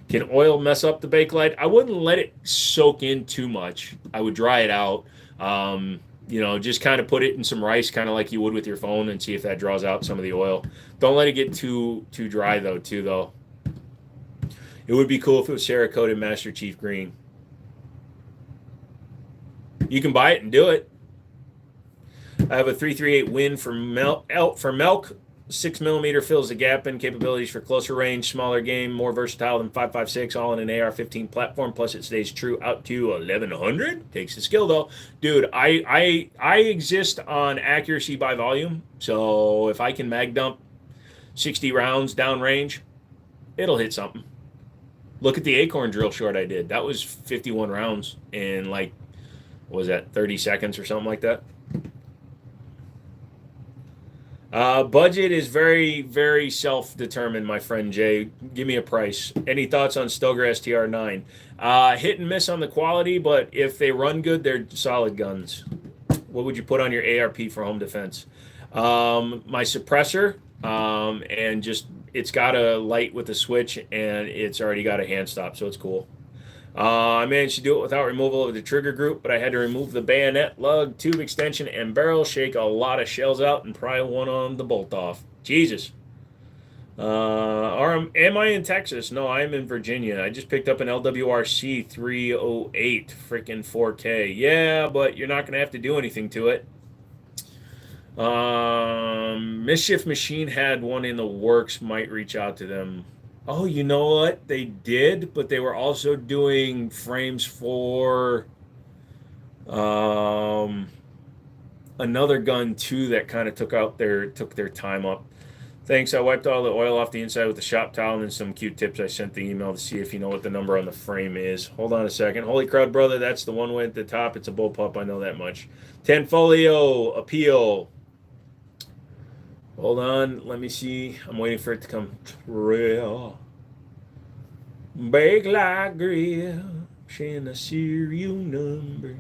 Can oil mess up the Bakelite? I wouldn't let it soak in too much. I would dry it out. Just kind of put it in some rice, kind of like you would with your phone, and see if that draws out some of the oil. Don't let it get too dry though. It would be cool if it was Cerakote Master Chief Green. You can buy it and do it. I have a 338 Win for Melk. 6mm fills the gap in capabilities for closer range, smaller game, more versatile than 5.56, all in an AR-15 platform. Plus, it stays true out to 1100. Takes the skill though, dude. I exist on accuracy by volume. So if I can mag dump 60 rounds downrange, it'll hit something. Look at the Acorn drill short I did. That was 51 rounds in like, what was that, 30 seconds or something like that. Budget is very, very self-determined, my friend Jay. Give me a price. Any thoughts on Stoeger STR9? Hit and miss on the quality, but if they run good, they're solid guns. What would you put on your ARP for home defense? My suppressor, and just it's got a light with a switch, and it's already got a hand stop, so it's cool. I managed to do it without removal of the trigger group, but I had to remove the bayonet, lug, tube extension, and barrel, shake a lot of shells out, and pry one on the bolt off. Jesus. Am I in Texas? No, I'm in Virginia. I just picked up an LWRC 308, freaking 4K. Yeah, but you're not going to have to do anything to it. Mischief Machine had one in the works, might reach out to them. Oh, you know what? They did, but they were also doing frames for another gun too that kind of took their time up. Thanks. I wiped all the oil off the inside with the shop towel and then some Q-tips. I sent the email to see if you know what the number on the frame is. Hold on a second. Holy crud, brother. That's the one way at the top. It's a bullpup. I know that much. Tenfolio Appeal. Hold on, let me see. I'm waiting for it to come through. Bake like grill, sharing a serial number.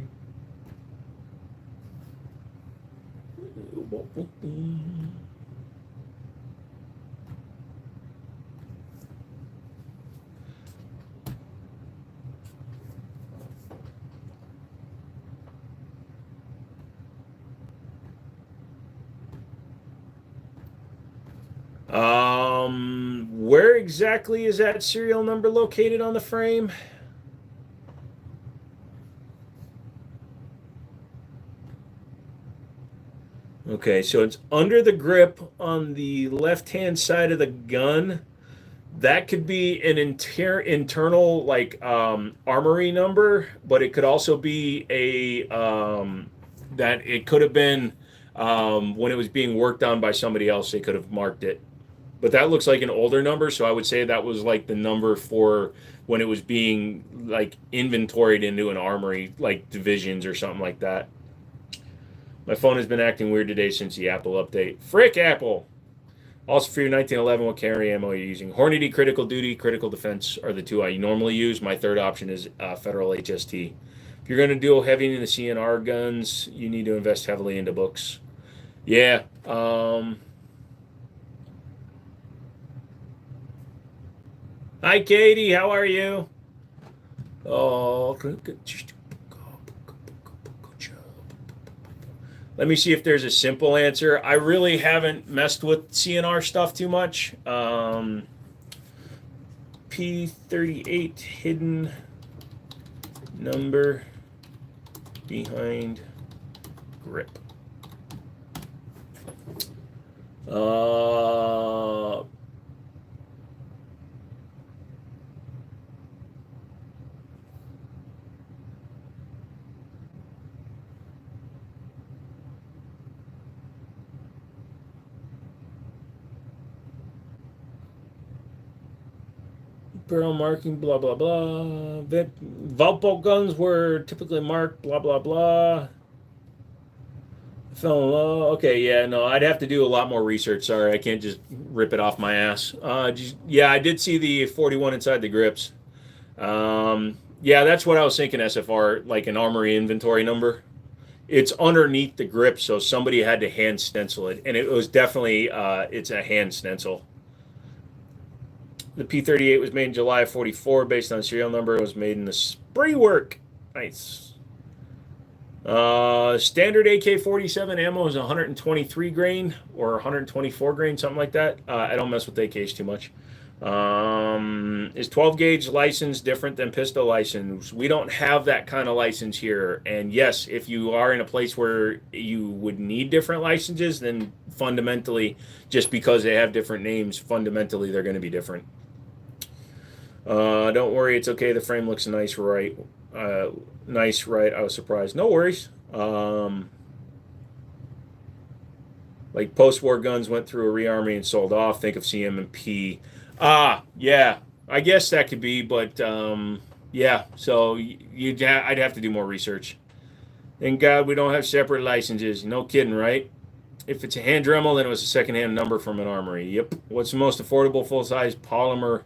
Where exactly is that serial number located on the frame? Okay, so it's under the grip on the left-hand side of the gun. That could be an internal like armory number, but it could also be a that it could have been when it was being worked on by somebody else. They could have marked it. But that looks like an older number, so I would say that was like the number for when it was being like inventoried into an armory, like divisions or something like that. My phone has been acting weird today since the Apple update. Frick Apple! Also for your 1911, what carry ammo are you using? Hornady, Critical Duty, Critical Defense are the two I normally use. My third option is Federal HST. If you're going to do heavy into the CNR guns, you need to invest heavily into books. Yeah. Hi, Katie. How are you? Oh, let me see if there's a simple answer. I really haven't messed with CNR stuff too much. P38 hidden number behind grip. Barrel marking, blah, blah, blah. Valpo guns were typically marked, blah, blah, blah. Fell in love. Okay, yeah, no, I'd have to do a lot more research. Sorry, I can't just rip it off my ass. Yeah, I did see the 41 inside the grips. Yeah, that's what I was thinking, SFR, like an armory inventory number. It's underneath the grip, so somebody had to hand stencil it, and it was definitely, it's a hand stencil. The P38 was made in July of 44 based on serial number. It was made in the spree work. Nice. Standard AK-47 ammo is 123 grain or 124 grain, something like that. I don't mess with AKs too much. Is 12 gauge license different than pistol license? We don't have that kind of license here. And yes, if you are in a place where you would need different licenses, then fundamentally, just because they have different names, fundamentally they're going to be different. Don't worry, it's okay. The frame looks nice, right? Nice, right? I was surprised. No worries. Like post-war guns went through a rearming and sold off. Think of CM&P. Yeah, I guess that could be, but yeah. So I'd have to do more research. Thank God we don't have separate licenses. No kidding, right? If it's a hand Dremel, then it was a secondhand number from an armory. Yep. What's the most affordable full-size polymer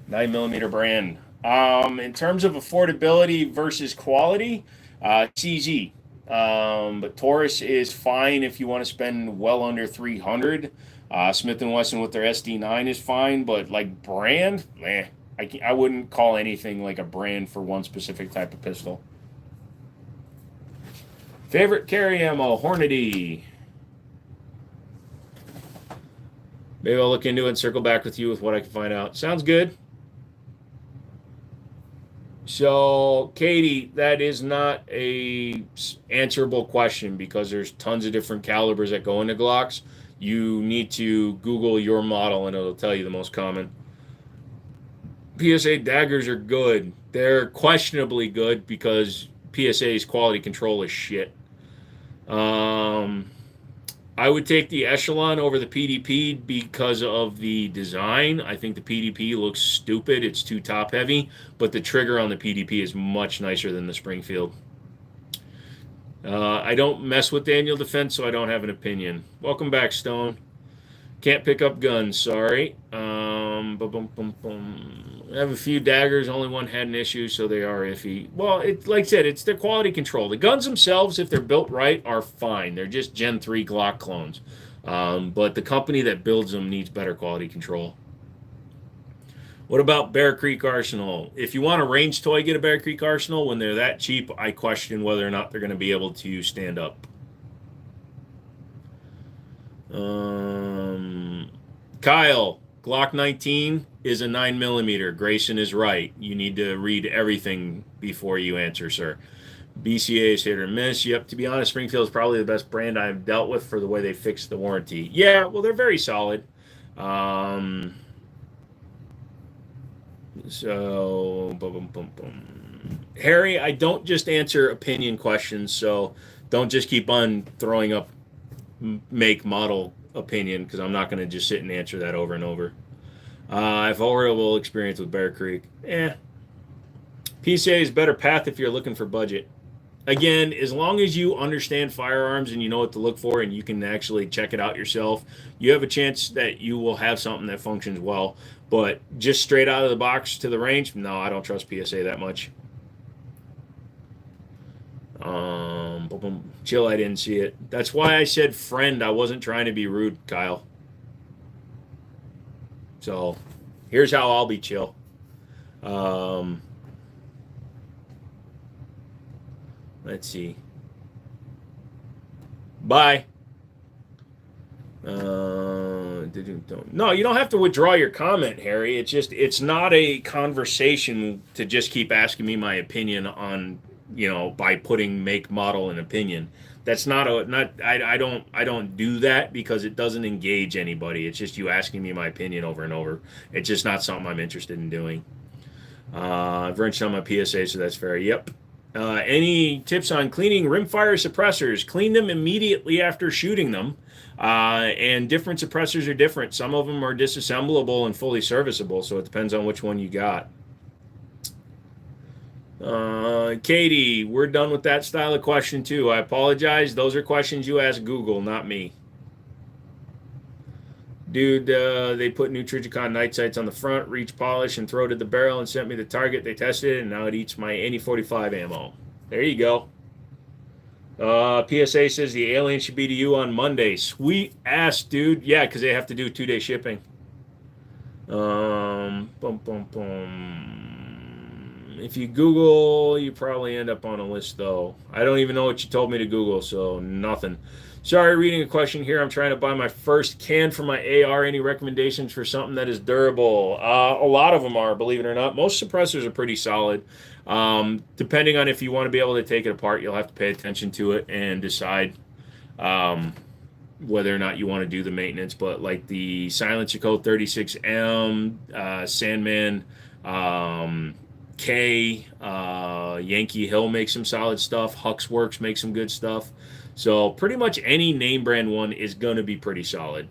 9mm brand? In terms of affordability versus quality, CZ. But Taurus is fine if you want to spend well under 300. Smith & Wesson with their SD9 is fine, but like brand, I wouldn't call anything like a brand for one specific type of pistol. Favorite carry ammo, Hornady. Maybe I'll look into it and circle back with you with what I can find out. Sounds good. So, Katie, that is not a answerable question because there's tons of different calibers that go into Glocks. You need to Google your model and it'll tell you the most common. PSA daggers are good. They're questionably good because PSA's quality control is shit. I would take the Echelon over the PDP because of the design. I think the PDP looks stupid. It's too top heavy, but the trigger on the PDP is much nicer than the Springfield. I don't mess with Daniel Defense, so I don't have an opinion. Welcome back, Stone. Can't pick up guns, sorry. I have a few daggers. Only one had an issue, so they are iffy. Well, like I said, it's their quality control. The guns themselves, if they're built right, are fine. They're just Gen 3 Glock clones. But the company that builds them needs better quality control. What about Bear Creek Arsenal? If you want a range toy, get a Bear Creek Arsenal. When they're that cheap, I question whether or not they're going to be able to stand up. Kyle, Glock 19 is a 9mm. Grayson is right. You need to read everything before you answer, sir. BCA is hit or miss. Yep, to be honest, Springfield is probably the best brand I've dealt with for the way they fixed the warranty. Yeah, well, they're very solid. So, boom, boom, boom. Harry, I don't just answer opinion questions, so don't just keep on throwing up make, model, opinion, because I'm not going to just sit and answer that over and over. I've horrible experience with Bear Creek. PCA is better path if you're looking for budget. Again, as long as you understand firearms and you know what to look for and you can actually check it out yourself, you have a chance that you will have something that functions well. But just straight out of the box to the range, no, I don't trust PSA that much. Chill, I didn't see it. That's why I said friend. I wasn't trying to be rude, Kyle. So here's how I'll be chill. Let's see. Bye. No, you don't have to withdraw your comment, Harry. It's not a conversation to just keep asking me my opinion on, by putting make, model, and opinion. That's I don't do that because it doesn't engage anybody. It's just you asking me my opinion over and over. It's just not something I'm interested in doing. I've wrenched on my PSA, so that's fair. Yep. Any tips on cleaning rimfire suppressors? Clean them immediately after shooting them. And different suppressors are different. Some of them are disassemblable and fully serviceable, so it depends on which one you got. Katie, we're done with that style of question too. I apologize. Those are questions you ask Google, not me. Dude, they put new Trijicon night sights on the front, reach polish, and throw it at the barrel and sent me the target. They tested it, and now it eats my NE45 ammo. There you go. PSA says the alien should be to you on Monday. Sweet ass, dude. Yeah, because they have to do 2-day shipping. Boom, boom, boom. If you Google, you probably end up on a list, though. I don't even know what you told me to Google, so nothing. Sorry, reading a question here. I'm trying to buy my first can for my AR. Any recommendations for something that is durable? A lot of them are, believe it or not. Most suppressors are pretty solid. Depending on if you want to be able to take it apart, you'll have to pay attention to it and decide um, whether or not you want to do the maintenance. But like the Silencer Code 36M, Sandman, K, Yankee Hill makes some solid stuff. Hux Works makes some good stuff. So pretty much any name brand one is going to be pretty solid.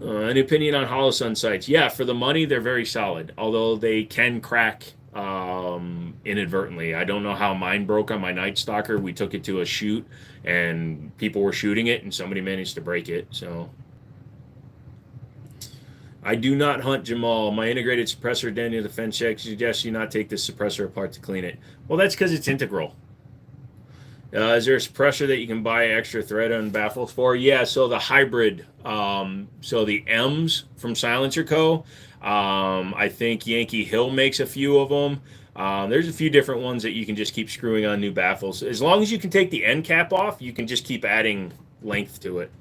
An opinion on hollow sun sights? Yeah, for the money, they're very solid. Although they can crack inadvertently. I don't know how mine broke on my Night Stalker. We took it to a shoot, and people were shooting it, and somebody managed to break it. So I do not hunt Jamal. My integrated suppressor Daniel defense check suggests you not take this suppressor apart to clean it. Well, that's because it's integral. Is there a suppressor that you can buy extra thread and baffles for? Yeah, so the hybrid, so the M's from Silencer Co. I think Yankee Hill makes a few of them. There's a few different ones that you can just keep screwing on new baffles. As long as you can take the end cap off, you can just keep adding length to it.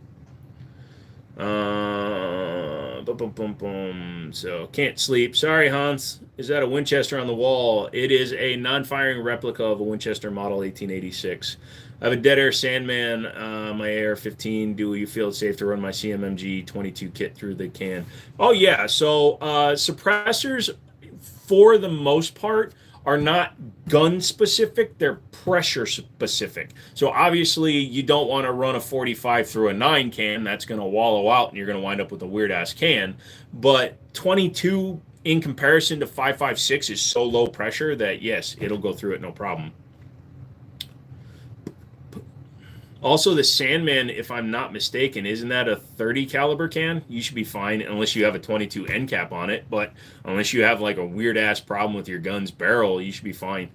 Boom, boom, boom, boom. So can't sleep. Sorry, Hans. Is that a Winchester on the wall? It is a non-firing replica of a Winchester Model 1886. I have a Dead Air Sandman, my AR-15. Do you feel it's safe to run my CMMG 22 kit through the can? Oh yeah. So suppressors, for the most part, are not gun specific, they're pressure specific. So obviously you don't want to run a 45 through a 9 can. That's going to wallow out and you're going to wind up with a weird ass can. But 22 in comparison to 5.56 is so low pressure that yes, it'll go through it no problem. Also, the Sandman, if I'm not mistaken, isn't that a 30 caliber can? You should be fine unless you have a 22 end cap on it. But unless you have like a weird ass problem with your gun's barrel, you should be fine.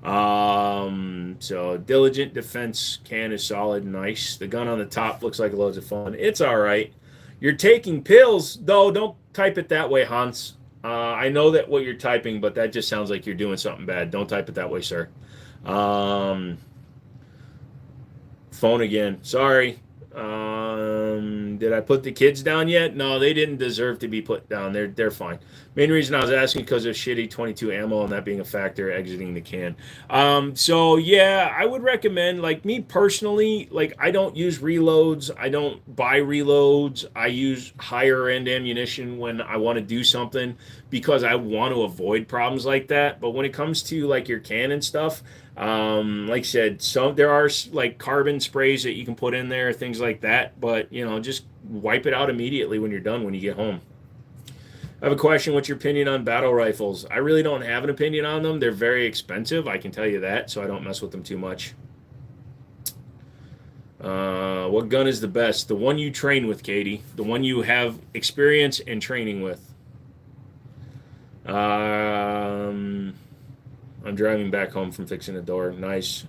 So Diligent Defense can is solid, nice. The gun on the top looks like loads of fun. It's all right. You're taking pills, though. Don't type it that way, Hans. I know that what you're typing, but that just sounds like you're doing something bad. Don't type it that way, sir. Phone again. Sorry. Did I put the kids down yet? No, they didn't deserve to be put down. They're fine. Main reason I was asking because of shitty 22 ammo and that being a factor exiting the can. So yeah, I would recommend, like me personally, like I don't use reloads. I don't buy reloads. I use higher end ammunition when I want to do something because I want to avoid problems like that. But when it comes to like your can and stuff, like I said, there are like carbon sprays that you can put in there, things like that. But just wipe it out immediately when you're done when you get home. I have a question. What's your opinion on battle rifles? I really don't have an opinion on them. They're very expensive, I can tell you that, so I don't mess with them too much. What gun is the best? The one you train with, Katie. The one you have experience and training with. I'm driving back home from fixing a door. Nice.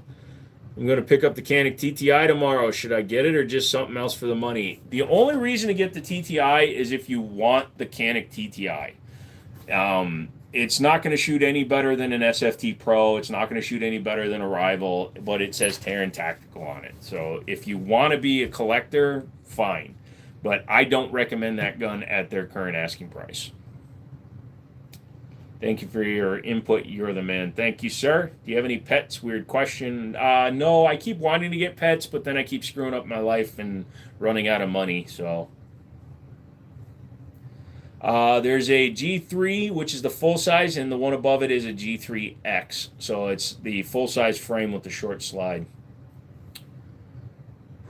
I'm going to pick up the Canik TTI tomorrow. Should I get it or just something else for the money? The only reason to get the TTI is if you want the Canik TTI. It's not going to shoot any better than an SFT Pro. It's not going to shoot any better than a Rival, but it says Terran Tactical on it. So if you want to be a collector, fine. But I don't recommend that gun at their current asking price. Thank you for your input. You're the man. Thank you, sir. Do you have any pets? Weird question. No, I keep wanting to get pets, but then I keep screwing up my life and running out of money. So there's a G3, which is the full size, and the one above it is a G3X. So it's the full size frame with the short slide.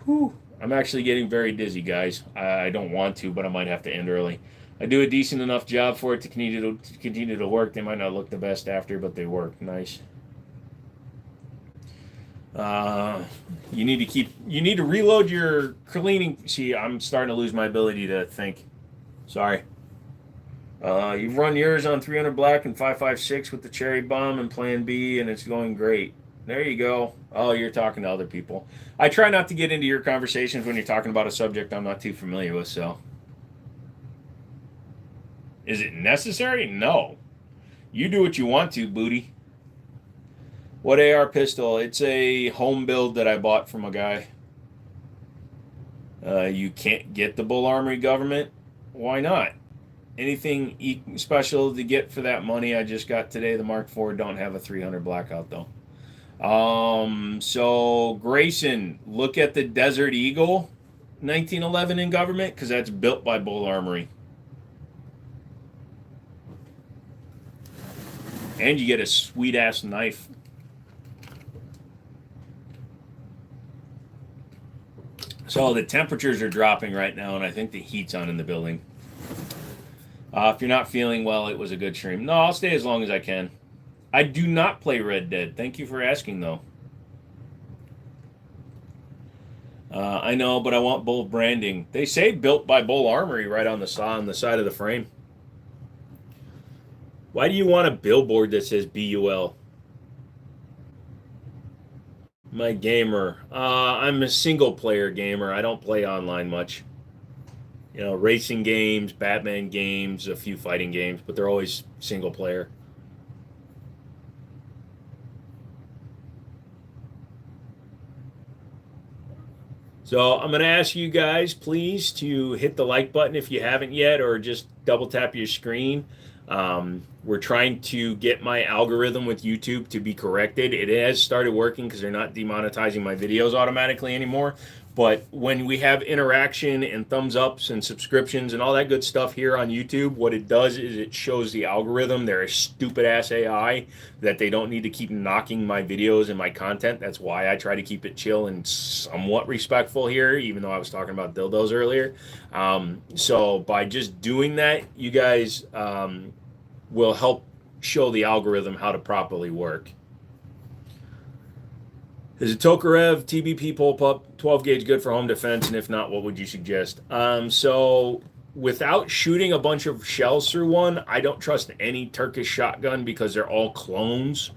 Whew. I'm actually getting very dizzy, guys. I don't want to, but I might have to end early. I do a decent enough job for it to continue to work. They might not look the best after, but they work. Nice. You need to reload your cleaning. See, I'm starting to lose my ability to think. Sorry. You've run yours on 300 black and 5.56 with the cherry bomb and plan B, and it's going great. There you go. Oh, you're talking to other people. I try not to get into your conversations when you're talking about a subject I'm not too familiar with, so. Is it necessary? No. You do what you want to, booty. What AR pistol? It's a home build that I bought from a guy. You can't get the Bull Armory government? Why not? Anything special to get for that money I just got today. The Mark IV don't have a 300 blackout though. So Grayson, look at the Desert Eagle 1911 in government because that's built by Bull Armory. And you get a sweet ass knife. So the temperatures are dropping right now, and I think the heat's on in the building. If you're not feeling well, it was a good stream. No, I'll stay as long as I can. I do not play Red Dead. Thank you for asking, though. I know, but I want Bull branding. They say built by Bull Armory right on the side of the frame. Why do you want a billboard that says BUL? My gamer. I'm a single player gamer. I don't play online much. You know, racing games, Batman games, a few fighting games, but they're always single player. So I'm going to ask you guys, please, to hit the like button if you haven't yet, or just double tap your screen. We're trying to get my algorithm with YouTube to be corrected. It has started working because they're not demonetizing my videos automatically anymore. But when we have interaction and thumbs ups and subscriptions and all that good stuff here on YouTube, what it does is it shows the algorithm they're a stupid ass AI that they don't need to keep knocking my videos and my content. That's why I try to keep it chill and somewhat respectful here, even though I was talking about dildos earlier. So by just doing that, you guys will help show the algorithm how to properly work. Is a Tokarev TBP pull-up 12 gauge good for home defense? And if not, what would you suggest? So without shooting a bunch of shells through one, I don't trust any Turkish shotgun because they're all clones,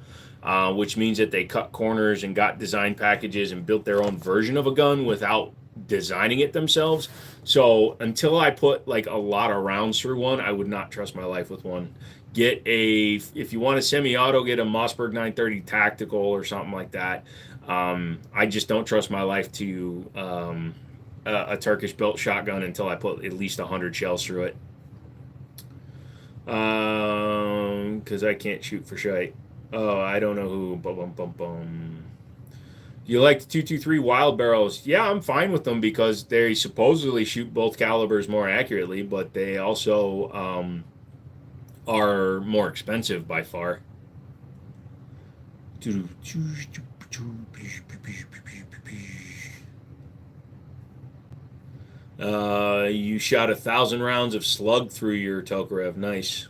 which means that they cut corners and got design packages and built their own version of a gun without designing it themselves. So until I put like a lot of rounds through one, I would not trust my life with one. If you want a semi-auto, get a Mossberg 930 tactical or something like that. I just don't trust my life to a Turkish built shotgun until I put at least 100 shells through it. Because I can't shoot for shite. Oh, I don't know who. You like the 223 wild barrels? Yeah, I'm fine with them because they supposedly shoot both calibers more accurately, but they also are more expensive by far. You shot 1,000 rounds of slug through your Tokarev. Nice.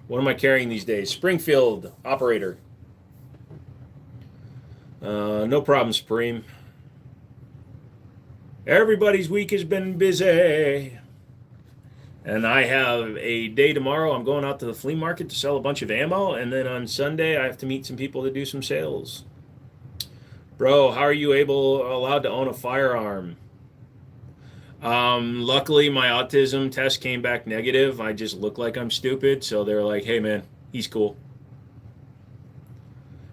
What am I carrying these days? Springfield operator. No problem, Supreme. Everybody's week has been busy. And I have a day tomorrow. I'm going out to the flea market to sell a bunch of ammo. And then on Sunday, I have to meet some people to do some sales. Bro, how are you allowed to own a firearm? Luckily, my autism test came back negative. I just look like I'm stupid. So they're like, hey, man, he's cool.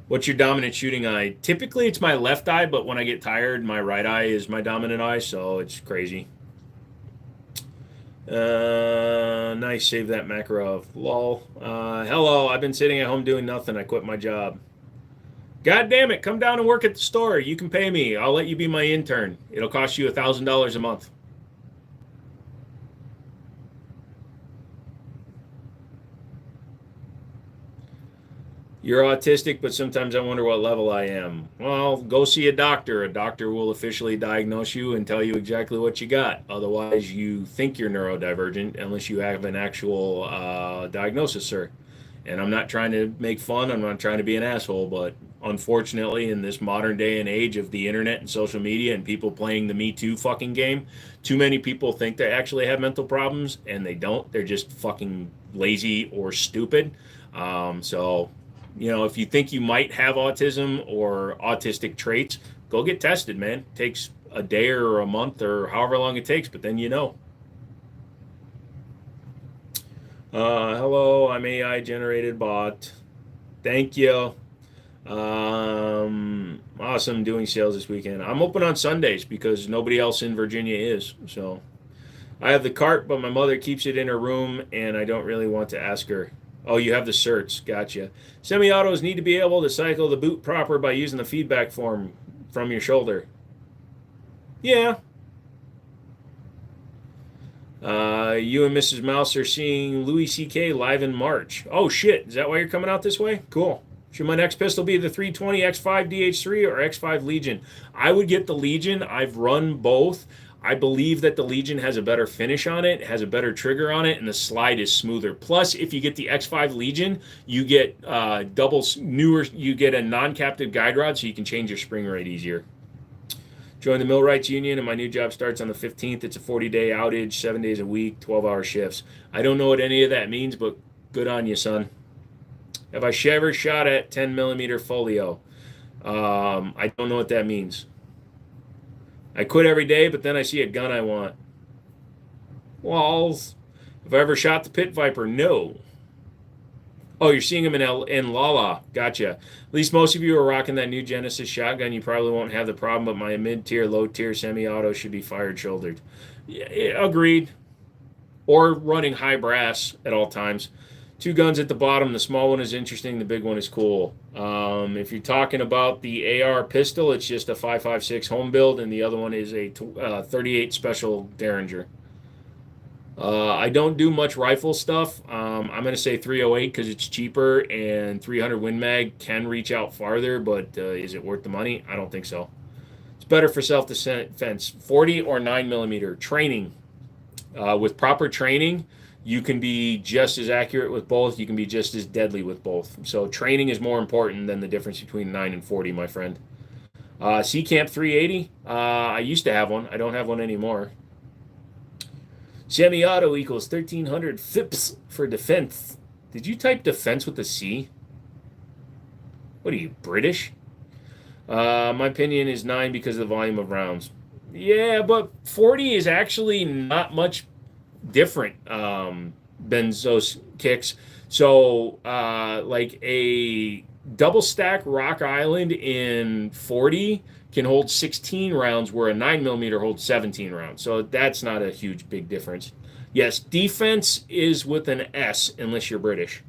What's your dominant shooting eye? Typically, it's my left eye, but when I get tired, my right eye is my dominant eye, so it's crazy. Nice, save that Makarov. Lol. Hello, I've been sitting at home doing nothing. I quit my job. God damn it, come down and work at the store. You can pay me. I'll let you be my intern. It'll cost you $1,000 a month. You're autistic, but sometimes I wonder what level I am. Well, go see a doctor. A doctor will officially diagnose you and tell you exactly what you got. Otherwise, you think you're neurodivergent unless you have an actual diagnosis, sir. And I'm not trying to make fun. I'm not trying to be an asshole, but unfortunately, in this modern day and age of the internet and social media and people playing the Me Too fucking game, too many people think they actually have mental problems, and they don't. They're just fucking lazy or stupid. You know, if you think you might have autism or autistic traits, go get tested, man. It takes a day or a month or however long it takes, but then you know. Hello, I'm AI generated bot. Thank you. Awesome doing sales this weekend. I'm open on Sundays because nobody else in Virginia is. So I have the cart, but my mother keeps it in her room, and I don't really want to ask her. Oh, you have the certs. Gotcha. Semi-autos need to be able to cycle the boot proper by using the feedback form from your shoulder. Yeah. You and Mrs. Mouse are seeing Louis C.K. live in March. Oh, shit. Is that why you're coming out this way? Cool. Should my next pistol be the 320 X5 DH3 or X5 Legion? I would get the Legion. I've run both. I believe that the Legion has a better finish on it, has a better trigger on it, and the slide is smoother. Plus, if you get the X5 Legion, you get you get a non-captive guide rod, so you can change your spring rate easier. Join the Millwrights Union, and my new job starts on the 15th. It's a 40-day outage, 7 days a week, 12-hour shifts. I don't know what any of that means, but good on you, son. Have I ever shot at 10 millimeter folio? I don't know what that means. I quit every day, but then I see a gun I want. Walls. Have I ever shot the Pit Viper? No. Oh, you're seeing him in Lala. Gotcha. At least most of you are rocking that new Genesis shotgun. You probably won't have the problem, but my mid-tier, low-tier semi-auto should be fired-shouldered. Yeah, agreed. Or running high brass at all times. Two guns at the bottom. The small one is interesting. The big one is cool. If you're talking about the AR pistol, it's just a 5.56 home build, and the other one is a 38 Special Derringer. I don't do much rifle stuff. I'm going to say 308 because it's cheaper, and 300 Win Mag can reach out farther, but is it worth the money? I don't think so. It's better for self-defense. 40 or 9 millimeter training. With proper training, you can be just as accurate with both. You can be just as deadly with both. So training is more important than the difference between 9 and 40, my friend. C-Camp 380. I used to have one. I don't have one anymore. Semi-auto equals 1,300 FIPS for defense. Did you type defense with a C? What are you, British? My opinion is 9 because of the volume of rounds. Yeah, but 40 is actually not much different than those kicks. So, like a double stack Rock Island in 40 can hold 16 rounds, where a 9 millimeter holds 17 rounds. So that's not a huge, big difference. Yes, defense is with an S unless you're British.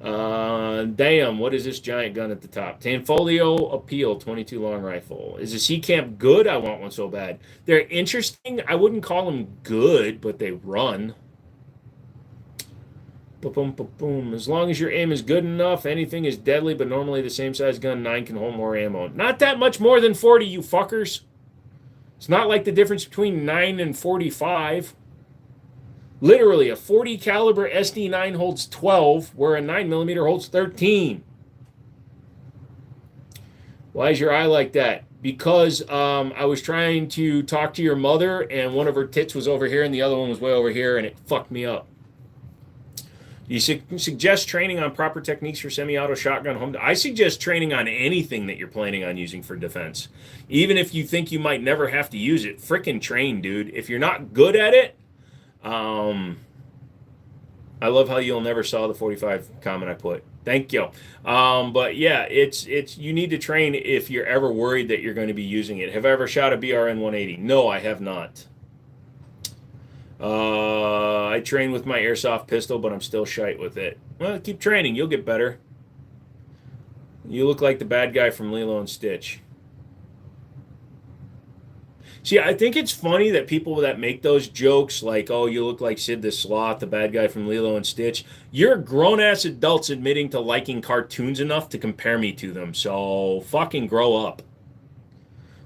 Damn, what is this giant gun at the top? Tanfolio Appeal 22 long rifle. Is the C-Camp good? I want one so bad. They're interesting. I wouldn't call them good, but they run. Boom, boom, boom. As long as your aim is good enough, anything is deadly, but normally the same size gun 9 can hold more ammo. Not that much more than 40, you fuckers. It's not like the difference between 9 and 45. Literally, a 40 caliber SD9 holds 12, where a 9 millimeter holds 13. Why is your eye like that? Because I was trying to talk to your mother, and one of her tits was over here, and the other one was way over here, and it fucked me up. You suggest training on proper techniques for semi-auto shotgun home? I suggest training on anything that you're planning on using for defense. Even if you think you might never have to use it, frickin' train, dude. If you're not good at it, I love how you'll never saw the 45 comment I put. Thank you. But yeah, it's you need to train if you're ever worried that you're going to be using it. Have I ever shot a BRN 180? No, I have not. I train with my airsoft pistol, but I'm still shite with it. Well, keep training. You'll get better. You look like the bad guy from Lilo and Stitch. See, I think it's funny that people that make those jokes, like, oh, you look like Sid the Sloth, the bad guy from Lilo and Stitch, you're grown-ass adults admitting to liking cartoons enough to compare me to them, so fucking grow up.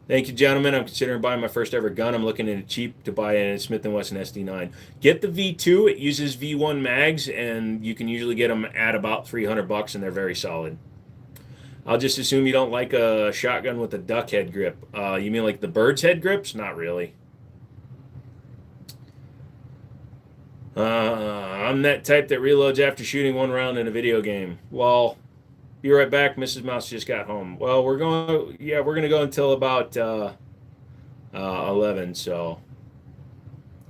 Thank you, gentlemen. I'm considering buying my first ever gun. I'm looking at cheap to buy a Smith & Wesson SD9. Get the V2. It uses V1 mags, and you can usually get them at about $300, and they're very solid. I'll just assume you don't like a shotgun with a duck head grip. You mean like the bird's head grips? Not really. I'm that type that reloads after shooting one round in a video game. Well, be right back. Mrs. Mouse just got home. Well, we're going to go until about 11. So,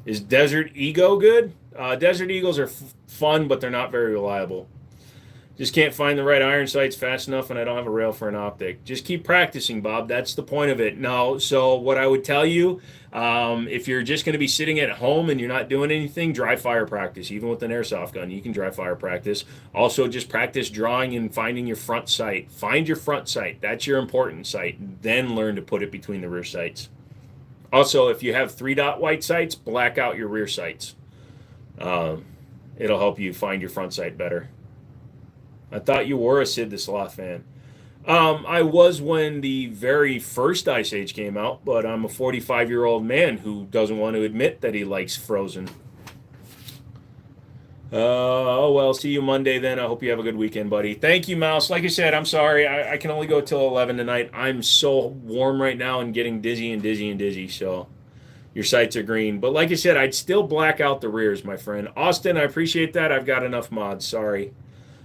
is Desert Ego good? Desert Eagles are fun, but they're not very reliable. Just can't find the right iron sights fast enough, and I don't have a rail for an optic. Just keep practicing, Bob. That's the point of it. Now, so what I would tell you, if you're just going to be sitting at home and you're not doing anything, dry fire practice. Even with an airsoft gun, you can dry fire practice. Also, just practice drawing and finding your front sight. Find your front sight. That's your important sight. Then learn to put it between the rear sights. Also, if you have 3-dot white sights, black out your rear sights. It'll help you find your front sight better. I thought you were a Sid the Sloth fan. I was when the very first Ice Age came out, but I'm a 45-year-old man who doesn't want to admit that he likes Frozen. Oh, well, see you Monday then. I hope you have a good weekend, buddy. Thank you, Mouse. Like I said, I'm sorry. I can only go till 11 tonight. I'm so warm right now and getting dizzy and dizzy and dizzy, so your sights are green. But like I said, I'd still black out the rears, my friend. Austin, I appreciate that. I've got enough mods. Sorry.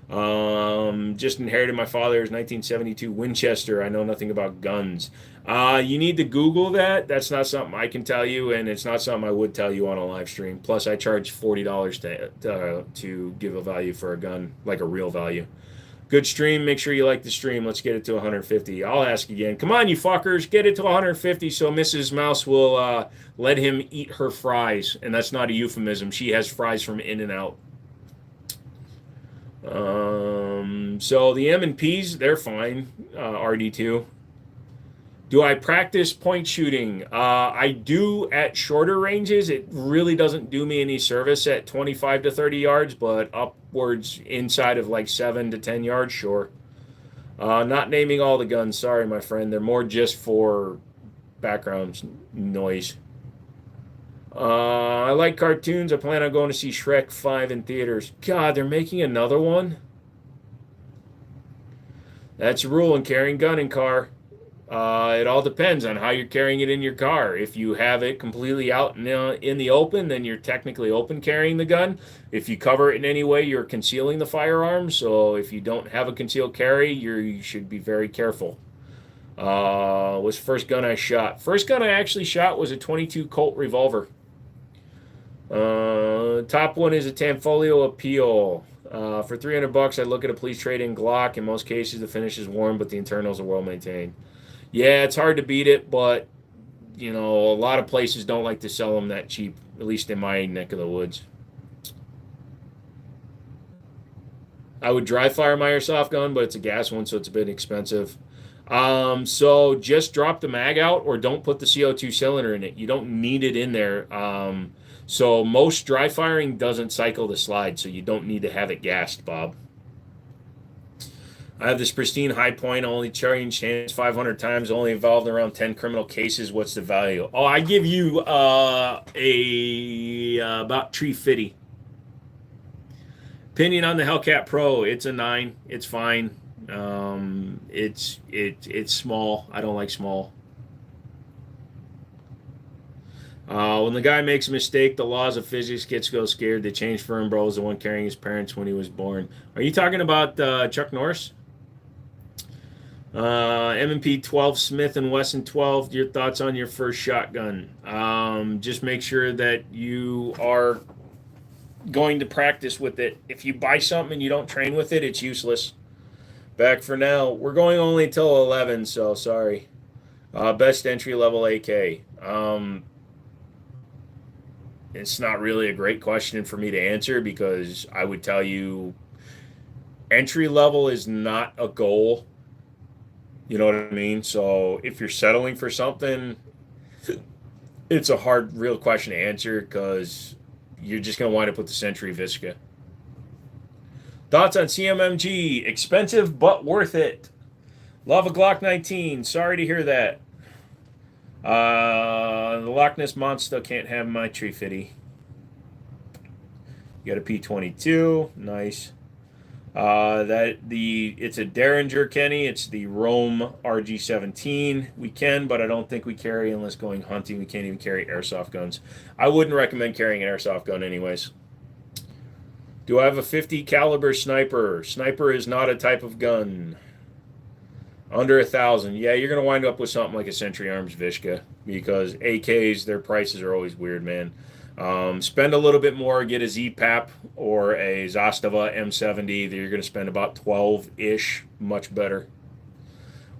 Just inherited my father's 1972 Winchester. I know nothing about guns. You need to Google that. That's not something I can tell you, and it's not something I would tell you on a live stream. Plus, I charge $40 to give a value for a gun, like a real value. Good stream. Make sure you like the stream. Let's get it to 150. I'll ask again. Come on, you fuckers. Get it to 150 so Mrs. Mouse will let him eat her fries. And that's not a euphemism. She has fries from In-N-Out. So the M&Ps, they're fine. RD2. Do I practice point shooting? I do at shorter ranges. It really doesn't do me any service at 25 to 30 yards, but upwards inside of like 7 to 10 yards, sure. Not naming all the guns. Sorry, my friend. They're more just for background noise. I like cartoons. I plan on going to see Shrek 5 in theaters. God, they're making another one? That's a rule in carrying gun in car. It all depends on how you're carrying it in your car. If you have it completely out in the open, then you're technically open carrying the gun. If you cover it in any way, you're concealing the firearm. So if you don't have a concealed carry, you should be very careful. Was first gun I shot. First gun I actually shot was a 22 Colt revolver. Top one is a Tanfoglio Appeal. For $300, I'd look at a police trade-in Glock. In most cases, the finish is warm, but the internals are well maintained. Yeah, it's hard to beat it, but you know, a lot of places don't like to sell them that cheap, at least in my neck of the woods. I would dry fire my airsoft gun, but it's a gas one, so it's a bit expensive. So just drop the mag out or don't put the CO2 cylinder in it. You don't need it in there. So most dry firing doesn't cycle the slide, so you don't need to have it gassed, Bob. I have this pristine high point, only changed hands 500 times, only involved around 10 criminal cases. What's the value? Oh, I give you about $350. Opinion on the Hellcat Pro, it's a 9. It's fine. It's small. I don't like small. When the guy makes a mistake, the laws of physics go scared. They change for him, bro. Was the one carrying his parents when he was born. Are you talking about Chuck Norris? M&P 12, Smith & Wesson 12. Your thoughts on your first shotgun? Just make sure that you are going to practice with it. If you buy something and you don't train with it, it's useless. Back for now. We're going only till 11, so sorry. Best entry-level AK. It's not really a great question for me to answer because I would tell you entry-level is not a goal. You know what I mean? So if you're settling for something, it's a hard, real question to answer because you're just going to wind up with the Century Visca. Thoughts on CMMG? Expensive, but worth it. Love a Glock 19. Sorry to hear that. The Loch Ness Monster can't have my tree fitty. You got a P22. Nice. It's a Derringer, Kenny. It's the Rome RG17. We can, but I don't think we carry unless going hunting. We can't even carry airsoft guns. I wouldn't recommend carrying an airsoft gun anyways. Do I have a 50 caliber sniper? Sniper is not a type of gun. Under 1,000. Yeah, you're going to wind up with something like a Century Arms Vishka because AKs, their prices are always weird, man. Spend a little bit more, get a ZPAP or a Zastava M70. That you're going to spend about 12-ish, much better.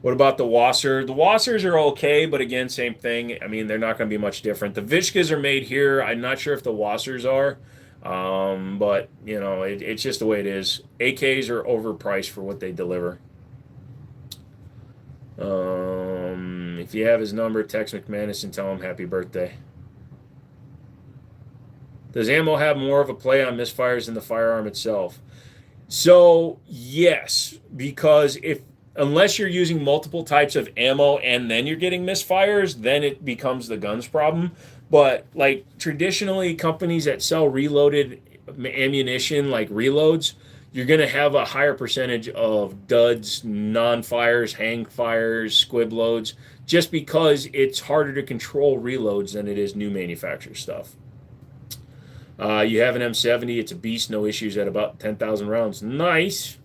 What about the Wasser? The Wassers are okay, but again, same thing. I mean, they're not going to be much different. The Vishkas are made here. I'm not sure if the Wassers are, but you know, it's just the way it is. AKs are overpriced for what they deliver. If you have his number, text McManus and tell him happy birthday. Does ammo have more of a play on misfires than the firearm itself? So yes, because if unless you're using multiple types of ammo and then you're getting misfires, then it becomes the gun's problem. But like traditionally, companies that sell reloaded ammunition, like reloads, you're going to have a higher percentage of duds, non-fires, hang fires, squib loads, just because it's harder to control reloads than it is new manufacturer stuff. You have an M70. It's a beast. No issues at about 10,000 rounds. Nice.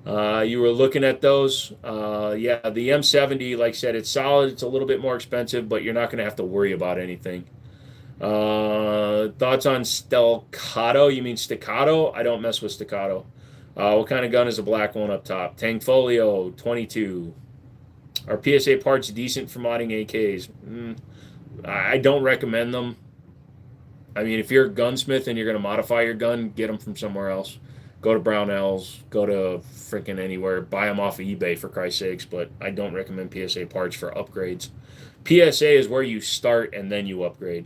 You were looking at those. Yeah, the M70, like I said, it's solid. It's a little bit more expensive, but you're not going to have to worry about anything. Thoughts on staccato? You mean staccato? I don't mess with staccato. What kind of gun is the black one up top? Tangfolio 22. Are PSA parts decent for modding AKs? I don't recommend them. I mean, if you're a gunsmith and you're going to modify your gun, get them from somewhere else. Go to Brownells, go to freaking anywhere, buy them off of eBay for Christ's sakes, but I don't recommend PSA parts for upgrades. PSA is where you start and then you upgrade.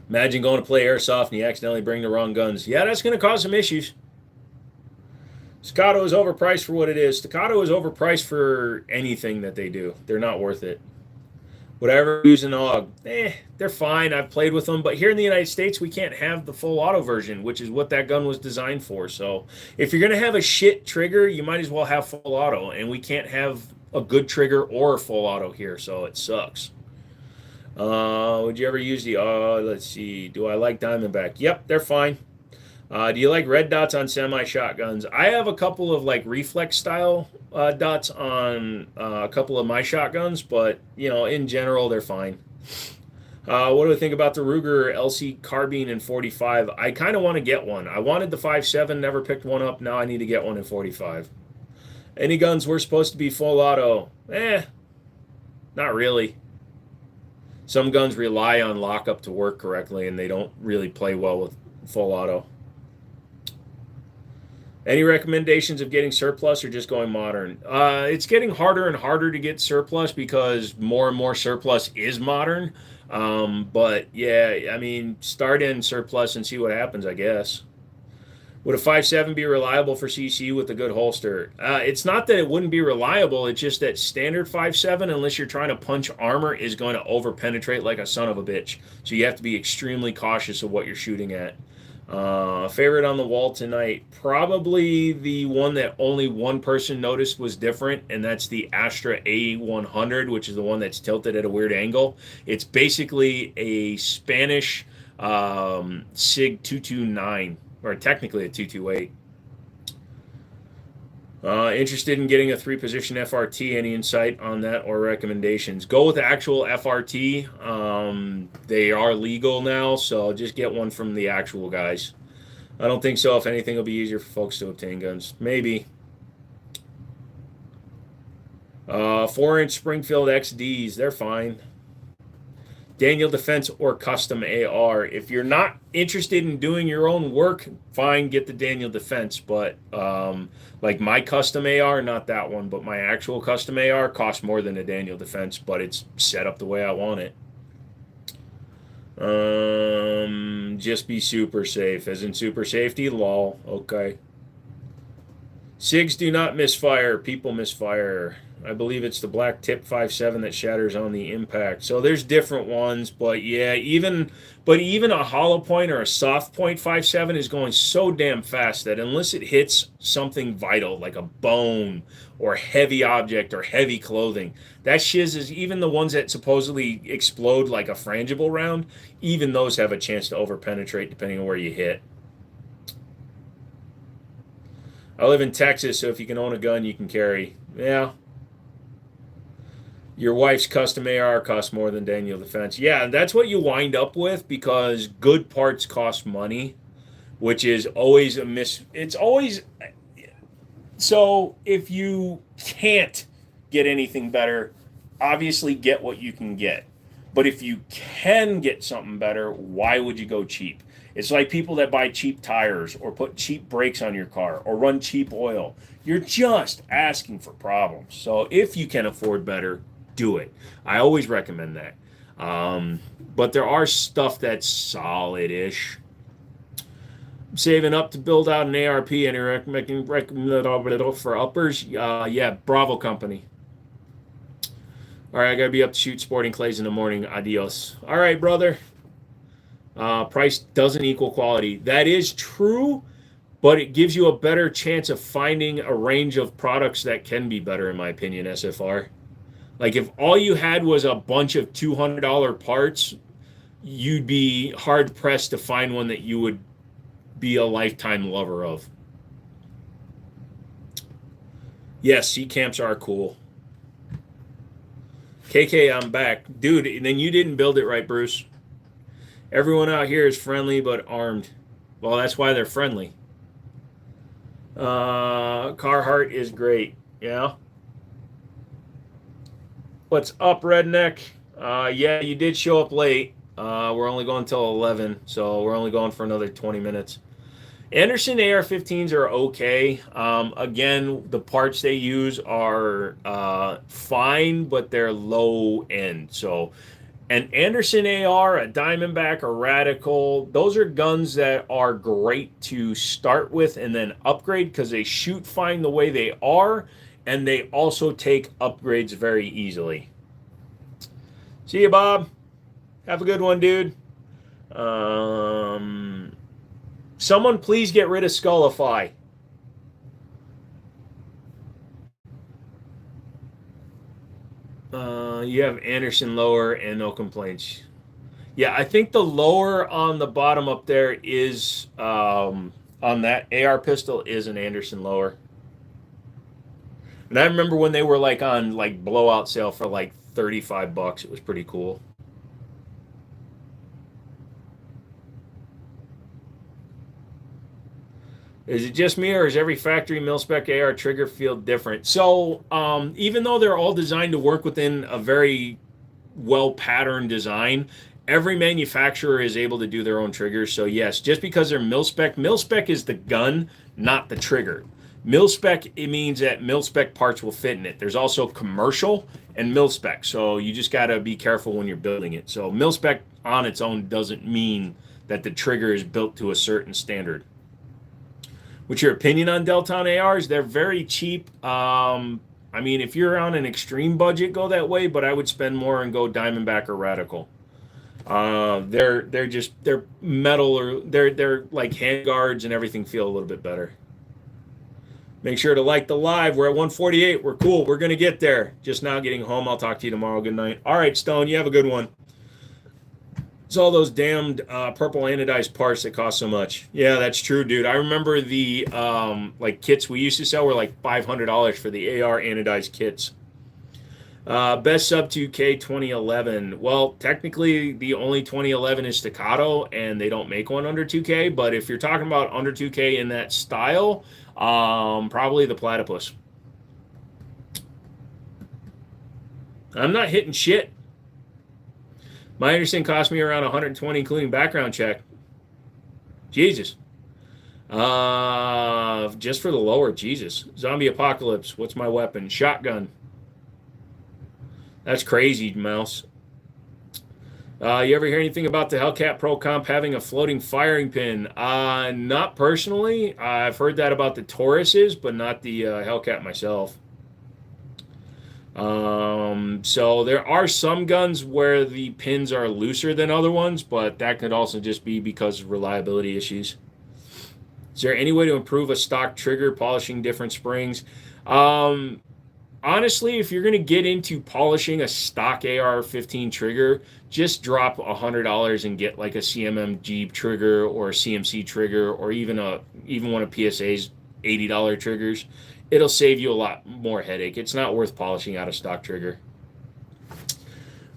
Imagine going to play airsoft and you accidentally bring the wrong guns. Yeah, that's going to cause some issues. Staccato is overpriced for what it is. Staccato is overpriced for anything that they do. They're not worth it. Whatever, using AUG, they're fine. I've played with them, but here in the United States, we can't have the full auto version, which is what that gun was designed for. So if you're going to have a shit trigger, you might as well have full auto, and we can't have a good trigger or full auto here, so it sucks. Would you ever use the, let's see, do I like Diamondback? Yep, they're fine. Do you like red dots on semi-shotguns? I have a couple of like reflex style dots on a couple of my shotguns, but you know, in general, they're fine. What do I think about the Ruger LC carbine in 45? I kind of want to get one. I wanted the 5.7, never picked one up. Now I need to get one in 45. Any guns were supposed to be full auto? Not really. Some guns rely on lockup to work correctly, and they don't really play well with full auto. Any recommendations of getting surplus or just going modern? It's getting harder and harder to get surplus because more and more surplus is modern. But yeah, I mean, start in surplus and see what happens, I guess. Would a 5.7 be reliable for CC with a good holster? It's not that it wouldn't be reliable. It's just that standard 5.7, unless you're trying to punch armor, is going to over-penetrate like a son of a bitch. So you have to be extremely cautious of what you're shooting at. Favorite on the wall tonight, probably the one that only one person noticed was different, and that's the Astra A100, which is the one that's tilted at a weird angle. It's basically a Spanish SIG 229, or technically a 228. Interested in getting a 3-position FRT. Any insight on that or recommendations? Go with the actual FRT. They are legal now, so just get one from the actual guys. I don't think so. If anything, it'll be easier for folks to obtain guns. Maybe. 4-inch Springfield XDs. They're fine. Daniel Defense or custom AR. If you're not interested in doing your own work, fine, get the Daniel Defense. But like my custom AR, not that one, but my actual custom AR costs more than a Daniel Defense, but it's set up the way I want it. Just be super safe. As in super safety, lol. Okay. SIGs do not misfire. People misfire. I believe it's the black tip 5.7 that shatters on the impact. So there's different ones, but yeah, even a hollow point or a soft point 5.7 is going so damn fast that unless it hits something vital like a bone or heavy object or heavy clothing, that shiz is, even the ones that supposedly explode like a frangible round, even those have a chance to overpenetrate depending on where you hit. I live in Texas, so if you can own a gun, you can carry. Yeah. Your wife's custom AR costs more than Daniel Defense. Yeah, that's what you wind up with because good parts cost money, which is always a miss. It's always so if you can't get anything better, obviously get what you can get. But if you can get something better, why would you go cheap? It's like people that buy cheap tires or put cheap brakes on your car or run cheap oil. You're just asking for problems. So if you can afford better, do it. I always recommend that. But there are stuff that's solid-ish. I'm saving up to build out an ARP and recommend for uppers. Yeah, Bravo Company. All right, I gotta be up to shoot sporting clays in the morning. Adios. All right, brother. Price doesn't equal quality. That is true, but it gives you a better chance of finding a range of products that can be better, in my opinion, SFR. Like if all you had was a bunch of $200 parts, you'd be hard pressed to find one that you would be a lifetime lover of. Yes, sea camps are cool. KK, I'm back. Dude, then you didn't build it right, Bruce. Everyone out here is friendly but armed. Well, that's why they're friendly. Carhartt is great. Yeah. What's up, Redneck? Yeah, you did show up late. We're only going till 11, so we're only going for another 20 minutes. Anderson AR-15s are okay. Again, the parts they use are fine, but they're low end. So an Anderson AR, a Diamondback, a Radical, those are guns that are great to start with and then upgrade because they shoot fine the way they are, and they also take upgrades very easily. See you, Bob. Have a good one, dude. Someone please get rid of Skullify. You have Anderson lower and no complaints. Yeah, I think the lower on the bottom up there is on that AR pistol is an Anderson lower. And I remember when they were like on like blowout sale for like $35. It was pretty cool. Is it just me, or is every factory mil-spec AR trigger feel different? So even though they're all designed to work within a very well-patterned design, every manufacturer is able to do their own triggers. So yes, just because they're mil-spec is the gun, not the trigger. Mil-spec, it means that mil-spec parts will fit in it. There's also commercial and mil-spec, so you just got to be careful when you're building it. So mil-spec on its own doesn't mean that the trigger is built to a certain standard. What's your opinion on Delton ARs? They're very cheap. I mean, if you're on an extreme budget, go that way. But I would spend more and go Diamondback or Radical. They're metal, or they're like handguards, and everything feel a little bit better. Make sure to like the live. We're at 148. We're cool. We're gonna get there. Just now getting home. I'll talk to you tomorrow. Good night. All right, Stone. You have a good one. It's all those damned purple anodized parts that cost so much. Yeah, that's true, dude. I remember the like kits we used to sell were like $500 for the AR anodized kits. Best sub 2K 2011. Well, technically the only 2011 is Staccato, and they don't make one under 2K. But if you're talking about under 2K in that style, probably the Platypus. I'm not hitting shit. My Anderson cost me around 120, including background check. Jesus. Just for the lower, Jesus. Zombie Apocalypse. What's my weapon? Shotgun. That's crazy, Mouse. You ever hear anything about the Hellcat Pro Comp having a floating firing pin? Not personally. I've heard that about the Tauruses, but not the Hellcat myself. So there are some guns where the pins are looser than other ones, but that could also just be because of reliability issues. Is there any way to improve a stock trigger, polishing different springs? Honestly, if you're going to get into polishing a stock AR-15 trigger, just drop $100 and get like a CMMG trigger or a CMC trigger, or even one of PSA's $80 triggers. It'll save you a lot more headache. It's not worth polishing out a stock trigger.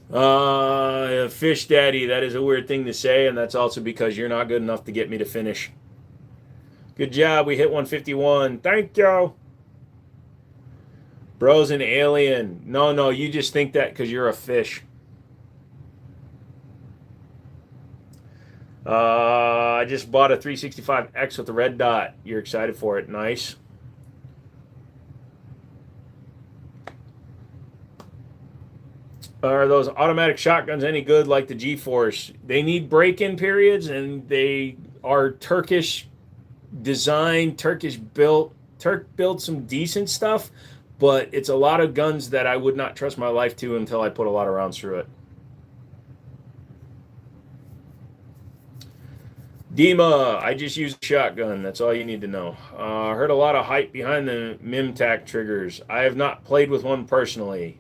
Fish daddy, that is a weird thing to say, and that's also because you're not good enough to get me to finish. Good job, we hit 151. Thank you. Bro's an alien. No, no, you just think that because you're a fish. I just bought a 365X with the red dot. You're excited for it. Nice. Are those automatic shotguns any good like the G-Force? They need break-in periods, and they are Turkish designed, Turkish built. Turk built some decent stuff, but it's a lot of guns that I would not trust my life to until I put a lot of rounds through it. Dima, I just used a shotgun. That's all you need to know. Heard a lot of hype behind the Mimtac triggers. I have not played with one personally.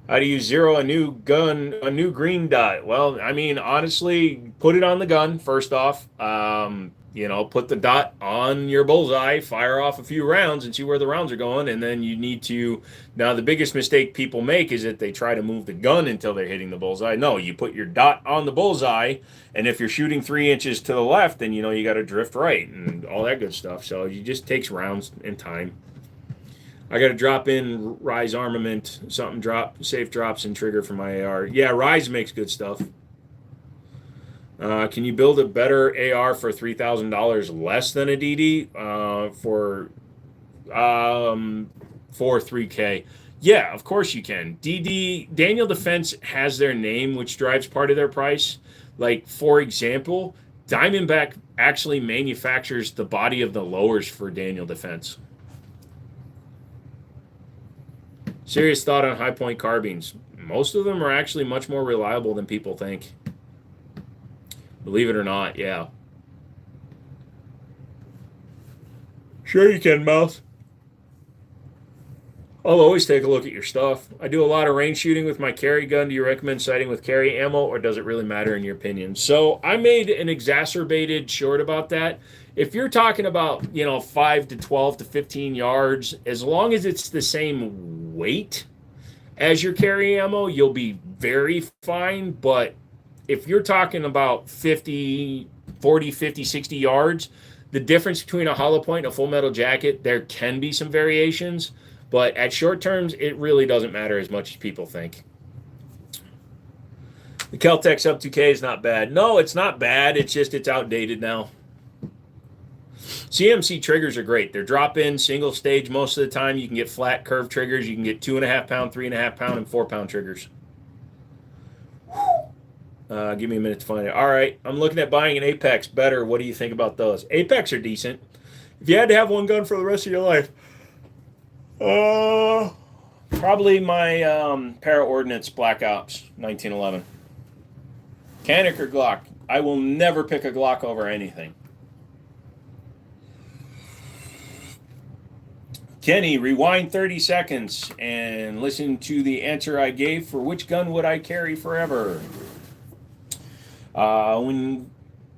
How do you zero a new gun, a new green dot? Well, I mean, honestly, put it on the gun first off. Put the dot on your bullseye, fire off a few rounds and see where the rounds are going. And then you need to. Now, the biggest mistake people make is that they try to move the gun until they're hitting the bullseye. No, you put your dot on the bullseye. And if you're shooting 3 inches to the left, then you got to drift right and all that good stuff. So it just takes rounds and time. I got to drop in Rise Armament, something safe drops and trigger for my AR. Yeah, Rise makes good stuff. Can you build a better AR for $3,000 less than a DD for 3K? Yeah, of course you can. Daniel Defense has their name, which drives part of their price. Like, for example, Diamondback actually manufactures the body of the lowers for Daniel Defense. Serious thought on high point carbines. Most of them are actually much more reliable than people think. Believe it or not, yeah. Sure you can, Mouse. I'll always take a look at your stuff. I do a lot of range shooting with my carry gun. Do you recommend sighting with carry ammo, or does it really matter in your opinion? So I made an exacerbated short about that. If you're talking about, 5 to 12 to 15 yards, as long as it's the same weight as your carry ammo, you'll be very fine. But if you're talking about 40, 50, 60 yards, the difference between a hollow point and a full metal jacket, there can be some variations. But at short terms, it really doesn't matter as much as people think. The Kel-Tec sub 2K is not bad. No, it's not bad. It's just it's outdated now. CMC triggers are great. They're drop-in, single stage most of the time. You can get flat curve triggers. You can get 2.5 pound, 3.5 pound, and 4 pound triggers. Give me a minute to find it. All right, I'm looking at buying an Apex. Better. What do you think about those? Apex are decent. If you had to have one gun for the rest of your life, probably my Para-Ordnance Black Ops 1911. Canik or Glock? I will never pick a Glock over anything. Kenny, rewind 30 seconds and listen to the answer I gave for which gun would I carry forever. When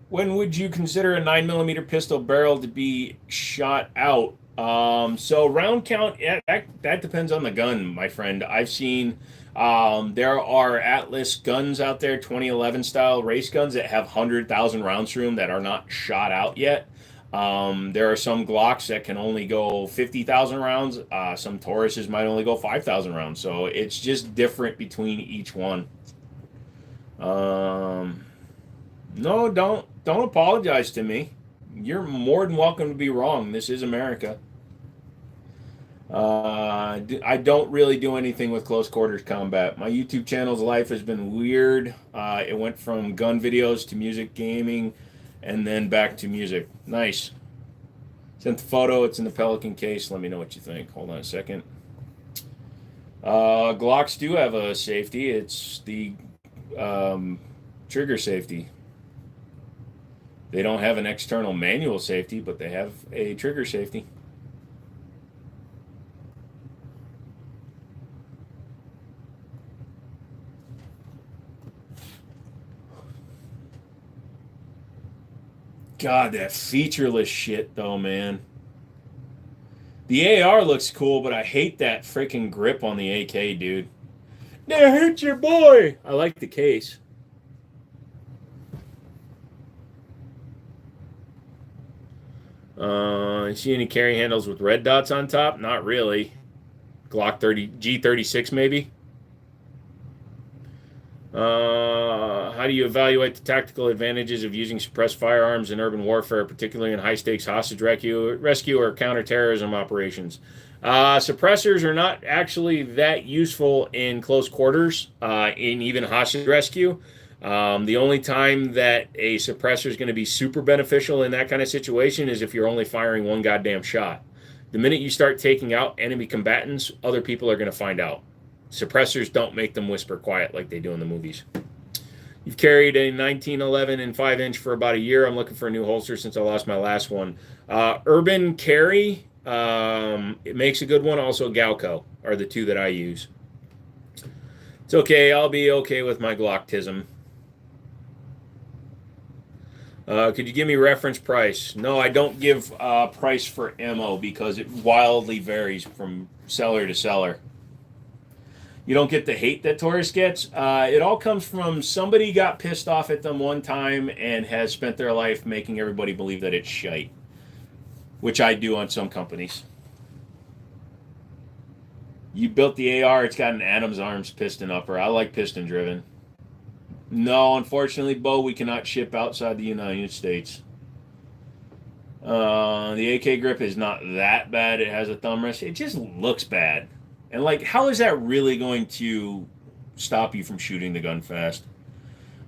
would you consider a 9mm pistol barrel to be shot out? So round count, that depends on the gun, my friend. I've seen there are Atlas guns out there, 2011 style race guns that have 100,000 rounds through them that are not shot out yet. There are some Glocks that can only go 50,000 rounds. Some Tauruses might only go 5,000 rounds. So it's just different between each one. No, don't apologize to me. You're more than welcome to be wrong. This is America. I don't really do anything with close quarters combat. My YouTube channel's life has been weird. It went from gun videos to music gaming and then back to music. Nice. Sent the photo. It's in the Pelican case. Let me know what you think. Hold on a second. Glocks do have a safety. It's the trigger safety. They don't have an external manual safety, but they have a trigger safety. God, that featureless shit, though, man. The AR looks cool, but I hate that freaking grip on the AK, dude. They hurt your boy. I like the case. See any carry handles with red dots on top? Not really. Glock 30, G36 maybe. How do you evaluate the tactical advantages of using suppressed firearms in urban warfare, particularly in high-stakes hostage rescue or counterterrorism operations? Suppressors are not actually that useful in close quarters, in even hostage rescue. The only time that a suppressor is going to be super beneficial in that kind of situation is if you're only firing one goddamn shot. The minute you start taking out enemy combatants, other people are going to find out. Suppressors don't make them whisper quiet like they do in the movies. You've carried a 1911 and 5-inch for about a year. I'm looking for a new holster since I lost my last one. Urban Carry, it makes a good one. Also, Galco are the two that I use. It's okay. I'll be okay with my Glocktism. Could you give me reference price? No, I don't give price for ammo because it wildly varies from seller to seller. You don't get the hate that Taurus gets. It all comes from somebody got pissed off at them one time and has spent their life making everybody believe that it's shite, which I do on some companies. You built the AR, it's got an Adam's Arms piston upper. I like piston driven. No, unfortunately, Bo, we cannot ship outside the United States. The AK grip is not that bad. It has a thumb rest. It just looks bad. And, like, how is that really going to stop you from shooting the gun fast?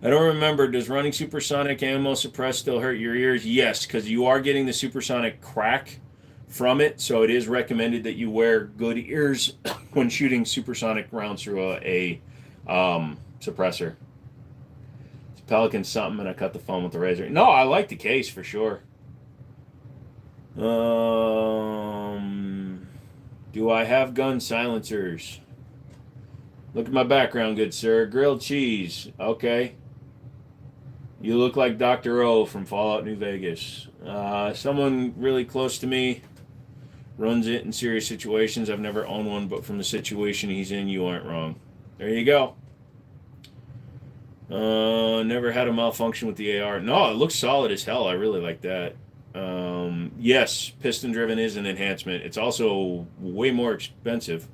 I don't remember. Does running supersonic ammo suppress still hurt your ears? Yes, because you are getting the supersonic crack from it. So it is recommended that you wear good ears when shooting supersonic rounds through a suppressor. It's Pelican something, and I cut the phone with the razor. No, I like the case for sure. Do I have gun silencers? Look at my background, good sir. Grilled cheese. Okay. You look like Dr. O from Fallout New Vegas. Someone really close to me runs it in serious situations. I've never owned one, but from the situation he's in, you aren't wrong. There you go. Never had a malfunction with the AR. No, it looks solid as hell. I really like that. Yes, piston driven is an enhancement. It's also way more expensive.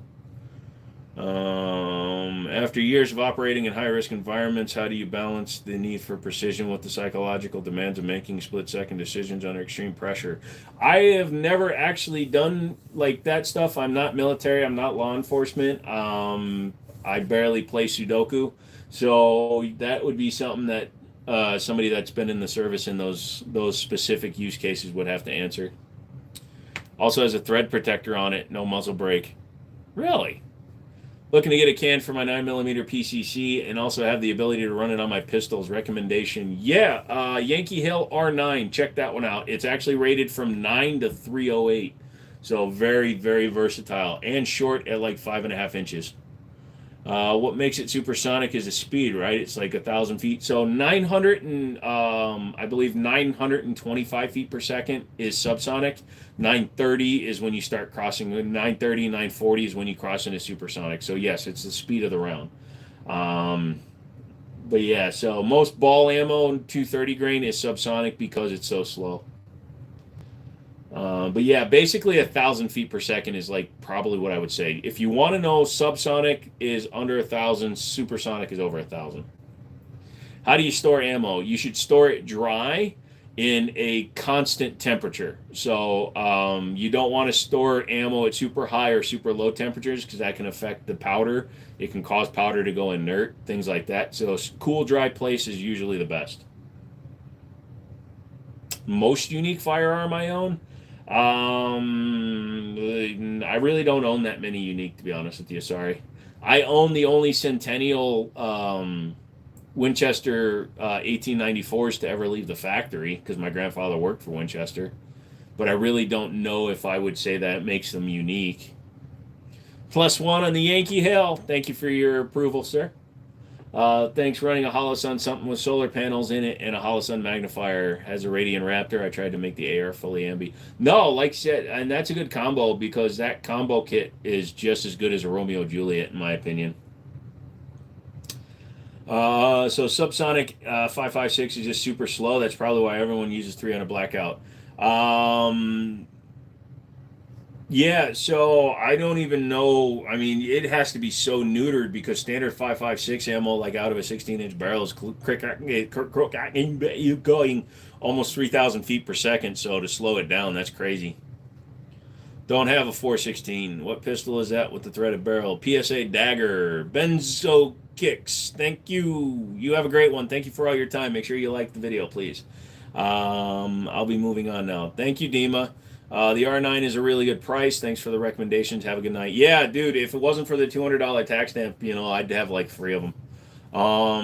After years of operating in high risk environments, how do you balance the need for precision with the psychological demands of making split second decisions under extreme pressure? I have never actually done like that stuff. I'm not military. I'm not law enforcement. I barely play Sudoku. So that would be something that somebody that's been in the service in those specific use cases would have to answer. Also has a thread protector on it, no muzzle brake. Really? Looking to get a can for my 9mm PCC and also have the ability to run it on my pistols. Recommendation? Yeah, Yankee Hill R9. Check that one out. It's actually rated from 9 to 308. So very, very versatile and short at like 5.5 inches. What makes it supersonic is the speed, right? It's like 1,000 feet. So 900 and I believe 925 feet per second is subsonic. 930 is when you start crossing. 930, 940 is when you cross into supersonic. So yes, it's the speed of the round. But yeah, so most ball ammo 230 grain is subsonic because it's so slow. But yeah, basically 1,000 feet per second is like probably what I would say. If you want to know, subsonic is under 1,000, supersonic is over 1,000. How do you store ammo? You should store it dry in a constant temperature. So you don't want to store ammo at super high or super low temperatures because that can affect the powder. It can cause powder to go inert, things like that. So cool, dry place is usually the best. Most unique firearm I own? I really don't own that many unique, to be honest with you. Sorry. I own the only Centennial Winchester 1894s to ever leave the factory because my grandfather worked for Winchester. But I really don't know if I would say that makes them unique. +1 on the Yankee Hill. Thank you for your approval, sir. Thanks. Running a Holosun something with solar panels in it and a Holosun magnifier. Has a Radiant Raptor. I tried to make the AR fully ambi. No, like I said, and that's a good combo because that combo kit is just as good as a Romeo Juliet in my opinion. So subsonic 5.56 is just super slow. That's probably why everyone uses 300 blackout. Um, yeah, so I don't even know. I mean, it has to be so neutered because standard 5.56 ammo, like out of a 16-inch barrel, is going almost 3,000 feet per second. So to slow it down, that's crazy. Don't have a 416. What pistol is that with the threaded barrel? PSA Dagger. Benzo Kicks. Thank you. You have a great one. Thank you for all your time. Make sure you like the video, please. I'll be moving on now. Thank you, Dima. The R9 is a really good price. Thanks for the recommendations. Have a good night. Yeah, dude, if it wasn't for the $200 tax stamp, I'd have like 3 of them.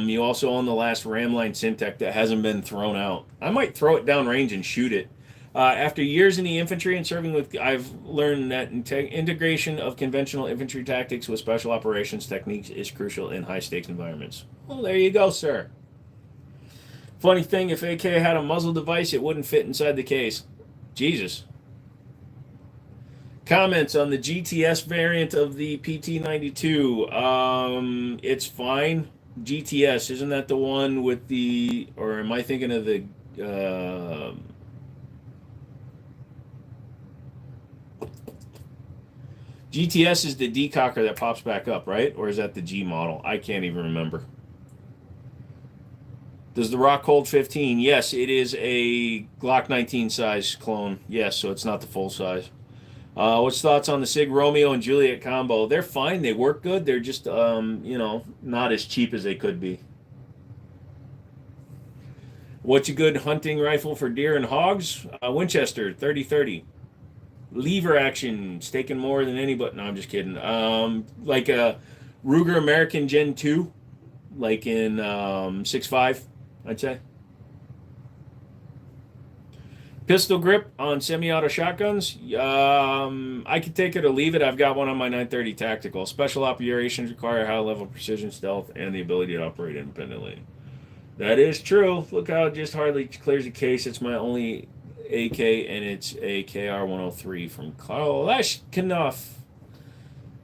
You also own the last Ramline Syntec that hasn't been thrown out. I might throw it downrange and shoot it. After years in the infantry and serving with, I've learned that integration of conventional infantry tactics with special operations techniques is crucial in high stakes environments. Well, there you go, sir. Funny thing, if AK had a muzzle device, it wouldn't fit inside the case. Jesus. Comments on the GTS variant of the PT92. It's fine. GTS, isn't that the one with the, or am I thinking of the, GTS is the decocker that pops back up, right? Or is that the G model? I can't even remember. Does the Rock hold 15? Yes, it is a Glock 19 size clone. Yes, so it's not the full size. What's thoughts on the SIG Romeo and Juliet combo? They're fine. They work good. They're just, not as cheap as they could be. What's a good hunting rifle for deer and hogs? Winchester 30-30. Lever action, staking more than anybody. No, I'm just kidding. Like a Ruger American Gen 2, like in 6.5, I'd say. Pistol grip on semi-auto shotguns. I could take it or leave it. I've got one on my 930 Tactical. Special operations require high level precision, stealth, and the ability to operate independently. That is true. Look how it just hardly clears the case. It's my only AK, and it's a KR-103 from Kalashnikov.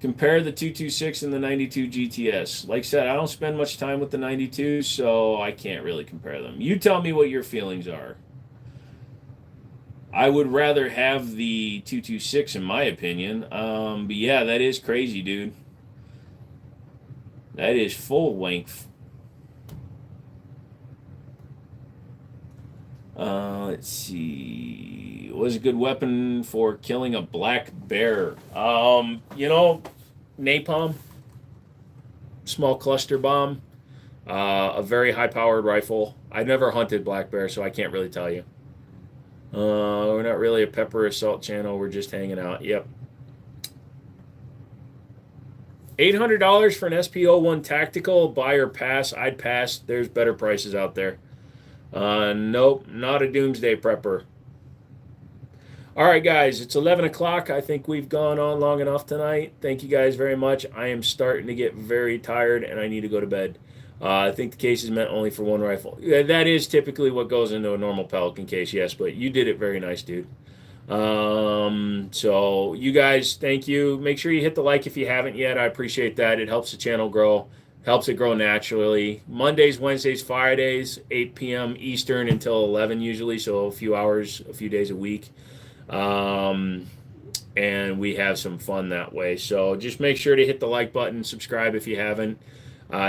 Compare the 226 and the 92 GTS. Like I said, I don't spend much time with the 92, so I can't really compare them. You tell me what your feelings are. I would rather have the 226 in my opinion. But yeah, that is crazy, dude. That is full length. Let's see. What was a good weapon for killing a black bear? Napalm, small cluster bomb, a very high-powered rifle. I've never hunted black bear, so I can't really tell you. We're not really a pepper assault channel. We're just hanging out. Yep. $800 for an SP01 tactical. Buy or pass? I'd pass. There's better prices out there. Nope, not a doomsday prepper. All right, guys, it's 11 o'clock. I think we've gone on long enough tonight. Thank you guys very much. I am starting to get very tired, and I need to go to bed. I think the case is meant only for one rifle. That is typically what goes into a normal Pelican case, yes, but you did it very nice, dude. So you guys, thank you. Make sure you hit the like if you haven't yet. I appreciate that. It helps the channel grow, helps it grow naturally. Mondays, Wednesdays, Fridays, 8 p.m. Eastern until 11 usually, so a few hours, a few days a week. And we have some fun that way. So just make sure to hit the like button, subscribe if you haven't.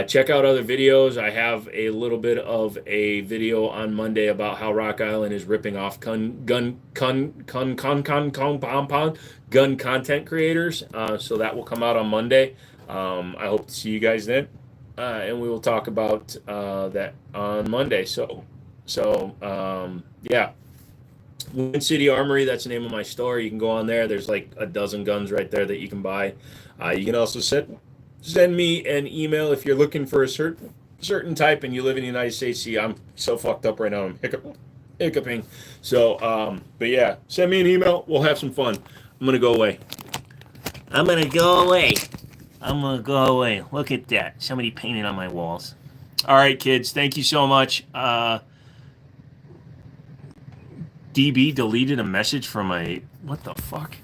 Check out other videos. I have a little bit of a video on Monday about how Rock Island is ripping off gun content creators. So that will come out on Monday. I hope to see you guys then, and we will talk about that on Monday. Yeah. Wind City Armory, that's the name of my store. You can go on there. There's like a dozen guns right there that you can buy. You can also send me an email if you're looking for a certain type and you live in the United States. See, I'm so fucked up right now. I'm hiccuping. So, but yeah, send me an email. We'll have some fun. I'm going to go away. I'm gonna go away. Look at that. Somebody painted on my walls. All right, kids. Thank you so much. DB deleted a message from what the fuck?